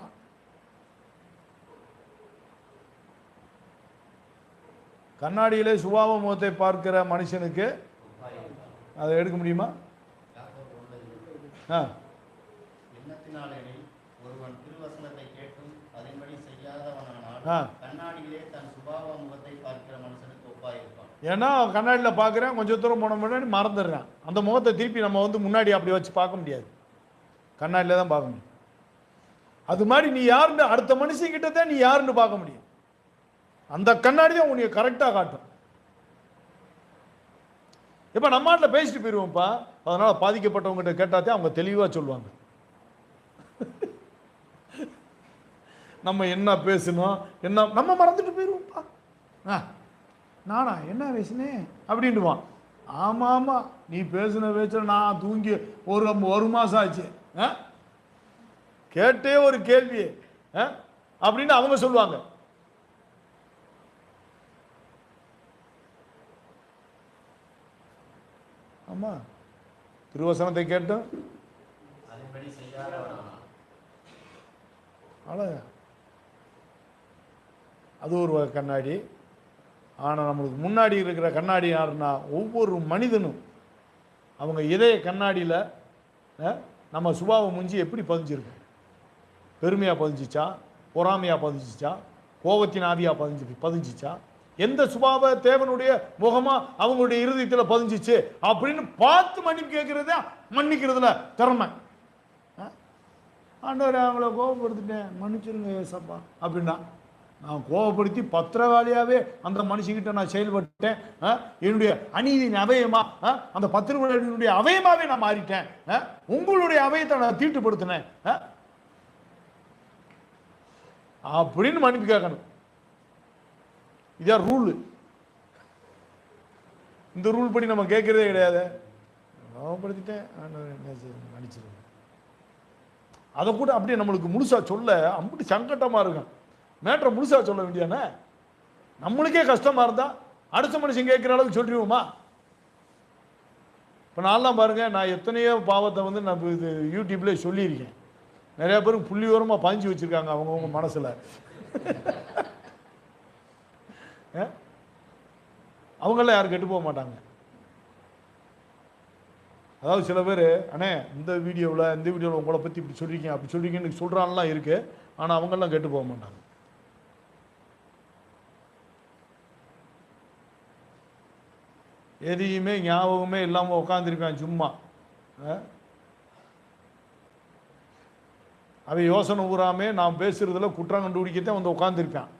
கண்ணாடியிலே சுபாவ முகத்தை பார்க்கிற மனுஷனுக்கு அதை எடுக்க முடியுமா? ஒருவன் திருவசனத்தை கேட்டும் அதன்படி செய்யாதவனானால் கண்ணாடியிலே தன் சுபாவ முகத்தை பார்க்கிற மனுஷனுக்கு ஒப்பாயிருப்பான். ஏன்னா கண்ணாடியில் பார்க்குறேன், கொஞ்சம் தூரம் போன முன்னாடி மறந்துடுறான். அந்த முகத்தை திருப்பி நம்ம முன்னாடி அப்படி வச்சு பார்க்க முடியாது, கண்ணாடியில் தான் பார்க்க முடியும். அது மாதிரி நீ யாருன்னு அடுத்த மனுஷங்கிட்ட தான் நீ யாருன்னு பார்க்க முடியும். அந்த கண்ணாடி தான் உன்னை கரெக்டாக காட்டும். இப்போ நம்ம நாட்டில் பேசிட்டு போயிடுவோம்ப்பா, அதனால பாதிக்கப்பட்டவங்ககிட்ட கேட்டாதே அவங்க தெளிவாக சொல்லுவாங்க நம்ம என்ன பேசணும் என்ன நம்ம மறந்துட்டு போயிடுவோம்ப்பா. நானா என்ன பேசினேன் அப்படின்ட்டுவான். ஆமாம் ஆமாம், நீ பேசின பேச்சு நான் தூங்கி ஒரு மாதம் ஆச்சு, கேட்டே ஒரு கேள்வி அப்படின்னு அவங்க சொல்லுவாங்க. ஆமா, திருவசனத்தை கேட்டோம், அது ஒரு கண்ணாடி. ஆனால் நம்மளுக்கு முன்னாடி இருக்கிற கண்ணாடி யாருன்னா ஒவ்வொரு மனிதனும் அவங்க இதய கண்ணாடியில் நம்ம சுபாவ முஞ்சி எப்படி பதிஞ்சிருக்கு? பெருமையாக பதிஞ்சிச்சா, பொறாமையாக பதிஞ்சிச்சா, கோபத்தின் ஆவியாக பதிஞ்சிச்சா, எந்த சுபாவ தேவனுடைய முகமா அவங்களுடைய இருதயத்தில் பதிஞ்சிச்சு அப்படின்னு பார்த்து மன்னிப்பு கேட்கறதா மன்னிக்கிறதுல திறமை. ஆண்டவரே அவங்கள கோபப்படுத்திட்டேன் மன்னிச்சிருங்க ஏசப்பா அப்படின்னா, நான் கோபப்படுத்தி பத்திரகாளியாவே அந்த மனுஷங்கிட்ட நான் செயல்பட்டேன், என்னுடைய அநீதியின் அவயமா அந்த பத்திரகாளியினுடைய அவயமாவே நான் மாறிட்டேன், உங்களுடைய அவயத்தை நான் தீட்டுப்படுத்தினேன் அப்படின்னு மன்னிப்பு கேட்கணும். இதான் ரூல். இந்த ரூல் படி நம்ம கேட்கறதே கிடையாது. கோபப்படுத்திட்டேன் மன்னிச்சிருங்க, அதை கூட அப்படியே நம்மளுக்கு முழுசா சொல்ல அப்படி சங்கட்டமா இருக்கும். மேட்ரை முழுசா சொல்ல வேண்டியானே, நம்மளுக்கே கஷ்டமா இருந்தா அடுத்த மனுஷன் கேட்கிற அளவுக்கு சொல்லிடுவோமா? இப்போ நான்லாம் பாருங்க, நான் எத்தனையோ பாவத்தை நான் இது யூடியூப்ல சொல்லியிருக்கேன். நிறைய பேருக்கு புள்ளி ஓரமாக பாஞ்சு வச்சிருக்காங்க அவங்கவுங்க மனசுல. அவங்களாம் யாரும் கெட்டு போக மாட்டாங்க. அதாவது சில பேர் அண்ணே இந்த வீடியோவில் உங்களை பற்றி இப்படி சொல்லிருக்கீங்க அப்படி சொல்லிருக்கீங்கன்னு சொல்கிறான்லாம் இருக்கு, ஆனால் அவங்கெல்லாம் கெட்டு போக மாட்டாங்க. எதையுமே ஞாபகமே இல்லாமல் உட்காந்துருப்பேன் சும்மா. அவன் யோசனை ஊறாமே நான் பேசுறதுல குற்றம் கண்டுபிடிக்கத்தான் வந்து உட்காந்துருப்பேன்.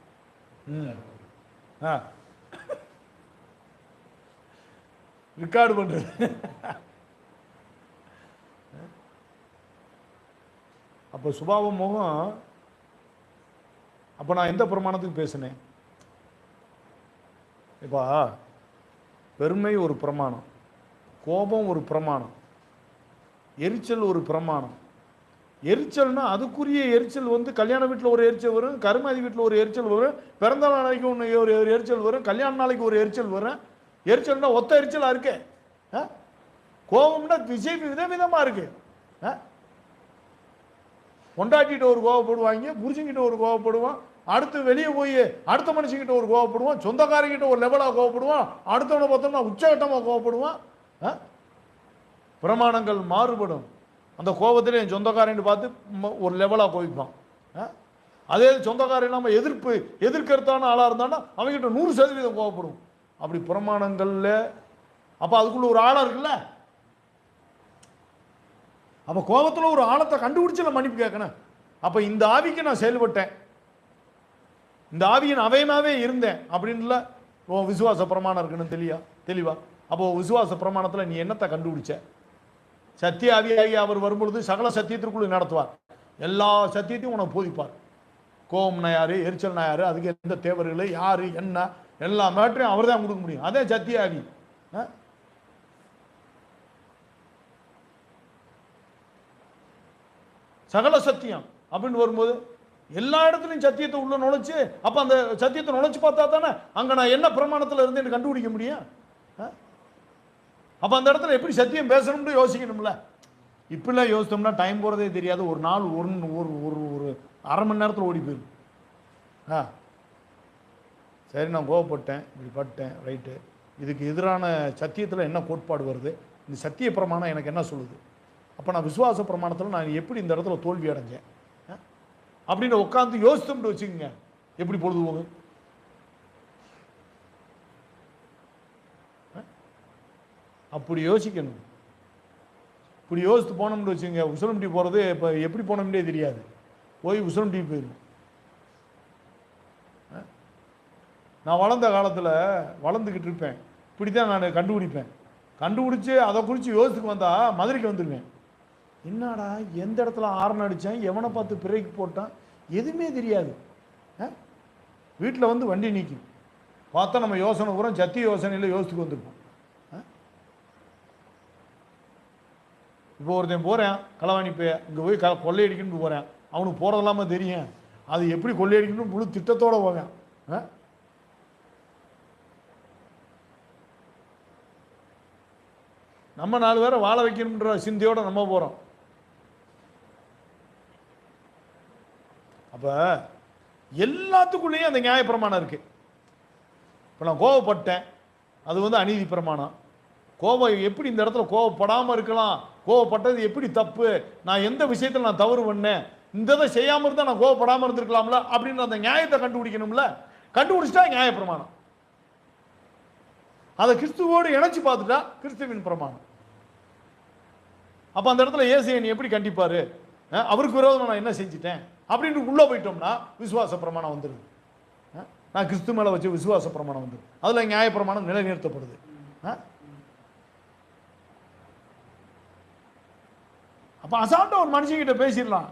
ரெக்கார்டு பண்றது. அப்ப சுபாவ முகம். அப்ப நான் எந்த பிரமாணத்துக்கு பேசினேன்? இப்ப பெருமை ஒரு பிரமாணம், கோபம் ஒரு பிரமாணம், எரிச்சல் ஒரு பிரமாணம். எரிச்சல்னா அதுக்குரிய எரிச்சல் கல்யாண வீட்டில் ஒரு எரிச்சல் வரும், கருமாதி வீட்டில் ஒரு எரிச்சல் வரும், பிறந்த நாளைக்கு ஒன்று ஒரு எரிச்சல் வரும், கல்யாண நாளைக்கு ஒரு எரிச்சல் வரும். எரிச்சல்னா ஒத்த எரிச்சலா இருக்கு. கோபம்னா விதவிதமா இருக்கு. பொண்டாட்டிகிட்ட ஒரு கோவப்படுவாங்க, புருஷன்கிட்ட ஒரு கோவப்படுவான், அடுத்து வெளியே போய் அடுத்த மனுஷங்கிட்ட ஒரு கோவப்படுவான், சொந்தக்காரங்கிட்ட ஒரு லெவலாக கோவப்படுவான், அடுத்தவனை பார்த்தோம்னா உச்சகட்டமாக கோவப்படுவான். பிரமாணங்கள் மாறுபடும். அந்த கோபத்தில் என் சொந்தக்காரன் பார்த்து ஒரு லெவலாக கோவிப்பான். அதே சொந்தக்காரன் இல்லாமல் எதிர்க்கிறதான ஆளாக இருந்தான்னா அவங்ககிட்ட 100% கோவப்படும். அப்படி பிரமாணங்கள்ல அப்போ அதுக்குள்ள ஒரு ஆழம் இருக்குல்ல. அப்போ கோபத்தில் ஒரு ஆழத்தை கண்டுபிடிச்சு நான் மன்னிப்பு கேட்கணும். அப்போ இந்த ஆவிக்கு நான் செயல்பட்டேன், இந்த ஆவியின் அவயமாவே இருந்தேன் அப்படின்ல விசுவாச பிரமாணம் இருக்குன்னு தெளிவா. அப்போ விசுவாச பிரமாணத்தில் நீ என்னத்தை கண்டுபிடிச்ச? சத்திய ஆவியாகி அவர் வரும்பொழுது சகல சத்தியத்திற்குள்ள நடத்துவார், எல்லா சத்தியத்தையும் உனக்கு போதிப்பார். கோபம்னா யாரு, எரிச்சல்னா யாரு, அதுக்கு எந்த தேவர்கள் யாரு என்ன எல்லா மேட்டரையும் அவர் தான் கொடுக்க முடியும். அதே சத்திய ஆவி. சகல சத்தியம் அப்படின்னு வரும்போது எல்லா இடத்துலையும் சத்தியத்தை உள்ள நுழைச்சு, அப்ப அந்த சத்தியத்தை நுழைச்சு பார்த்தா தானே அங்க நான் என்ன பிரமாணத்தில் இருந்து கண்டுபிடிக்க முடியும். அப்ப அந்த இடத்துல எப்படி சத்தியம் பேசணும்னு யோசிக்கணும்ல. இப்படிலாம் யோசித்தோம்னா டைம் போறதே தெரியாது. ஒரு நாள் ஒரு அரை மணி நேரத்தில் ஓடி போயிடும். சரி, நான் கோவப்பட்டேன், இப்படி பட்டேன், ரைட்டு. இதுக்கு எதிரான சத்தியத்தில் என்ன கோட்பாடு வருது, இந்த சத்திய பிரமாணம் எனக்கு என்ன சொல்லுது, அப்போ நான் விசுவாச பிரமாணத்தில் நான் எப்படி இந்த இடத்துல தோல்வி அடைஞ்சேன் அப்படின்னு உட்காந்து யோசித்தோம்னு வச்சுக்கோங்க, எப்படி பொழுது போகும். அப்படி யோசிக்கணும். இப்படி யோசித்து போனோம்னு வச்சுங்க, உசலம்டி போகிறது இப்போ எப்படி போனோம்னே தெரியாது, போய் உசலம்டி போயிடும். நான் வளர்ந்த காலத்தில் வளர்ந்துக்கிட்டு இருப்பேன், இப்படி தான் நான் கண்டுபிடிச்சு அதை குறித்து யோசித்துக்கு வந்தால் மதுரைக்கு வந்துடுவேன். என்னடா எந்த இடத்துல ஆரன் அடித்தேன், எவனை பார்த்து பிரேக் போட்டான், எதுவுமே தெரியாது. வீட்டில் வந்து வண்டி நீக்கும் பார்த்தா நம்ம யோசனை பூரா சத்திய யோசனையில் யோசித்துக்கு வந்திருப்போம். இப்போ ஒருத்தன் போகிறேன் களவாணி இங்கே போய் கொள்ளையடிக்கணும்னு போகிறேன், அவனுக்கு போகிறது இல்லாமல் தெரியும், அது எப்படி கொள்ளையடிக்கணும்னு முழு திட்டத்தோடு போவேன். நம்ம 4 பேரை வாழ வைக்கணுன்ற சிந்தையோட நம்ம போகிறோம். அப்போ எல்லாத்துக்குள்ளேயும் அந்த நியாய பிரமாணம் இருக்கு. இப்போ நான் கோவப்பட்டேன், அது வந்து அநீதி பிரமாணம். கோபம் எப்படி இந்த இடத்துல கோவப்படாமல் இருக்கலாம், கோவப்பட்டது எப்படி தப்பு, நான் எந்த விஷயத்தில் நான் தவறு பண்ணேன், இந்த இதை செய்யாமல் இருந்தால் நான் கோவப்படாமல் இருந்திருக்கலாம்ல அப்படின்னு அந்த நியாயத்தை கண்டுபிடிக்கணும்ல. கண்டுபிடிச்சிட்டா நியாய பிரமாணம். அதை கிறிஸ்துவோடு இணைச்சு பார்த்துட்டா கிறிஸ்துவின் பிரமாணம். அப்போ அந்த இடத்துல இயேசு நீ எப்படி கண்டிப்பாரு, அவருக்கு விரோதமாக நான் என்ன செஞ்சிட்டேன் அப்படின்னு உள்ளே போயிட்டோம்னா விசுவாச பிரமாணம் வந்துடுது. நான் கிறிஸ்து மேலே வச்சு விசுவாச பிரமாணம் வந்துடுது, அதில் நியாய பிரமாணம் நிலைநிறுத்தப்படுது. அப்போ அசால்ட்டாக ஒரு மனுஷங்கிட்ட பேசிடலாம்,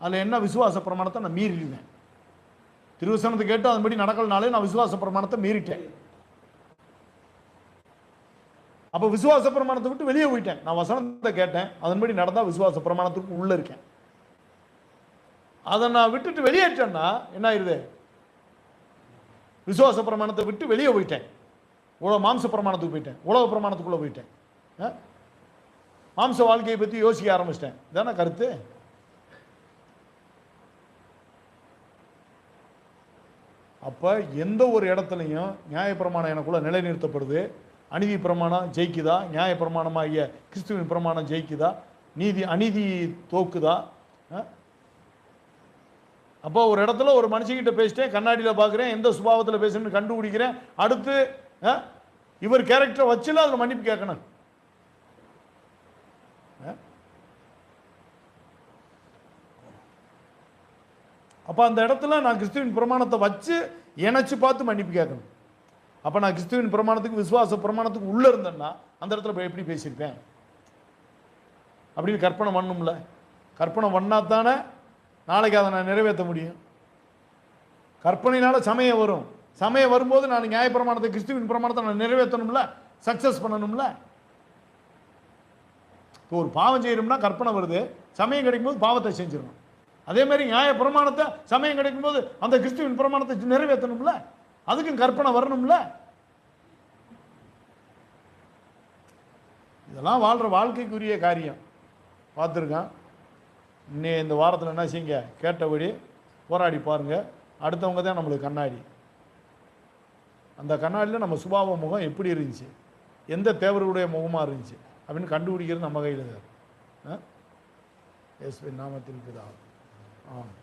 அதில் என்ன விசுவாச பிரமாணத்தை நான் மீறிடுவேன், திருவசனத்தை கேட்டு அதன்படி நடக்கலனாலே நான் விசுவாச பிரமாணத்தை மீறிட்டேன். அப்போ விசுவாச பிரமாணத்தை விட்டு வெளியே போயிட்டேன். நான் வசனத்தை கேட்டேன், அதன்படி நடந்தால் விசுவாச பிரமாணத்துக்கு உள்ள இருக்கேன். அதை நான் விட்டுட்டு வெளியேற்றேன்னா என்ன ஆயிடுது, விசுவாச பிரமாணத்தை விட்டு வெளியே போயிட்டேன், மாம்ச பிரமாணத்துக்கு போயிட்டேன், உலக பிரமாணத்துக்குள்ள போயிட்டேன், மாம்ச வாழ்க்கையை பற்றி யோசிக்க ஆரம்பிச்சிட்டேன். இதான கருத்து. அப்போ எந்த ஒரு இடத்துலையும் நியாய பிரமாணம் எனக்குள்ள நிலைநிறுத்தப்படுது. அநீதி பிரமாணம் ஜெயிக்குதா, நியாய பிரமாணமாகிய கிறிஸ்துவின் பிரமாணம் ஜெயிக்குதா, அநீதி தோக்குதா? அப்போ ஒரு இடத்துல ஒரு மனுஷங்கிட்ட பேசிட்டேன், கண்ணாடியில் பார்க்குறேன், எந்த சுபாவத்தில் பேசுன்னு கண்டுபிடிக்கிறேன், அடுத்து இவர் கேரக்டரை வச்சுல அதில் மன்னிப்பு கேட்கணும். அப்போ அந்த இடத்துல நான் கிறிஸ்துவின் பிரமாணத்தை வச்சு இணைச்சு பார்த்து மன்னிப்பு கேட்கணும். அப்போ நான் கிறிஸ்துவின் பிரமாணத்துக்கு விசுவாச பிரமாணத்துக்கு உள்ளே இருந்தேன்னா அந்த இடத்துல எப்படி பேசியிருப்பேன் அப்படின்னு கற்பனை பண்ணணும்ல. கற்பனை பண்ணாதானே நாளைக்கு அதை நான் நிறைவேற்ற முடியும். கற்பனையினால சமயம் வரும், சமயம் வரும்போது நான் நியாயப்பிரமாணத்தை கிறிஸ்துவின் பிரமாணத்தை நான் நிறைவேற்றணும்ல, சக்சஸ் பண்ணணும்ல. இப்போ ஒரு பாவம் செய்யணும்னா கற்பனை வருது, சமயம் கிடைக்கும்போது பாவத்தை செஞ்சிடணும். அதே மாதிரி நியாய பிரமாணத்தை சமயம் கிடைக்கும்போது அந்த கிறிஸ்துவின் பிரமாணத்தை நிறைவேற்றணும்ல, அதுக்கும் கற்பனை வரணும்ல. இதெல்லாம் வாழ்ற வாழ்க்கைக்குரிய காரியம். பார்த்துருக்கான் இந்த வாரத்தில் என்ன செய்யுங்க, கேட்டபடி போராடி பாருங்கள். அடுத்தவங்க தான் நம்மளுக்கு கண்ணாடி. அந்த கண்ணாடியில் நம்ம சுபாவ முகம் எப்படி இருந்துச்சு, எந்த தேவருடைய முகமாக இருந்துச்சு அப்படின்னு கண்டுபிடிக்கிறது நம்ம கையில் தான். இயேசுவின் நாமத்தில் பிதாவே. ஆமாம்.